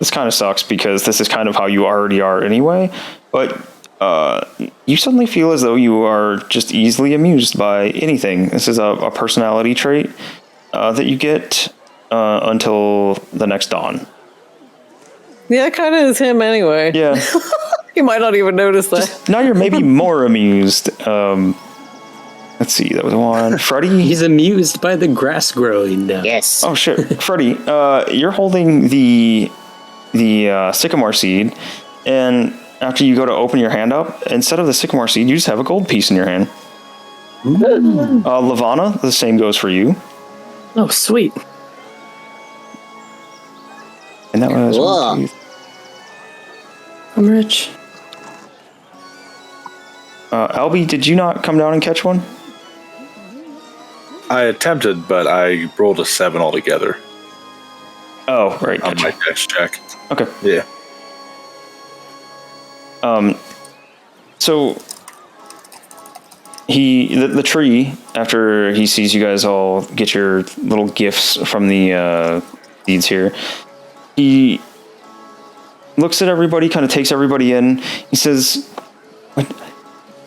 this kind of sucks because this is kind of how you already are anyway. But you suddenly feel as though you are just easily amused by anything. This is a personality trait that you get until the next dawn. Yeah, it kind of is him anyway. Yeah. You might not even notice that. Now you're maybe more amused. Let's see, that was one. Freddie? He's amused by the grass growing now. Yes. Oh, shit. Freddie, you're holding the sycamore seed, and after you go to open your hand up, instead of the sycamore seed, you just have a gold piece in your hand. Lavana, the same goes for you. Oh, sweet. And that was Cool. 1, 2, I'm rich. Albie, did you not come down and catch one? I attempted, but I rolled a 7 altogether Oh, right. on Gotcha. my dex check. Okay. Yeah. So the tree, after he sees you guys all get your little gifts from the seeds here, he looks at everybody, kind of takes everybody in. He says,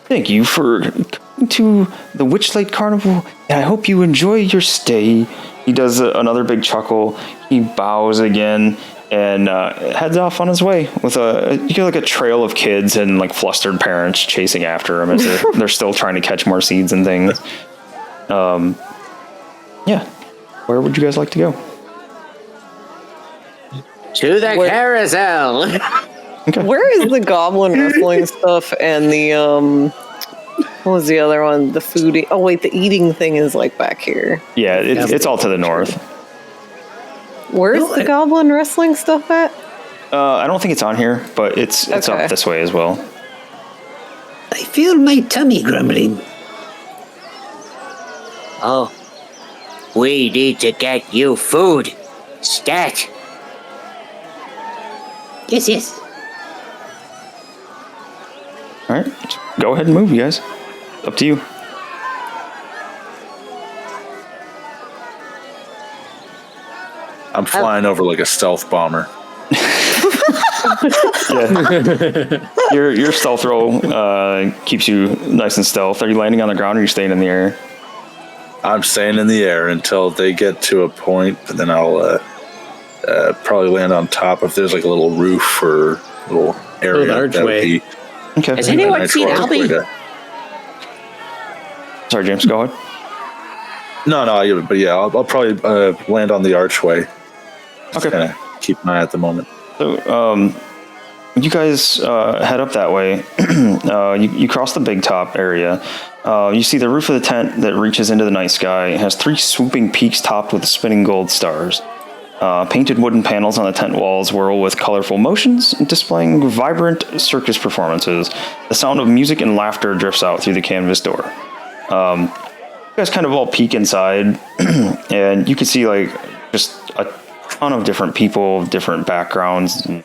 "Thank you for coming to the Witchlight Carnival, and I hope you enjoy your stay." He does another big chuckle. He bows again and heads off on his way with you get like a trail of kids and like flustered parents chasing after him as they're still trying to catch more seeds and things. Yeah, where would you guys like to go? To the carousel. Where is the goblin wrestling stuff and the what was the other one? The foodie. Oh wait, the eating thing is like back here. Yeah, it's all to the north. Where's the goblin wrestling stuff at? I don't think it's on here, but it's Okay. up this way as well. I feel my tummy grumbling. Oh, we need to get you food. Stat. Yes, yes. All right, go ahead and move, you guys. Up to you. I'm flying over like a stealth bomber. Yeah. Your stealth roll keeps you nice and stealth. Are you landing on the ground or are you staying in the air? I'm staying in the air until they get to a point, and then I'll probably land on top if there's like a little roof or little area. Little that would archway. be Okay. Has a anyone nice seen archway Albie? to- Sorry, James, go ahead. No, but yeah, I'll probably land on the archway. Okay. Kind of keep an eye at the moment. So, you guys head up that way. You cross the big top area. You see the roof of the tent that reaches into the night sky. It has 3 swooping peaks topped with spinning gold stars. Painted wooden panels on the tent walls whirl with colorful motions, displaying vibrant circus performances. The sound of music and laughter drifts out through the canvas door. You guys kind of all peek inside, and you can see like just a ton of different people, different backgrounds, and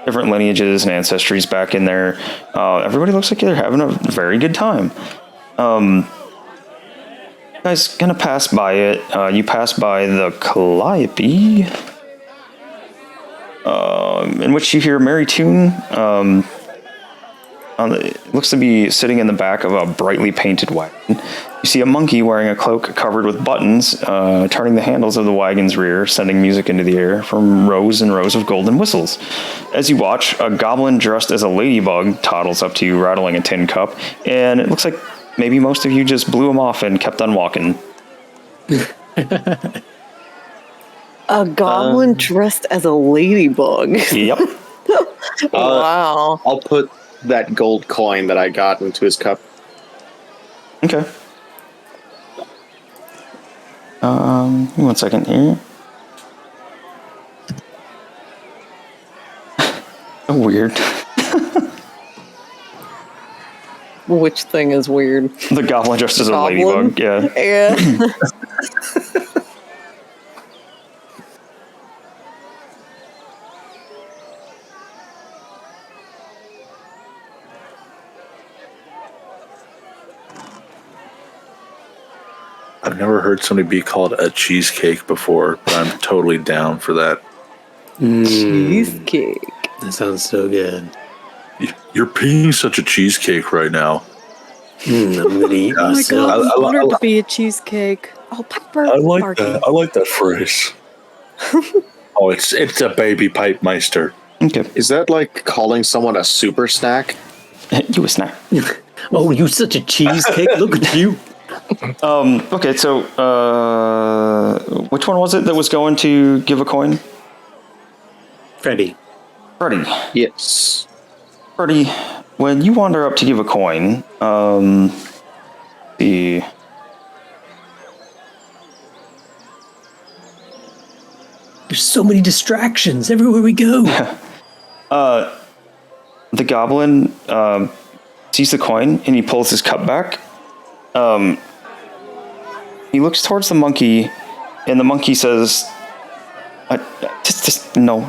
different lineages and ancestries back in there. Everybody looks like they're having a very good time. You guys gonna pass by it. You pass by the calliope, in which you hear a merry tune. It looks to be sitting in the back of a brightly painted wagon. You see a monkey wearing a cloak covered with buttons, turning the handles of the wagon's rear, sending music into the air from rows and rows of golden whistles. As you watch, a goblin dressed as a ladybug toddles up to you, rattling a tin cup, and it looks like maybe most of you just blew him off and kept on walking. A goblin dressed as a ladybug. Yep. Wow. I'll put that gold coin that I got into his cup. Okay. 1 second here. Oh, weird. Which thing is weird? The goblin dressed as a Goblin? ladybug, yeah. Yeah. I've never heard somebody be called a cheesecake before, but I'm totally down for that. Cheesecake. That sounds so good. You're being such a cheesecake right now. I'm gonna eat Oh my myself. god, I- I wanted to be a cheesecake. Oh, Piper. I like Barky. that. I like that phrase. Oh, it's a baby pipe meister. Okay. Is that like calling someone a super snack? You a snack. Oh, you such a cheesecake. Look at you. Okay, so which one was it that was going to give a coin? Freddie. Freddie. Yes. Freddie, when you wander up to give a coin, the There's so many distractions everywhere we go. the goblin sees the coin and he pulls his cup back. He looks towards the monkey, and the monkey says, just no.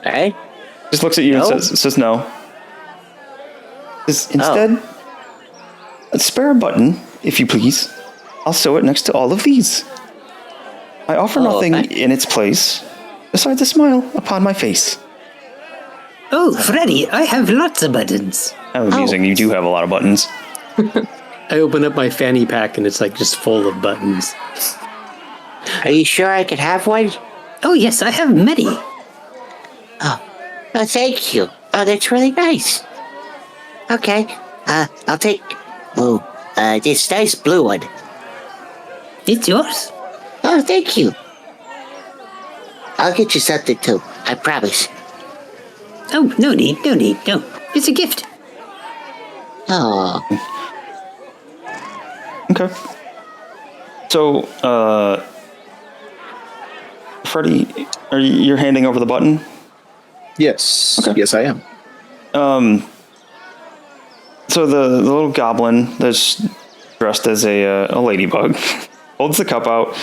Hey? Just looks at you No? and says no. Instead, spare a button, if you please. I'll sew it next to all of these. I offer nothing in its place besides a smile upon my face. Oh, Freddie, I have lots of buttons. How amusing, you do have a lot of buttons. I open up my fanny pack and it's like just full of buttons. Are you sure I could have one? Oh, yes, I have many. Oh, thank you. Oh, that's really nice. Okay, I'll take, this nice blue one. It's yours. Oh, thank you. I'll get you something too, I promise. Oh, no need. No. It's a gift. Oh, Okay. So, Freddie, you're handing over the button? Yes. Okay. Yes, I am. So the little goblin that's dressed as a ladybug holds the cup out.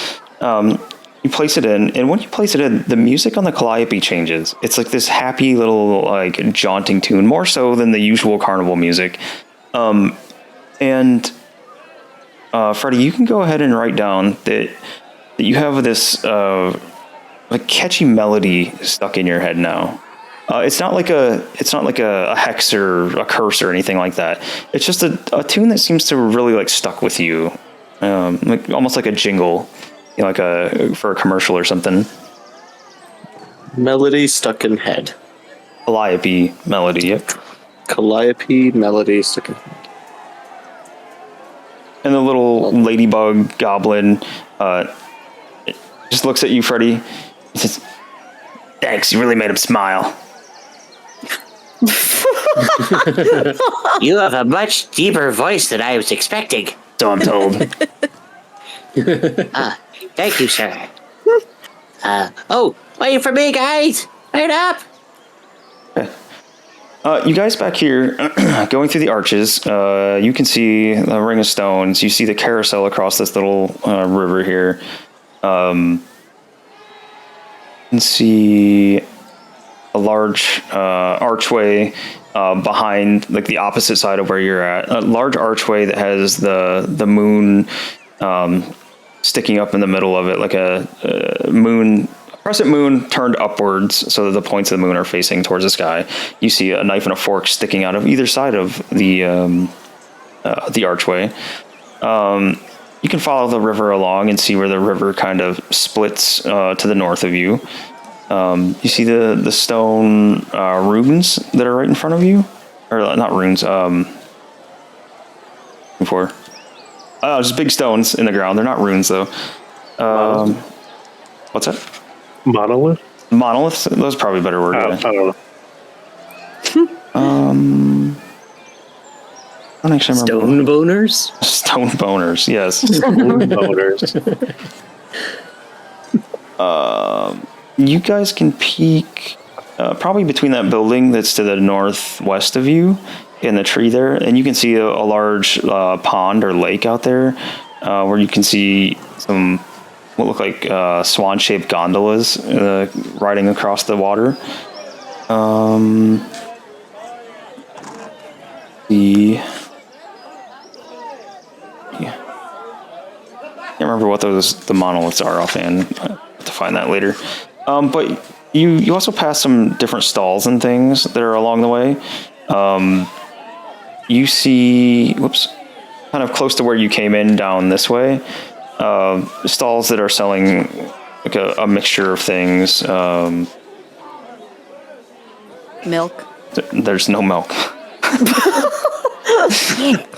You place it in, and when you place it in, the music on the calliope changes. It's like this happy little, like, jaunting tune, more so than the usual carnival music. And Freddie, you can go ahead and write down that you have this like catchy melody stuck in your head now. It's not like a hex or a curse or anything like that. It's just a tune that seems to really like stuck with you, like almost like a jingle, you know, like for a commercial or something. Melody stuck in head. Calliope melody. Yep. Calliope melody stuck in head. And the little ladybug goblin just looks at you, Freddie. He says, "Thanks, you really made him smile." you have a much deeper voice than I was expecting. So I'm told. Thank you, sir. Wait for me, guys. Wait up. You guys back here, going through the arches, you can see the ring of stones. You see the carousel across this little river here. You can see a large archway behind, like the opposite side of where you're at. A large archway that has the moon sticking up in the middle of it, like a crescent moon turned upwards so that the points of the moon are facing towards the sky. You see a knife and a fork sticking out of either side of the archway. You can follow the river along and see where the river kind of splits to the north of you. You see the stone runes that are right in front of you, or not runes. Before, just big stones in the ground. They're not runes though. What's that? Monolith? Monoliths? That's probably a better word. I don't know. I don't actually remember. Stone boners? Stone boners, yes. Stone boners. You guys can peek probably between that building that's to the northwest of you in the tree there, and you can see a large pond or lake out there where you can see some what look like swan-shaped gondolas riding across the water. Can't remember what the monoliths are offhand. I'll have to find that later. But you also pass some different stalls and things that are along the way. You see, kind of close to where you came in down this way, stalls that are selling like a mixture of things. Milk. There's no milk.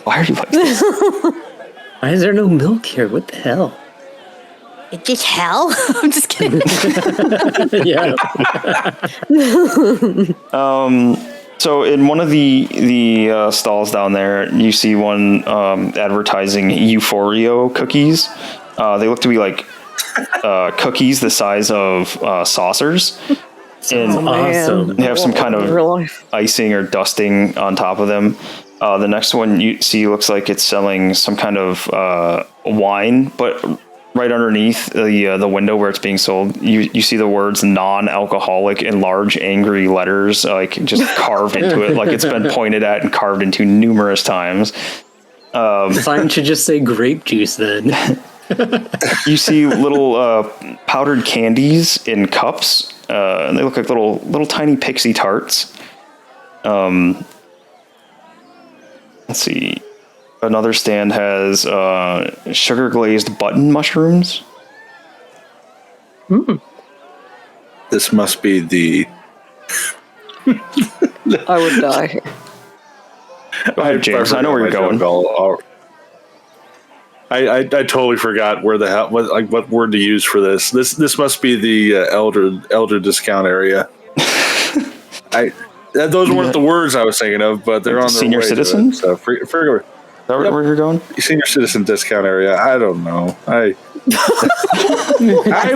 Why are you like this? Why is there no milk here? What the hell? Is this hell? I'm just kidding. Yeah. So in one of the stalls down there, you see one advertising Euphorio cookies. They look to be like cookies the size of saucers. And awesome. they have some kind of icing or dusting on top of them. The next one you see looks like it's selling some kind of wine, but right underneath the window where it's being sold, you see the words non-alcoholic in large angry letters, like just carved into it, like it's been pointed at and carved into numerous times. The sign should just say grape juice then. You see little powdered candies in cups, and they look like little tiny pixie tarts. Let's see. Another stand has sugar glazed button mushrooms. This must be the. I would die here. Go ahead, James. I know where you're going. I totally forgot where the hell what word to use for this. This must be the elder discount area. Those weren't the words I was thinking of, but they're on their senior way citizen. To it, so figure. Is that where you're going? Senior citizen discount area. I don't know. I'm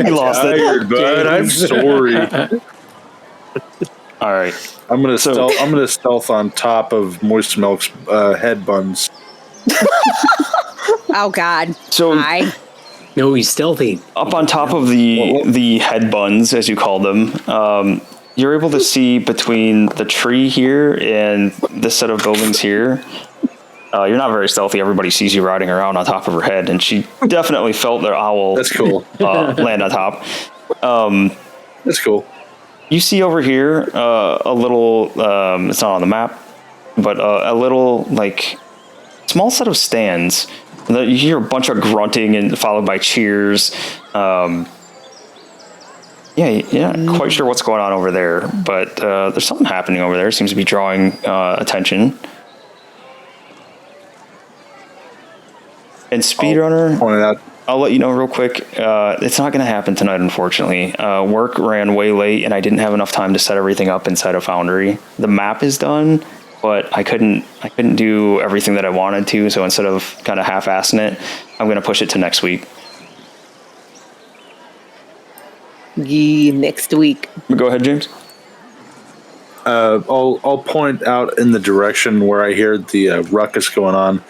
lost tired, bud. I'm sorry. All right. I'm gonna stealth on top of Moist Milk's head buns. Oh God. So No, he's stealthy. up on top of the head buns, as you call them, you're able to see between the tree here and this set of buildings here. You're not very stealthy. Everybody sees you riding around on top of her head, and she definitely felt the owl. That's cool. Land on top. That's cool. You see over here a little. It's not on the map, but a little like small set of stands. You hear a bunch of grunting and followed by cheers. Yeah, not quite sure what's going on over there, but there's something happening over there. It seems to be drawing attention. And Speedrunner, I'll let you know real quick. It's not going to happen tonight, unfortunately. Work ran way late, and I didn't have enough time to set everything up inside of Foundry. The map is done, but I couldn't do everything that I wanted to. So instead of kind of half-assing it, I'm going to push it to next week. next week. Go ahead, James. I'll point out in the direction where I hear the ruckus going on,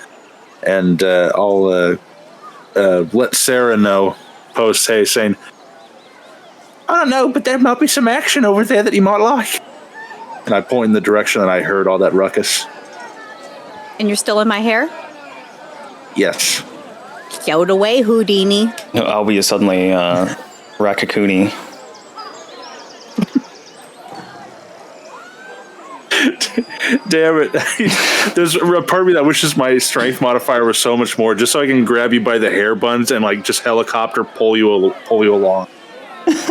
and I'll let Sarah know post haste, saying, "I don't know, but there might be some action over there that you might like." And I point in the direction that I heard all that ruckus. And you're still in my hair? Yes. Stowed away, Houdini. No, Albie is suddenly Rakakuni. Damn it. There's a part of me that wishes my strength modifier was so much more, just so I can grab you by the hair buns and like just helicopter pull you along.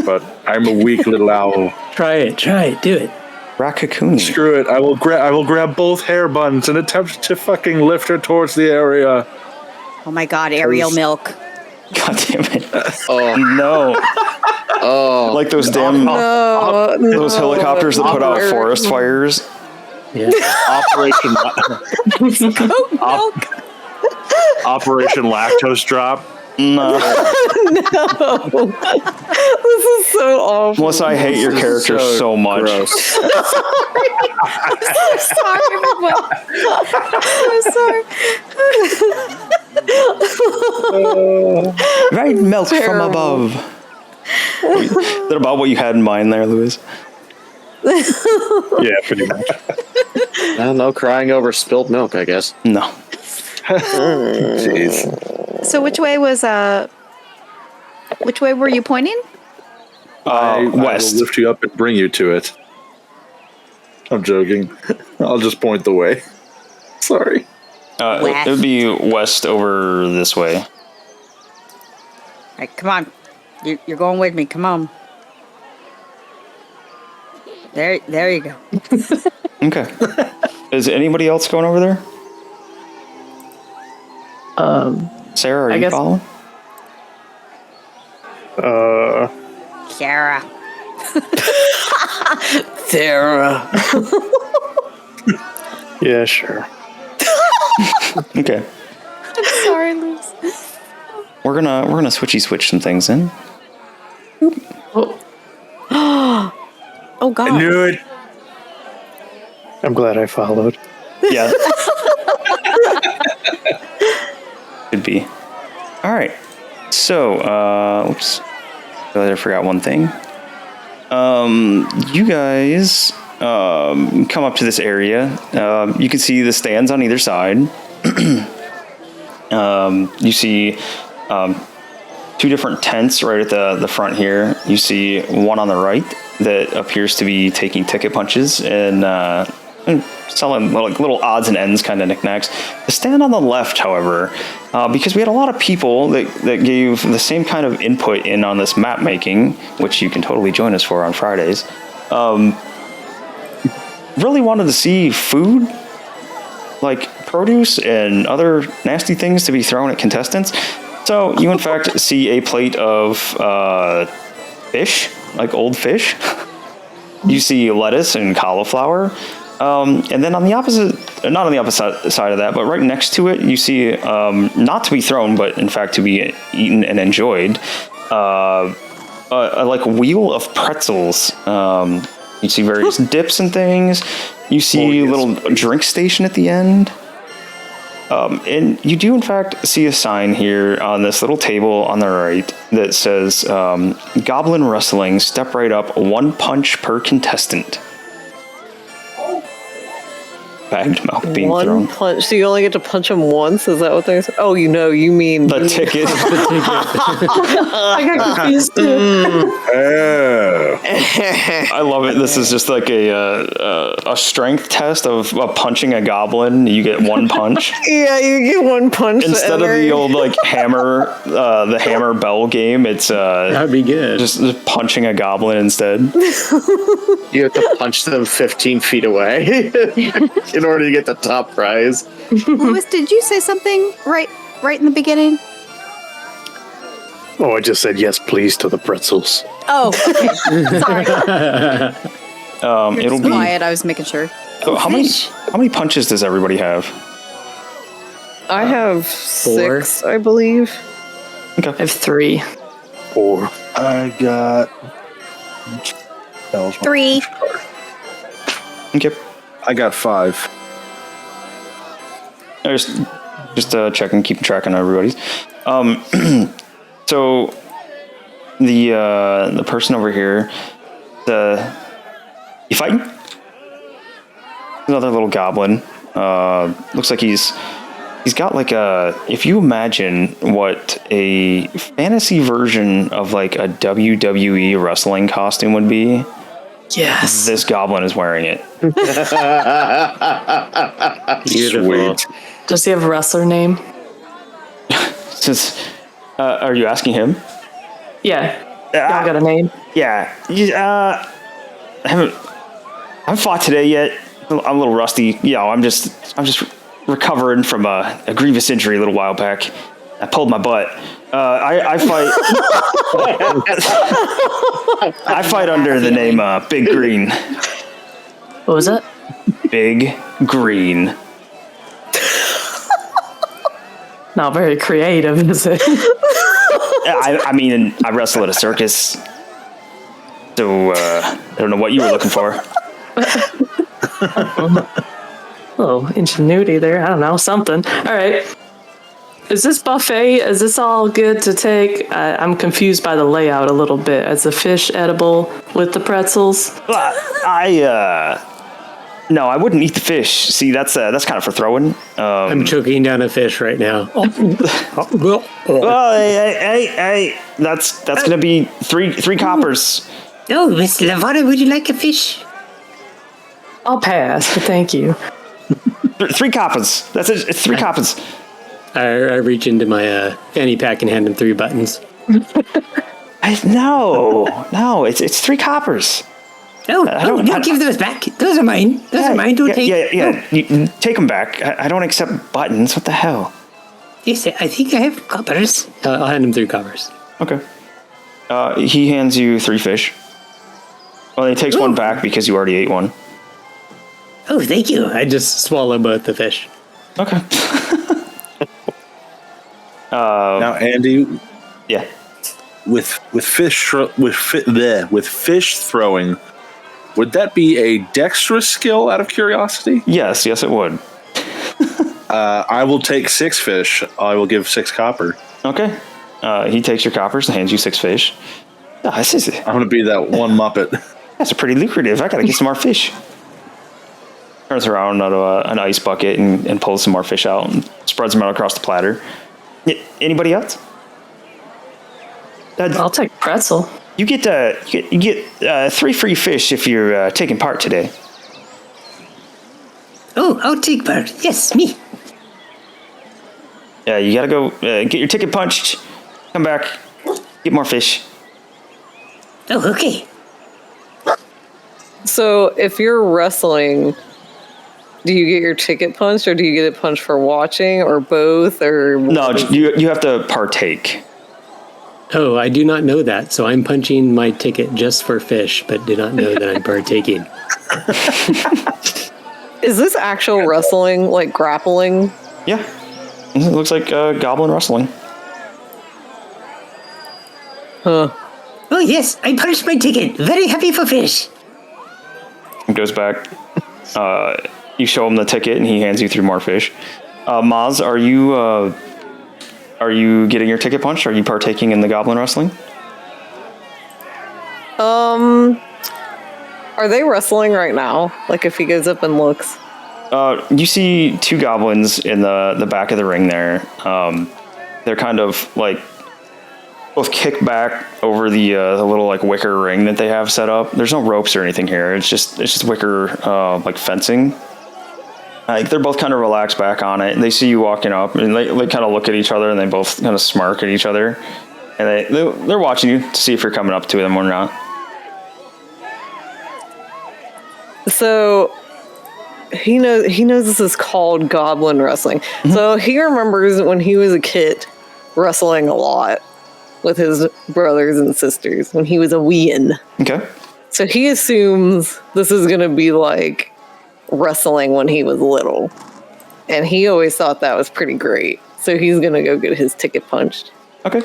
But I'm a weak little owl. Try it, do it. Rakakuni. Screw it. I will grab both hair buns and attempt to fucking lift her towards the area. Oh my god, Ariel milk. God damn it. Oh No. oh, Like those damn those helicopters that put out forest fires. Yeah. Operation Operation Lactose Drop. No. This is so awful. Melissa, I hate your character so much. gross. Sorry, everyone. I'm sorry. Right, milk from above. Is that about what you had in mind there, Louis? Yeah, pretty much. I don't know, crying over spilled milk, I guess. No. Jeez. So which way were you pointing? I West. will lift you up and bring you to it. I'm joking. I'll just point the way. Sorry. It would be west over this way. All right, come on. You're going with me. Come on. There you go. Okay. Is anybody else going over there? Sarah, are I you guess- following? Sarah. Sarah. Yeah, sure. Okay. Sorry, Liz. We're gonna switch some things in. Oh god. I knew it. I'm glad I followed. Yeah. Could be. All right. So, oops. I forgot one thing. You guys come up to this area. You can see the stands on either side. You see two different tents right at the front here. You see one on the right that appears to be taking ticket punches and selling like little odds and ends kind of knickknacks. The stand on the left, however, because we had a lot of people that gave the same kind of input in on this map making, which you can totally join us for on Fridays, really wanted to see food, like produce and other nasty things to be thrown at contestants. So you in fact see a plate of fish, like old fish. You see lettuce and cauliflower. And then on the opposite, not on the opposite side of that, but right next to it, you see, not to be thrown, but in fact to be eaten and enjoyed, like a wheel of pretzels. You see various dips and things. You see a little drink station at the end. And you do in fact see a sign here on this little table on the right that says, Goblin Wrestling, step right up, 1 punch per contestant. Bagged milk being thrown. One punch. So you only get to punch them once? Is that what they're saying? Oh, you mean The ticket. I got confused too. I love it. This is just like a strength test of punching a goblin. You get 1 punch. Yeah, you get 1 punch. Instead of the old like hammer, the hammer bell game, it's That'd be good. just punching a goblin instead. You have to punch them 15 feet away in order to get the top prize. Louis, did you say something right in the beginning? Oh, I just said yes, please, to the pretzels. Oh, okay. Sorry. It'll be Quiet. I was making sure. oh, how many punches does everybody have? I have 6, I believe. I have 3. 4. I got That was my 3. card. Okay. I got 5. Just checking, keeping track on everybody's. So the person over here, you fighting? Another little goblin. Looks like he's got like if you imagine what a fantasy version of like a WWE wrestling costume would be. Yes. This goblin is wearing it. Beautiful. Sweet. Does he have a wrestler name? Are you asking him? Yeah. Y'all got a name? Yeah. I haven't fought today yet. I'm a little rusty. Yeah, I'm just recovering from a grievous injury a little while back. I pulled my butt. I fight. I fight under the name Big Green. What was it? Big Green. Not very creative, is it? I mean, I wrestle at a circus, so I don't know what you were looking for. Oh, ingenuity there. I don't know, something. All right. Is this buffet, is this all good to take? I'm confused by the layout a little bit. Is the fish edible with the pretzels? No, I wouldn't eat the fish. See, that's kind of for throwing. I'm choking down a fish right now. Well, hey, that's gonna be three coppers. Oh, Miss Lavada, would you like a fish? I'll pass, but thank you. 3 coppers. That's it. It's 3 coppers. I reach into my fanny pack and hand him 3 buttons. No, it's 3 coppers. No, don't give those back. Those are mine. Those are mine. Don't take. Yeah. You take them back. I don't accept buttons. What the hell? Yes, I think I have coppers. I'll hand him 3 coppers. Okay. He hands you 3 fish. Well, he takes one back because you already ate one. Oh, thank you. I just swallow both the fish. Okay. Now, Andy, Yeah. with fish throwing, would that be a dexterous skill out of curiosity? Yes, it would. I will take 6 fish. I will give 6 copper. Okay. He takes your coppers and hands you 6 fish. Oh, this is I'm going to be that one Muppet. That's a pretty lucrative. I gotta get some more fish. Turns around out of an ice bucket and pulls some more fish out and spreads them out across the platter. Anybody else? I'll take pretzel. You get 3 free fish if you're taking part today. Oh, I'll take part. Yes, me. Yeah, you gotta go get your ticket punched. Come back, get more fish. Oh, okay. So if you're wrestling, do you get your ticket punched, or do you get it punched for watching, or both, or No, you have to partake. Oh, I do not know that, so I'm punching my ticket just for fish, but do not know that I'm partaking. Is this actual wrestling, like grappling? Yeah, it looks like goblin wrestling. Huh. Oh, yes, I punched my ticket. Very happy for fish. It goes back. You show him the ticket, and he hands you 3 more fish. Maz, are you getting your ticket punched? Are you partaking in the goblin wrestling? Are they wrestling right now? Like if he goes up and looks? You see 2 goblins in the back of the ring there. They're kind of like both kick back over the little like wicker ring that they have set up. There's no ropes or anything here. It's just wicker like fencing. They're both kind of relaxed back on it. They see you walking up, and they kind of look at each other, and they both kind of smirk at each other, and they're watching you to see if you're coming up to them or not. So he knows this is called goblin wrestling. Mm-hmm. So he remembers when he was a kid wrestling a lot with his brothers and sisters when he was a weein. Okay. So he assumes this is going to be like wrestling when he was little. And he always thought that was pretty great. So he's going to go get his ticket punched. Okay.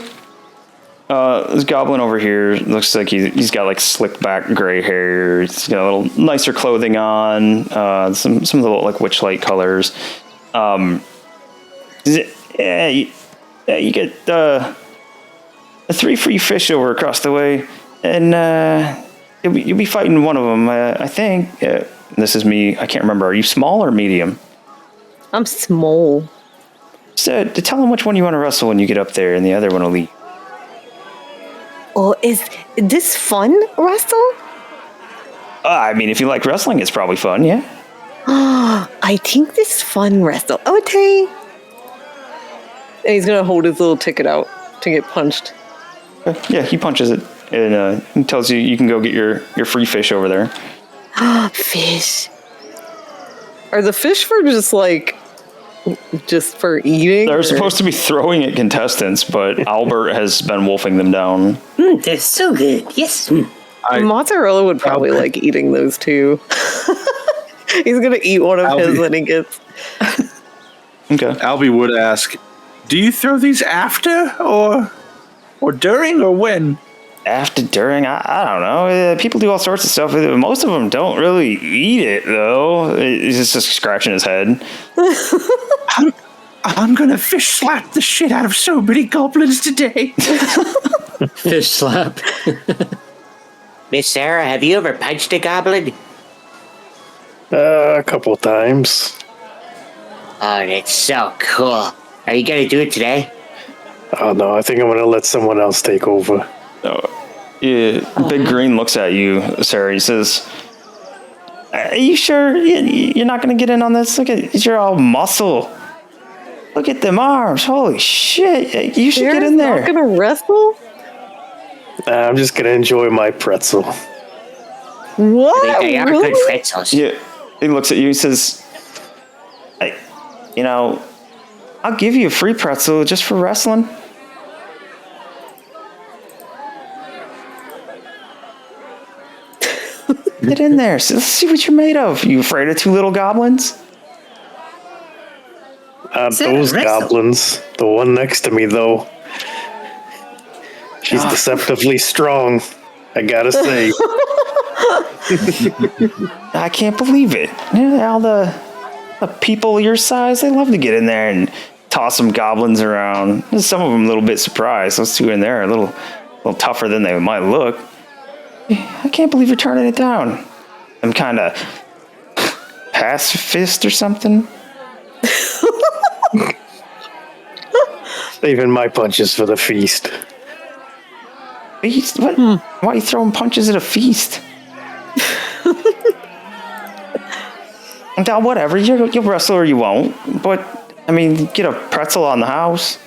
This goblin over here looks like he's got like slicked back gray hair. He's got a little nicer clothing on. Some little like witchlight colors. You get 3 free fish over across the way, and you'll be fighting one of them. I think. This is me. I can't remember. Are you small or medium? I'm small. So tell him which one you want to wrestle when you get up there, and the other one will leave. Oh, is this fun, Russell? I mean, if you like wrestling, it's probably fun, yeah? I think this is fun, Russell. Okay. And he's going to hold his little ticket out to get punched. Yeah, he punches it, and he tells you can go get your free fish over there. Fish. Are the fish for just for eating? They're supposed to be throwing at contestants, but Albert has been wolfing them down. They're so good. Yes. Mozzarella would probably like eating those too. He's gonna eat one of his when he gets. Okay. Albie would ask, "Do you throw these after or during or when?" After, during, I don't know. People do all sorts of stuff. Most of them don't really eat it, though. He's just scratching his head. I'm gonna fish slap the shit out of so many goblins today. Fish slap. Miss Sarah, have you ever punched a goblin? A couple times. Oh, that's so cool. Are you gonna do it today? Oh no, I think I'm gonna let someone else take over. Yeah, Big Green looks at you, Sarah. He says, "Are you sure you're not going to get in on this? Look at you're all muscle. Look at them arms. Holy shit! You should get in there." Not gonna wrestle? I'm just gonna enjoy my pretzel. What? They are Really? good pretzels. Yeah, he looks at you. He says, I'll give you a free pretzel just for wrestling." Get in there. So let's see what you're made of. You afraid of 2 little goblins? Those goblins. The one next to me, though. She's deceptively strong. I gotta say. I can't believe it. Yeah, all the people your size, they love to get in there and toss some goblins around. Some of them a little bit surprised. Those 2 in there are a little tougher than they might look. I can't believe you're turning it down. I'm kind of pacifist or something. Saving my punches for the feast. Feast? What? Why are you throwing punches at a feast? Now, whatever. You'll wrestle or you won't. But, I mean, get a pretzel on the house.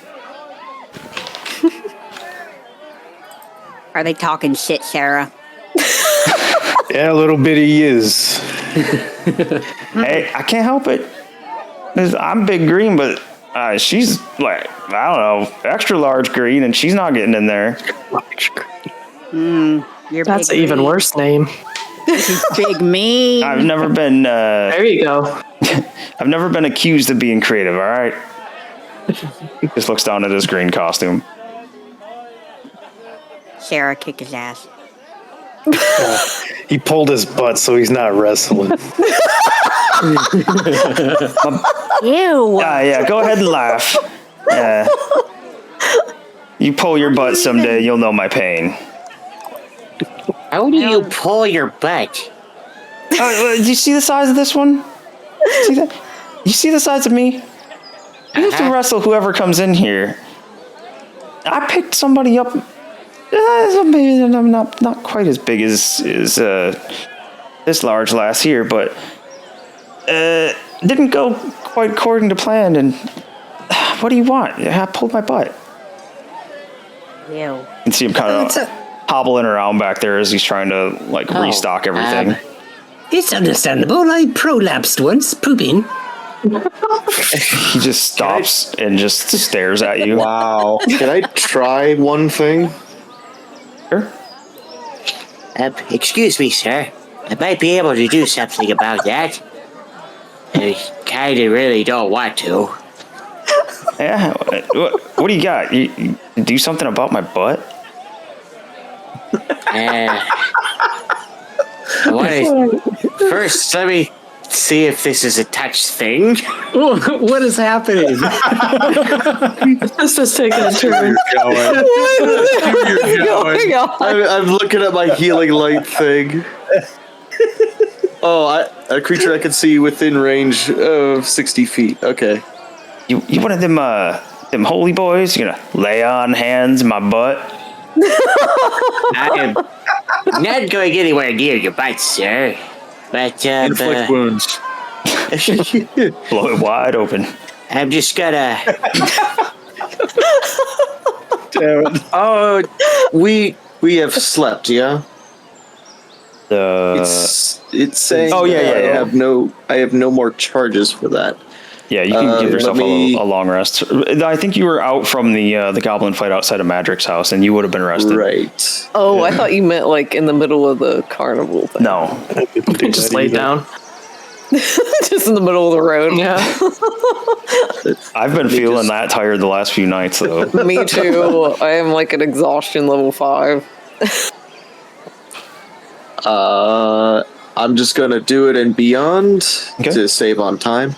Are they talking shit, Sarah? Yeah, a little bit he is. Hey, I can't help it. I'm Big Green, but she's like, I don't know, extra large green, and she's not getting in there. You're That's big an even mean. worse name. Big mean. I've never been. There you go. I've never been accused of being creative. All right. Just looks down at his green costume. Sarah, kick his ass. He pulled his butt, so he's not wrestling. Ew. Yeah. Go ahead and laugh. You pull your butt someday, you'll know my pain. How do you pull your butt? Do you see the size of this one? See that? You see the size of me? You have to wrestle whoever comes in here. I picked somebody up. Maybe I'm not quite as big as this large lass here, but didn't go quite according to plan. And what do you want? I pulled my butt. Ew. You can see him kind of hobbling around back there as he's trying to restock everything. It's understandable. I prolapsed once, pooping. He just stops and just stares at you. Wow. Can I try one thing? Sure. Excuse me, sir. I might be able to do something about that. I kinda really don't want to. Yeah. What do you got? You do something about my butt? First, let me see if this is a touch thing. What is happening? Let's just take a turn. I'm looking at my healing light thing. Oh, a creature I can see within range of 60 feet. Okay. You one of them holy boys? You gonna lay on hands in my butt? I am not going anywhere near your butt, sir. But Inflict wounds. Blow it wide open. I'm just gonna. Damn it. Oh, we have slept, yeah? It's saying Oh, yeah, that yeah. I have no more charges for that. Yeah, you can give yourself let me- a long rest. I think you were out from the goblin fight outside of Madric's house, and you would have been rested. Right. Oh, I thought you meant like in the middle of the carnival thing. No. Just lay down. Just in the middle of the road. Yeah. I've been feeling that tired the last few nights, though. Me too. I am like an exhaustion level 5. I'm just gonna do it and beyond to save on time.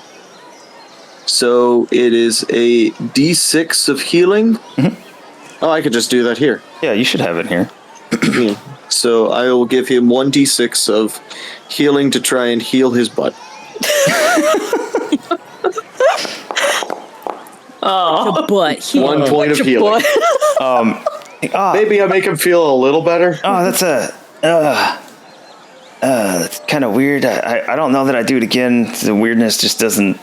So it is a D6 of healing. Mm-hmm. Oh, I could just do that here. Yeah, you should have it here. Yeah. So I will give him 1d6 of healing to try and heal his butt. The butt. 1 point of healing. Maybe I make him feel a little better. Oh, that's that's kind of weird. I don't know that I do it again. The weirdness just doesn't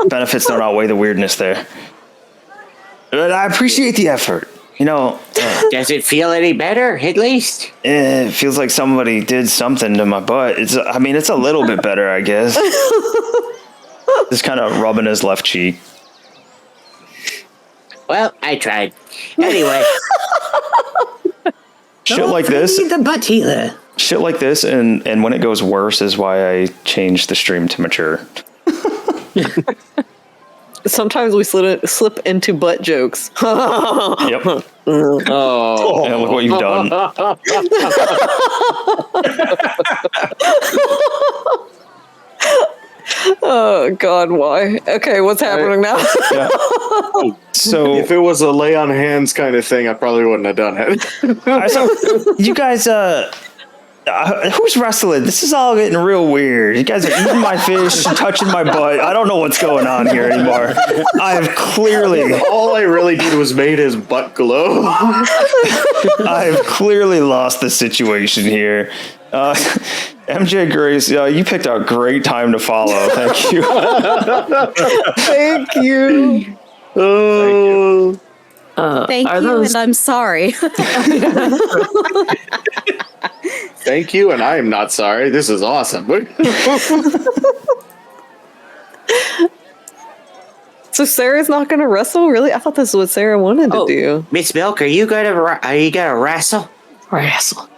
benefits don't outweigh the weirdness there. But I appreciate the effort. You know, Does it feel any better, at least? it feels like somebody did something to my butt. It's a little bit better, I guess. Just kind of rubbing his left cheek. Well, I tried. Anyway, Shit like this. The butt healer. Shit like this, and when it goes worse is why I changed the stream to mature. Sometimes we slip into butt jokes. Yep. Oh, And look what you've done. Oh God, why? Okay, what's happening now? Yeah. So if it was a lay on hands kind of thing, I probably wouldn't have done it. you guys, who's wrestling? This is all getting real weird. You guys are eating my fish, touching my butt. I don't know what's going on here anymore. I've clearly, All I really did was made his butt glow. I've clearly lost the situation here. MJ Grace, you picked out a great time to follow. Thank you. Thank you. Oh, Thank Are you, those- and I'm sorry. thank you, and I am not sorry. This is awesome. So Sarah's not going to wrestle? Really? I thought this is what Sarah wanted to do. Miss Milk, are you gonna wrestle? Wrestle.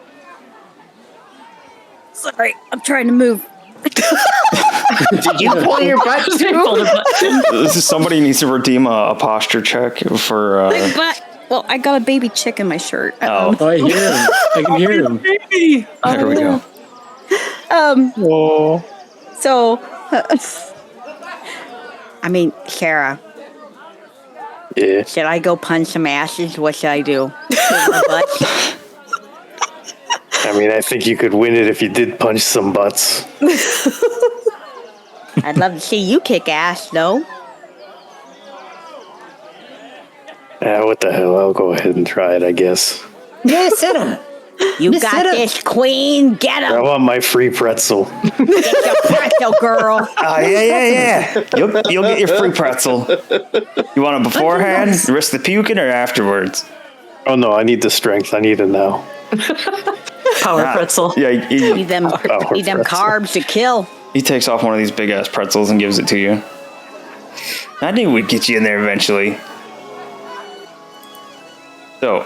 Sorry, I'm trying to move. Did you pull your butt too? Somebody needs to redeem a posture check for. But well, I got a baby chick in my shirt. Oh, Oh, I hear him. I can hear him. there we go. So, I mean, Sarah, Yeah. should I go punch some asses? What should I do? Kick my butt? I mean, I think you could win it if you did punch some butts. I'd love to see you kick ass, though. What the hell? I'll go ahead and try it, I guess. Yes, Sarah. You Miss got Sarah. this, queen. Get I him. want my free pretzel. Get your pretzel, girl. Yeah. You'll get your free pretzel. You want it beforehand, risk the puking, or afterwards? Oh no, I need the strength. I need it now. Power pretzel. Yeah, Need them pretzel. carbs to kill. he takes off one of these big ass pretzels and gives it to you. I knew we'd get you in there eventually. So,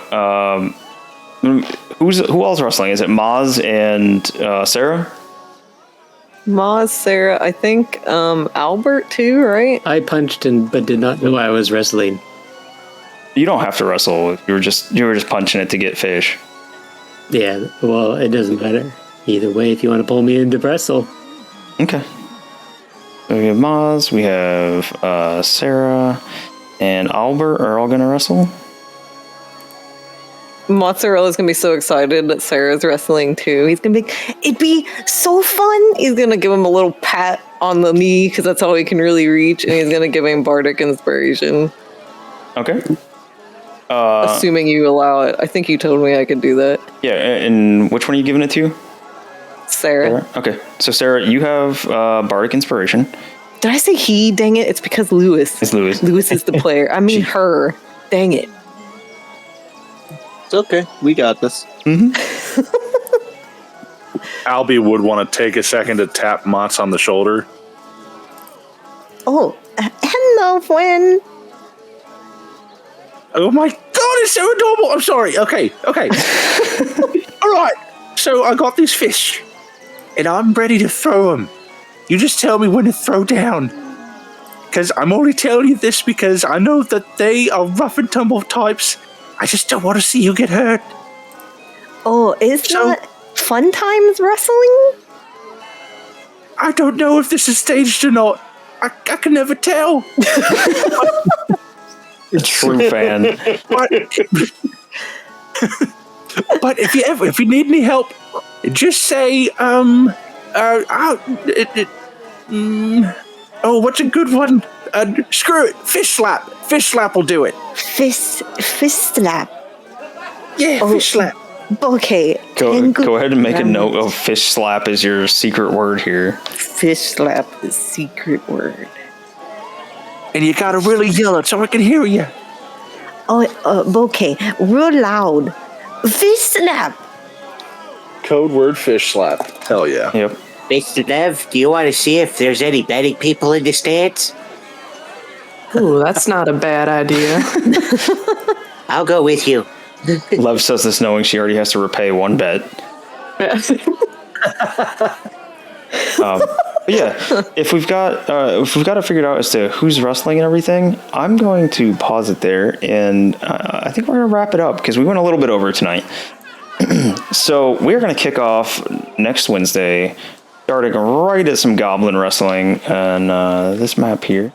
who else wrestling? Is it Maz and Sarah? Maz, Sarah, I think Albert too, right? I punched but did not know I was wrestling. You don't have to wrestle. You were just punching it to get fish. Yeah, well, it doesn't matter. Either way, if you want to pull me into wrestle. Okay. So we have Maz, we have Sarah, and Albert are all going to wrestle. Mozzarella's gonna be so excited that Sarah's wrestling too. He's gonna be it'd be so fun. He's gonna give him a little pat on the knee because that's all he can really reach, and he's gonna give him bardic inspiration. Okay. Assuming you allow it. I think you told me I could do that. Yeah, and which one are you giving it to? Sarah. Okay, so Sarah, you have bardic inspiration. Did I say he? Dang it. It's because Lewis. It's Lewis. Lewis is the player. I mean her. Dang it. It's okay. We got this. Albie would want to take a second to tap Mats on the shoulder. Oh, hello, friend. Oh my god, it's so adorable. I'm sorry. Okay. All right. So I got these fish, and I'm ready to throw them. You just tell me when to throw down. Because I'm only telling you this because I know that they are rough and tumble types. I just don't want to see you get hurt. Oh, is that fun times wrestling? I don't know if this is staged or not. I can never tell. True fan. But if you need any help, just say what's a good one? Screw it. Fish slap. Fish slap will do it. Fist slap. Yeah, fish slap. Okay. Go ahead and make a note of fish slap as your secret word here. Fish slap is secret word. And you gotta really yell it so I can hear you. Oh, okay. Real loud. Fish slap. Code word fish slap. Hell yeah. Yep. Mr. Nev, do you want to see if there's any betting people in the stands? Ooh, that's not a bad idea. I'll go with you. Lev says this knowing she already has to repay one bet. But yeah, if we've got it figured out as to who's wrestling and everything, I'm going to pause it there, and I think we're going to wrap it up because we went a little bit over tonight. So we're going to kick off next Wednesday, starting right at some goblin wrestling on this map here.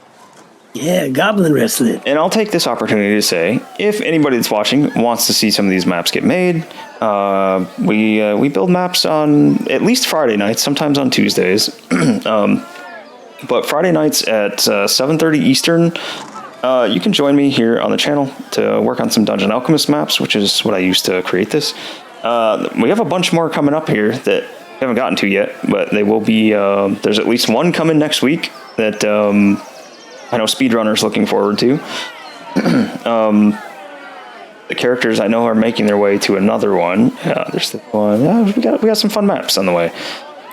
Yeah, goblin wrestling. And I'll take this opportunity to say, if anybody that's watching wants to see some of these maps get made, we build maps on at least Friday nights, sometimes on Tuesdays. But Friday nights at 7:30 Eastern, you can join me here on the channel to work on some Dungeon Alchemist maps, which is what I used to create this. We have a bunch more coming up here that we haven't gotten to yet, but they will be. There's at least one coming next week that I know speedrunners looking forward to. The characters I know are making their way to another one. There's the one. We got some fun maps on the way.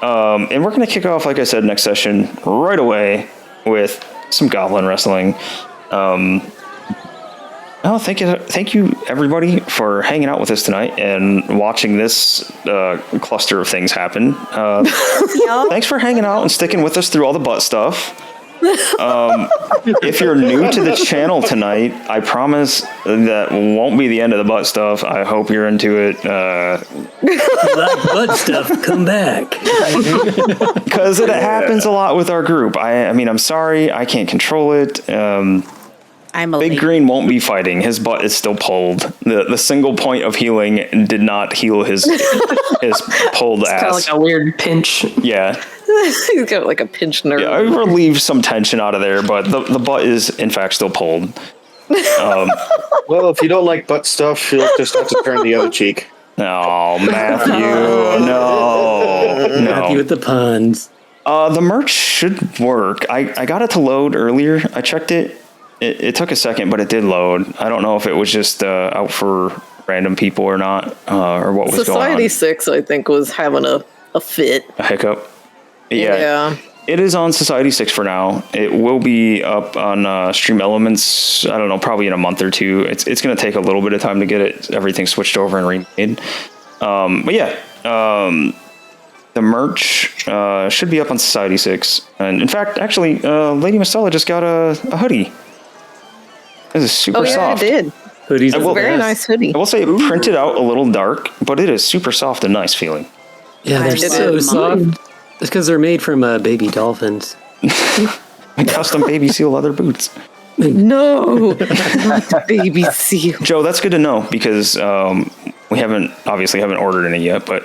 And we're going to kick off, like I said, next session right away with some goblin wrestling. Thank you everybody for hanging out with us tonight and watching this cluster of things happen. Thanks for hanging out and sticking with us through all the butt stuff. If you're new to the channel tonight, I promise that won't be the end of the butt stuff. I hope you're into it. Like butt stuff, come back. Because it happens a lot with our group. I mean, I'm sorry, I can't control it. I'm a Big lady. Green won't be fighting. His butt is still pulled. The single point of healing did not heal his pulled ass. Kind of like a weird pinch. Yeah. He's got like a pinched nerve. Yeah, I relieved some tension out of there, but the butt is in fact still pulled. Well, if you don't like butt stuff, you'll just have to turn the other cheek. Oh, Matthew, no. Happy with the puns. The merch should work. I got it to load earlier. I checked it. It took a second, but it did load. I don't know if it was just out for random people or not, or what was Society going on. 6, I think, was having a fit. A hiccup. Yeah. It is on Society 6 for now. It will be up on Stream Elements, I don't know, probably in a month or two. It's going to take a little bit of time to get everything switched over and remade. But yeah, the merch should be up on Society 6. And in fact, actually, Lady Mistella just got a hoodie. This is super soft. Yeah, I did. Hoodies. It's a Very nice hoodie. I will say it printed out a little dark, but it is super soft and nice feeling. Yeah, they're I so love soft. It's because they're made from baby dolphins. Custom baby seal leather boots. No, not the baby seal. Joe, that's good to know because we haven't ordered any yet, but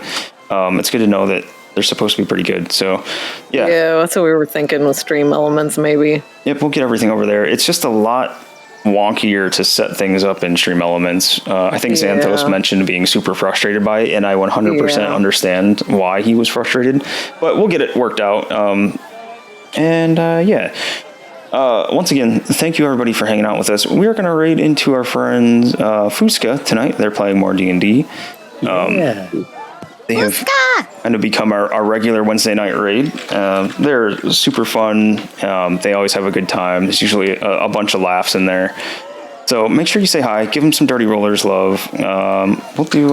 it's good to know that they're supposed to be pretty good. So, yeah. Yeah, that's what we were thinking with Stream Elements, maybe. Yep, we'll get everything over there. It's just a lot wonkier to set things up in Stream Elements. I think Xanthos mentioned being super frustrated by it, and I 100% understand why he was frustrated. But we'll get it worked out. Once again, thank you everybody for hanging out with us. We are going to raid into our friends Fusca tonight. They're playing more D&D. They have kind of become our regular Wednesday night raid. They're super fun. They always have a good time. There's usually a bunch of laughs in there. So make sure you say hi. Give them some Dirty Rollers love. We'll do, you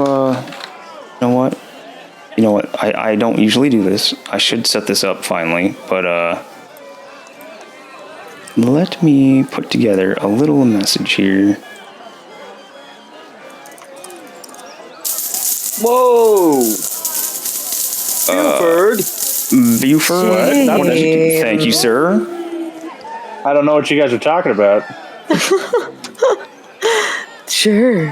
know what? I don't usually do this. I should set this up finally, but let me put together a little message here. Whoa! Buford. Thank you, sir. I don't know what you guys are talking about. Sure.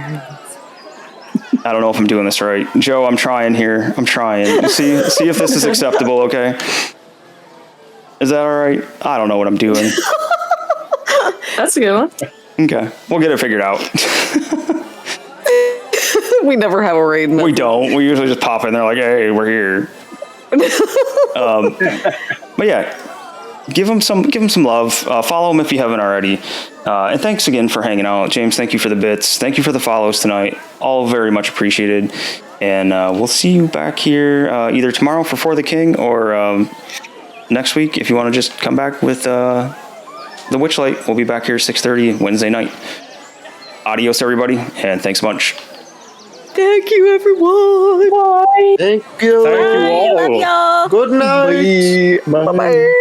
I don't know if I'm doing this right. Joe, I'm trying here. I'm trying. See if this is acceptable, okay? Is that all right? I don't know what I'm doing. That's a good one. Okay. We'll get it figured out. We never have a raid. We don't. We usually just pop in there like, hey, we're here. But yeah, give them some love. Follow them if you haven't already. And thanks again for hanging out. James, thank you for the bits. Thank you for the follows tonight. All very much appreciated. And we'll see you back here either tomorrow for the King or next week if you want to just come back with the Witchlight. We'll be back here 6:30 Wednesday night. Adios, everybody, and thanks a bunch. Thank you, everyone. Bye. Thank you. Bye. Love y'all. Good night. Bye. Bye-bye.